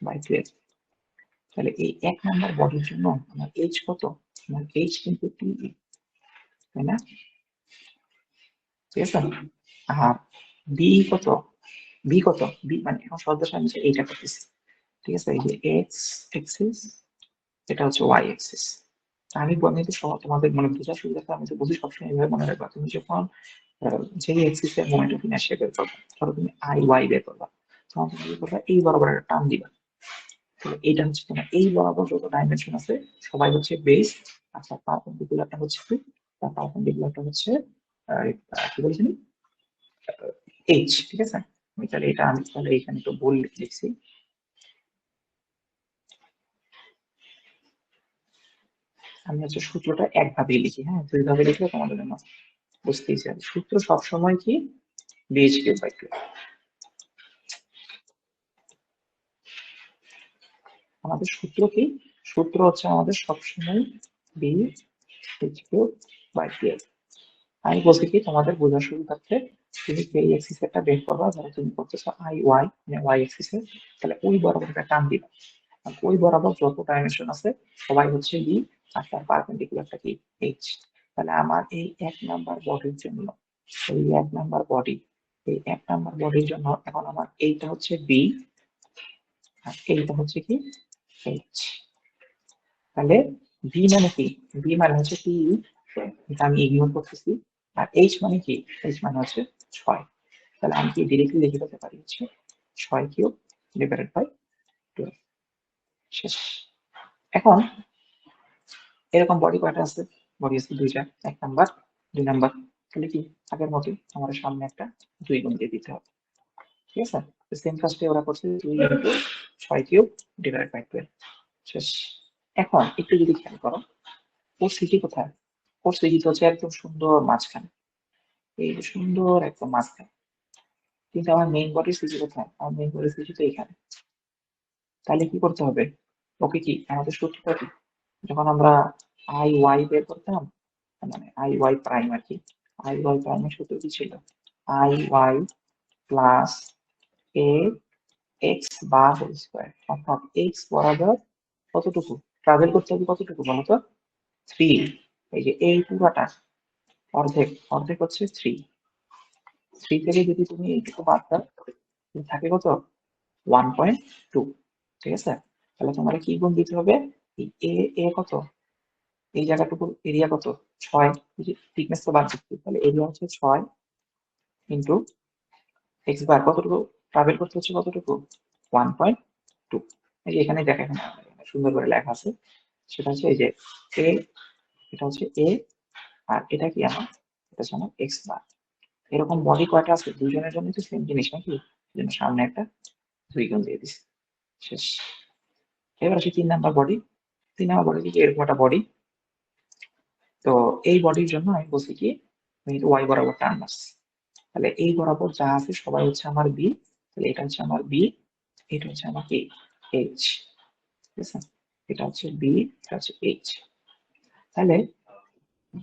বাই 12। তাহলে এই 1 নাম্বার বডির জন্য আমার এইচ কত? আমার এইচ কিন্তু টিই, তাই না? ঠিক আছে? আর বি কত? বি কত? বি মানে এখন সদস্য আমি এইটা করতেছি। ঠিক আছে? এই যে এক্স এক্সিস, এটা হচ্ছে ওয়াই এক্সিস। আমি তো তোমাদের মানে বোঝার সুবিধাটা আমি তো বুঝি সবসময় এইভাবে মনে রাখবা। তুমি যখন যে এক্সিস এর মোমেন্ট অফ ইনার্শিয়া বের করবা, ধরো তুমি আই ওয়াই বের করবা, তখন তুমি কি করবা? এই বরাবর একটা টান দিবা। তাহলে এইটা হচ্ছে তোমার এই বরাবর যত ডাইমেনশন আছে সবাই হচ্ছে বেস, আর তার পারপেন্ডিকুলারটা হচ্ছে কি? তার পারপেন্ডিকুলারটা হচ্ছে কি বলছি এইচ। ঠিক আছে? আমি তাহলে এটা আমি তাহলে এখানে তো বল লিখছি। আমি হচ্ছে সূত্রটা একভাবেই লিখি, হ্যাঁ 2 ভাবে লিখলে তোমাদের জন্য বুঝতেই চাই। সূত্র সবসময় কি বিএইচ কিউব বাই 2। আমাদের সূত্র কি? সূত্র হচ্ছে আমাদের সবসময় বিএইচ কিউব বাই 2। আমি বলছি কি তোমাদের বোঝার সুবিধার্থে তুমি এই এক্সিসটা বের করবা, ধরো তুমি করতেছো আই ওয়াই মানে ওয়াই এক্সিসের, তাহলে ওই বরাবর একটা টান দিবা। আর ওই বরাবর যত ডাইমেনশন আছে সবাই হচ্ছে বি, আর তার পারপেন্ডিকুলারটা কি এইচ। তাহলে আমার এই 1 নাম্বার বডির জন্য এই 1 নাম্বার বডি, এই 1 নাম্বার বডির জন্য এখন আমার এইটা হচ্ছে বি আর এইটা হচ্ছে কি এইচ। তাহলে ভি মানে কি? ভি মানে হচ্ছে টি, এটা আমি ইগনোর করতেছি। আর এইচ মানে কি? এইচ মানে হচ্ছে 6। তাহলে আমি কি ডিরেক্টলি লিখে দিতে পারি হচ্ছে 6 কিউব ডিভাইডেড বাই 12। শেষ। এখন এরকম বডি কয়টা আছে? বডি আছে দুইটা, 1 নাম্বার 2 নাম্বার। তাহলে কি আগের মতোই আমার সামনে একটা 2 গুণ দিয়ে দিতে হবে। ঠিক আছে? সেম কাজটাই ওরা করছে, 2 ইনটু 6 কিউব ডিভাইডেড বাই 12। শেষ। এখন একটু যদি খেয়াল করো, ওর সিটি কোথায়? ওর সিটি হচ্ছে একদম সুন্দর মাঝখানে, এই যে সুন্দর একদম মাঝখানে। কিন্তু আমার মেইন বডির সিটি কোথায়? আমার মেইন বডির সিটি তো এখানে। তাহলে কি করতে হবে? ওকে কি আমাদের সূত্রটা কি? যখন আমরা আই ওয়াই বের করতাম, মানে আই ওয়াই প্রাইম আর কি, আই ওয়াই প্রাইমের সূত্র কি ছিল? I Y plus A X bar whole square, অর্থাৎ এক্স বরাবর কতটুকু ট্রাভেল করতে হবে, কতটুকু বলতো? 3। এই যে এই পুরাটা অর্ধেক, অর্ধেক হচ্ছে 3। 3 থেকে যদি তুমি এইটুকু বাদ দাও, থাকে কত? 1.2। ঠিক আছে? তাহলে তোমার কি গুণ দিতে হবে? এ এ কত? এই জায়গাটুকুর এরিয়া কত? 6। থিকনেস তো বাদ দিচ্ছি, তাহলে এরিয়া হচ্ছে 6 ইন্টু এক্স বার কতটুকু ট্রাভেল করতে হচ্ছে, কতটুকু? 1.2। এই যে এখানে দেখা, এখানে সুন্দর করে লেখা আছে, সেটা হচ্ছে এই যে এ, এটা হচ্ছে এ, আর এটা কি আমার, এটা হচ্ছে আমার এক্স বার। এরকম বডি কয়টা আছে? দুইজনের জন্য তো সেম জিনিস নাকি, জন্য সামনে একটা 2 গুণ দিয়ে দিচ্ছি। শেষ। এবার আসি 3 নাম্বার বডি। 3 নাম্বার বডি কি এরকম একটা বডি। তো এই বডির জন্য আমি বলছি কি, আমি ওয়াই বরাবর টান মারছি। তাহলে এই বরাবর যা আছে সবাই হচ্ছে আমার বি। তাহলে এটা হচ্ছে আমার বি, এটা হচ্ছে আমার কি? এইচ। ঠিক আছে? এটা হচ্ছে বি, এটা হচ্ছে এইচ। তাহলে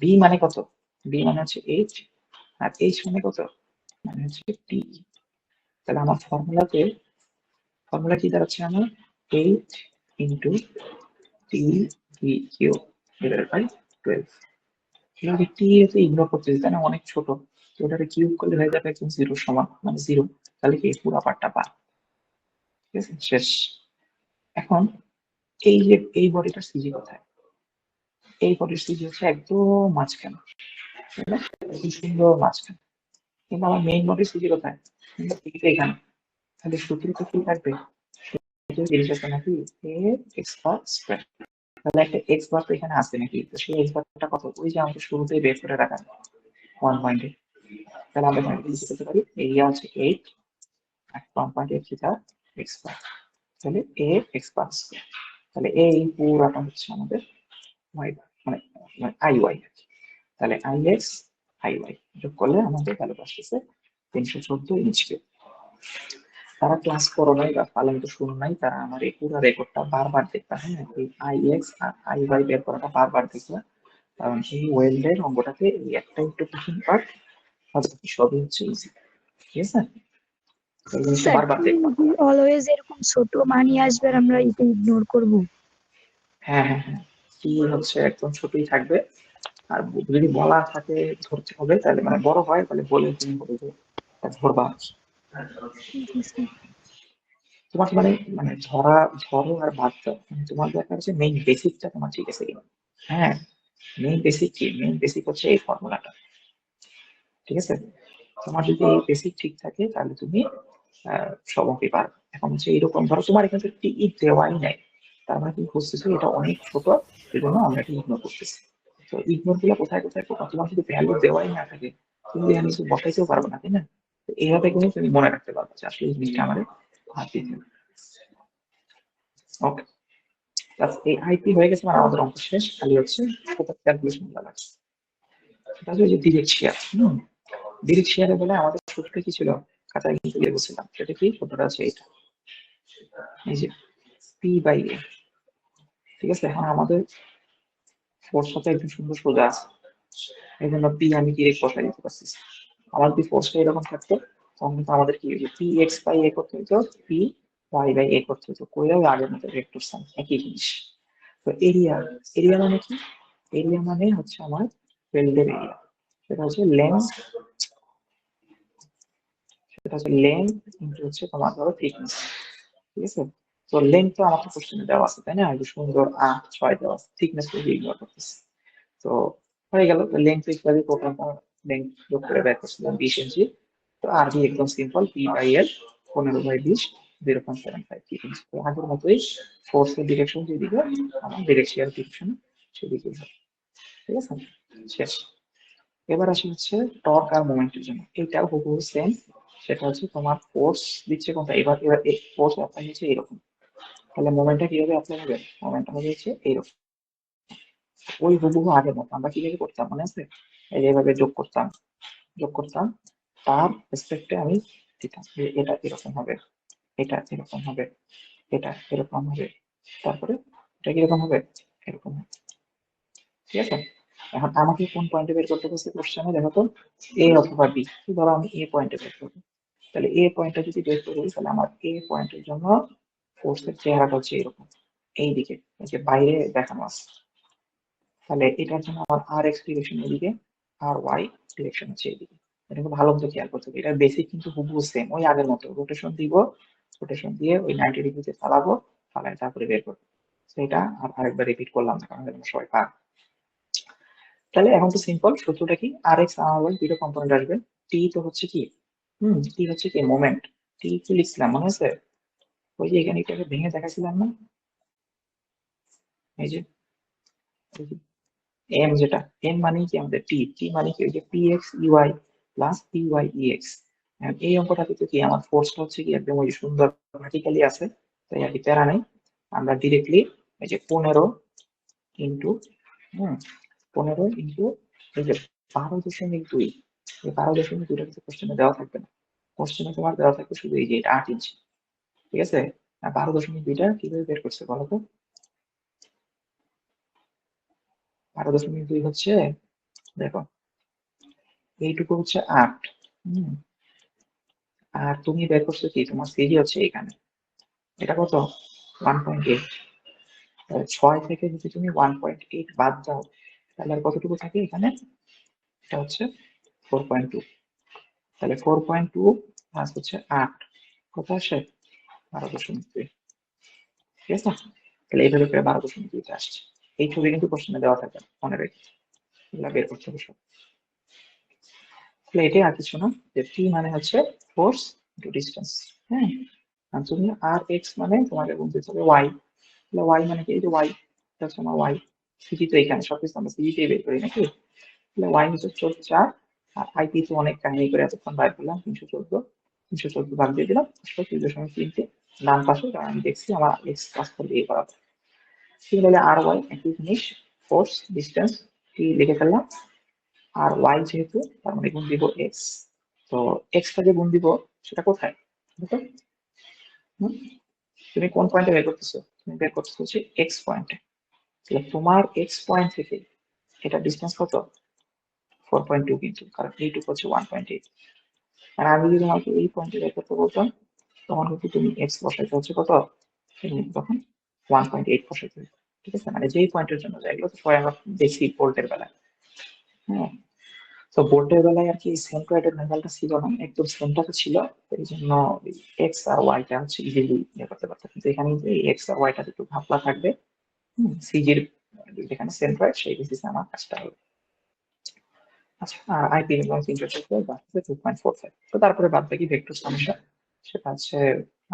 বি মানে কত? বি মানে হচ্ছে এইচ, আর এইচ মানে কত? মানে হচ্ছে টি। তাহলে আমার ফর্মুলা কি দাঁড়াচ্ছে? আমার H into T V cube divided by 12। এভাবে টি এতে ইগনোর করতেছি, তাই না? অনেক ছোট, তো ওটাকে কিউব করলে হয়ে যাবে একদম 0 সমান, মানে 0। তাহলে কি পুরো পার্টটা পার। ঠিক আছে? শেষ। এখন এই যে এই বডিটার সিজি কোথায়? এই বডির সিজি হচ্ছে একদম মাঝখানে, তাই না? একদম সুন্দর মাঝখানে। কিন্তু আমার মেইন বডির সিজি কোথায়? সিজিটা এখানে। তাহলে সূত্রটা কি থাকবে? জিনিস আছে নাকি, এ এক্স বার স্কোয়ার। তাহলে একটা এক্স বার তো এখানে আসবে নাকি, তো সেই এক্স বারটা কত? ওই যে আমাদের শুরুতেই বের করে রাখা 1.8। তাহলে আমরা এখানে লিখে দিতে পারি এরিয়া হচ্ছে 8 আর 1.8 থিটা এক্স বার। তাহলে এ এক্স বার স্কোয়ার। তাহলে এই পুরাটা হচ্ছে আমাদের ওয়াই বার, মানে আই ওয়াই। তাহলে আই এক্স আই ওয়াই যোগ করলে আমাদের ভ্যালু আসতেছে 314 ইঞ্চ কিউব। তারা ক্লাস করো নাই বা পালন তো শুনো নাই, তারা আমার এই পুরো রেকর্ডটা বারবার দেখবা। হ্যাঁ, এই আই এক্স আর আই ওয়াই বের করাটা বারবার দেখবা, কারণ এই ওয়েল্ডের অঙ্গটাতে এই একটা একটু কঠিন পার্ট, সবই হচ্ছে ইজি। ঠিক আছে? এই জিনিসটা স্যার বারবার কি দেখবা। অলওয়েজ এরকম ছোট মানি আসবে আর আমরা এটা ইগনোর করব? হ্যাঁ হ্যাঁ হ্যাঁ, কি হচ্ছে একদম ছোটই থাকবে। আর যদি বলা থাকে ধরতে হবে, তাহলে মানে বড় হয় তাহলে বলে তুমি বলে যে ধরবা। জি স্যার। তোমার মানে মানে ধরো আর বাদ দাও, মানে তোমার ব্যাপার হচ্ছে মেইন বেসিকটা তোমার ঠিক আছে কিনা। হ্যাঁ, মেইন বেসিক কি? মেইন বেসিক হচ্ছে এই ফর্মুলাটা। ঠিক আছে? তোমার যদি এই বেসিক ঠিক থাকে তাহলে তুমি সব অঙ্কই পারবে। এখন হচ্ছে এরকম ধরো তোমার এখানে টি দেওয়াই নাই, তার মানে তুমি বুঝতেছো এটা অনেক ছোট, এই জন্য আমরা এটা ইগনোর করতেছি। তো ইগনোর গুলো কোথায় কোথায় করবো? তোমার যদি ভ্যালু দেওয়াই না থাকে, তুমি এখানে কিছু বসাইতেও পারবে না, তাই না? তো এইভাবে কিন্তু তুমি মনে রাখতে পারবে যে আসলে এই জিনিসটা আমাদের হাত দিতে হবে। ওকে, এই আইপি হয়ে গেছে, মানে আমাদের অঙ্ক শেষ, খালি হচ্ছে ক্যালকুলেশন গুলো লাগছে। এটা হচ্ছে যে ডিরেক্ট শেয়ার। ডিরেক্ট শেয়ারে বলে আমাদের সূত্রটা কি ছিল? খাতায় কিন্তু লিখে বলছিলাম, সেটা কি? সূত্রটা আছে এটা, এই যে পি বাই এ। ঠিক আছে? এখন আমাদের ফোর্সটা একদম সুন্দর সোজা আছে, এই জন্য পি আমি ডিরেক্ট বসাই দিতে পারছি। আমার যদি ফোর্সটা এরকম থাকতো, তখন কিন্তু আমাদের কি পি এক্স বাই এ করতে হতো, পি ওয়াই বাই এ করতে হতো, করে আগের মতো ভেক্টর সাইন একই জিনিস। তো এরিয়া, এরিয়া মানে কি? এরিয়া মানে হচ্ছে আমার ফিল্ডের এরিয়া, সেটা হচ্ছে লেন্থ, সেটা হচ্ছে লেন্থ ইন্টু হচ্ছে তোমার ধরো থিকনেস। ঠিক আছে? তো লেন্থ তো আমার কোশ্চেনে দেওয়া আছে তাই না, এই যে সুন্দর 8 6 দেওয়া আছে, থিকনেস তো ইগনোর করতেছি। তো হয়ে গেল, লেন্থ ইকুয়ালি টোটাল লেন্থ যোগ করে বের করছিলাম 20 ইঞ্চি। তো আর বি একদম সিম্পল, পি বাই এল 15/20 0.75 ইঞ্চি। তো আগের মতোই ফোর্সের ডিরেকশন যেদিকে, আমার ডিরেকশনাল ডিরেকশন সেদিকেই হবে। ঠিক আছে, শেষ। এবার আসি হচ্ছে টর্ক আর মোমেন্টের জন্য, এইটাও হুবহু সেম। সেটা হচ্ছে তোমার ফোর্স দিচ্ছে কোনটা, এবার এবার এই ফোর্স অ্যাপ্লাই হচ্ছে এরকম, তাহলে মোমেন্টটা কিভাবে অ্যাপ্লাই হবে, মোমেন্টটা হবে হচ্ছে এইরকম। ওই হুবহু আগের মতো আমরা কিভাবে করতাম মনে আছে, এই যে এভাবে যোগ করতাম, যোগ করতাম, তার রেসপেক্টে আমি দিতাম যে এটা এরকম হবে, এটা এরকম হবে, এটা এরকম হবে, তারপরে এটা কিরকম হবে, এরকম হবে। ঠিক আছে, এখন আমাকে কোন পয়েন্টে বের করতে বলছে কোশ্চেনে, দেখো তো এ অথবা বি, ধরো আমি এ পয়েন্টে বের করবো, তাহলে এ পয়েন্টটা যদি বের করি তাহলে আমার এ পয়েন্টের জন্য ফোর্সের চেহারাটা হচ্ছে এরকম, এই দিকে, এই যে বাইরে দেখানো আছে। তাহলে এটার জন্য আমার আর এক্স ডিরেকশন এদিকে, আর ওয়াই ডিরেকশন হচ্ছে এদিকে। এটা খুব ভালো মতো খেয়াল করতে হবে, এটা বেসিক কিন্তু হুবহু সেম, ওই আগের মতো রোটেশন দিব, রোটেশন দিয়ে ওই 90 ডিগ্রিতে চালাবো, চালায় তারপরে বের করবো। সেটা আর আরেকবার রিপিট করলাম না, কারণ এটা সবাই পার। তাহলে এখন তো সিম্পল, সূত্রটা কি, আর এক্স আর ওয়াই দুটো কম্পোনেন্ট আসবে। টি তো হচ্ছে কি, টি হচ্ছে কি মোমেন্ট, টি কি লিখছিলাম মনে আছে, ওই যে এখানে এটাকে ভেঙে দেখাছিলাম না, এই যে এম, যেটা এম মানে কি আমাদের টি, টি মানে কি ওই যে P X U I plus P Y E X. এই অঙ্কটা কিন্তু কি আমার ফোর্সটা হচ্ছে কি একদম ওই সুন্দর ভার্টিক্যালি আছে, তাই আর কি প্যারা নেই। আমরা ডিরেক্টলি এই যে 15 ইন্টু 15 ইন্টু এই যে 12.2, এই 12.2টা কিন্তু কোশ্চেনে দেওয়া থাকবে না, কোশ্চেনে তোমার দেওয়া থাকবে শুধু এই যে এটা 8 ইঞ্চি। ঠিক আছে, আর 12.2টা কিভাবে বের করছে বলো তো, 12.2 হচ্ছে, দেখো এইটুকু হচ্ছে 8, আর তুমি বের করছো কি, তোমার সিজি হচ্ছে এখানে, এটা কত 1.8, 6 থেকে যদি তুমি 1.8 বাদ দাও তাহলে আর কতটুকু থাকে এখানে, এটা হচ্ছে 4.2, তাহলে 4.2 প্লাস হচ্ছে 8, কত আসে 12.2। ঠিক আছে, তাহলে এইভাবে করে 12.2 আসছে। এই ছবি কিন্তু কোশ্চেনে দেওয়া থাকে, মনে রেখে এগুলা বের করতে হবে সব। তাহলে এটাই আর কিছু না, যে টি মানে হচ্ছে ফোর্স ইনটু ডিসটেন্স। হ্যাঁ, আর তুমি আর এক্স মানে তোমাকে বলতে হবে ওয়াই, তাহলে ওয়াই মানে কি, এই যে ওয়াই, এটা হচ্ছে আমার ওয়াই, সিজি তো এখানে সবকিছু আমরা সিজিতে বের করি নাকি, তাহলে ওয়াই হচ্ছে 4, আর আইপি তো অনেক কাহিনী করে এতক্ষণ বাইর করলাম, 314 ভাগ দিয়ে দিলাম 3.3, ডান পাশে, কারণ আমি দেখছি আমার এক্স ক্লাস করে দিয়ে করা। সিমিলারলি আর ওয়াই একই জিনিস, ফোর্স ডিসটেন্স টি লিখে ফেললাম, আর ওয়াই যেহেতু তার মানে গুণ দিব এক্স, তো এক্সটা যে গুণ দিব সেটা কোথায় দেখো, তুমি কোন পয়েন্টে বের করতেছো, তুমি বের করতেছো হচ্ছে এক্স পয়েন্টে, তাহলে তোমার এক্স পয়েন্ট থেকে এটা ডিসটেন্স কত 4.2, কিন্তু কারণ এইটুকু হচ্ছে 1.8, আর আমি যদি তোমাকে এই পয়েন্টে বের করতে বলতাম তখন কিন্তু তুমি এক্স বসাইতে হচ্ছে কত, তখন 1.8 বসাইতে হবে। ঠিক আছে, মানে যেই পয়েন্টের জন্য যায়, এগুলো তো সবাই আমরা দেখছি বোল্টের বেলায়। হ্যাঁ, তো বোল্টের বেলায় আর কি সেন্ট্রয়েডের মেটালটা ছিল না, একদম সেন্টারে ছিল, এই জন্য এক্স আর ওয়াইটা হচ্ছে ইজিলি ইয়ে করতে পারতাম, কিন্তু এখানে যে এক্স আর ওয়াইটা একটু ঘাপলা থাকবে, সিজির যেখানে সেন্ট্রয়েড সেই বেসিসে আমার কাজটা হবে। আচ্ছা, আর আইপি এবং ইন্টারসেপ্ট বাড়ছে 2.45, তো তারপরে বাদ বাকি ভেক্টর সামেশন, সেটা হচ্ছে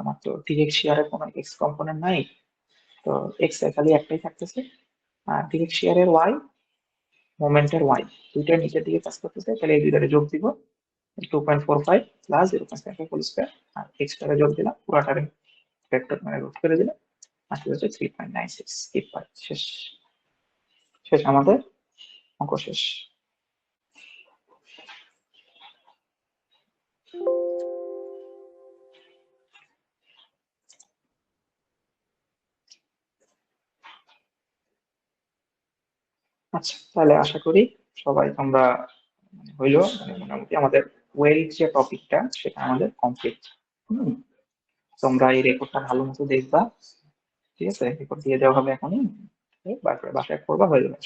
আমার তো ডিরেক্ট শেয়ারের কোনো এক্স কম্পোনেন্ট নাই, তো এক্স এর খালি একটাই থাকতেছে, আর ডিরেক্ট শেয়ারের ওয়াই, মোমেন্টের ওয়াই, দুইটার নিচের দিকে কাজ করতেছে, তাহলে এই দুইটারে যোগ দিব 2.45 প্লাস 0.75 হোল স্কয়ার, আর এক্সট্রা যোগ দিলাম, পুরাটারে ভেক্টর মানে রুট করে দিলাম, আসলে হচ্ছে 3.96, স্কিপ পাই, শেষ, শেষ আমাদের অঙ্ক শেষ। আচ্ছা, তাহলে আশা করি সবাই তোমরা হইলো, মানে মোটামুটি আমাদের ওয়েলথ যে টপিকটা সেটা আমাদের কমপ্লিট। তোমরা এই রেকর্ডটা ভালো মতো দেখবা, ঠিক আছে, রেকর্ড দিয়ে দেওয়া হবে এখনই, বাসায় করবা, হয়ে যাবে।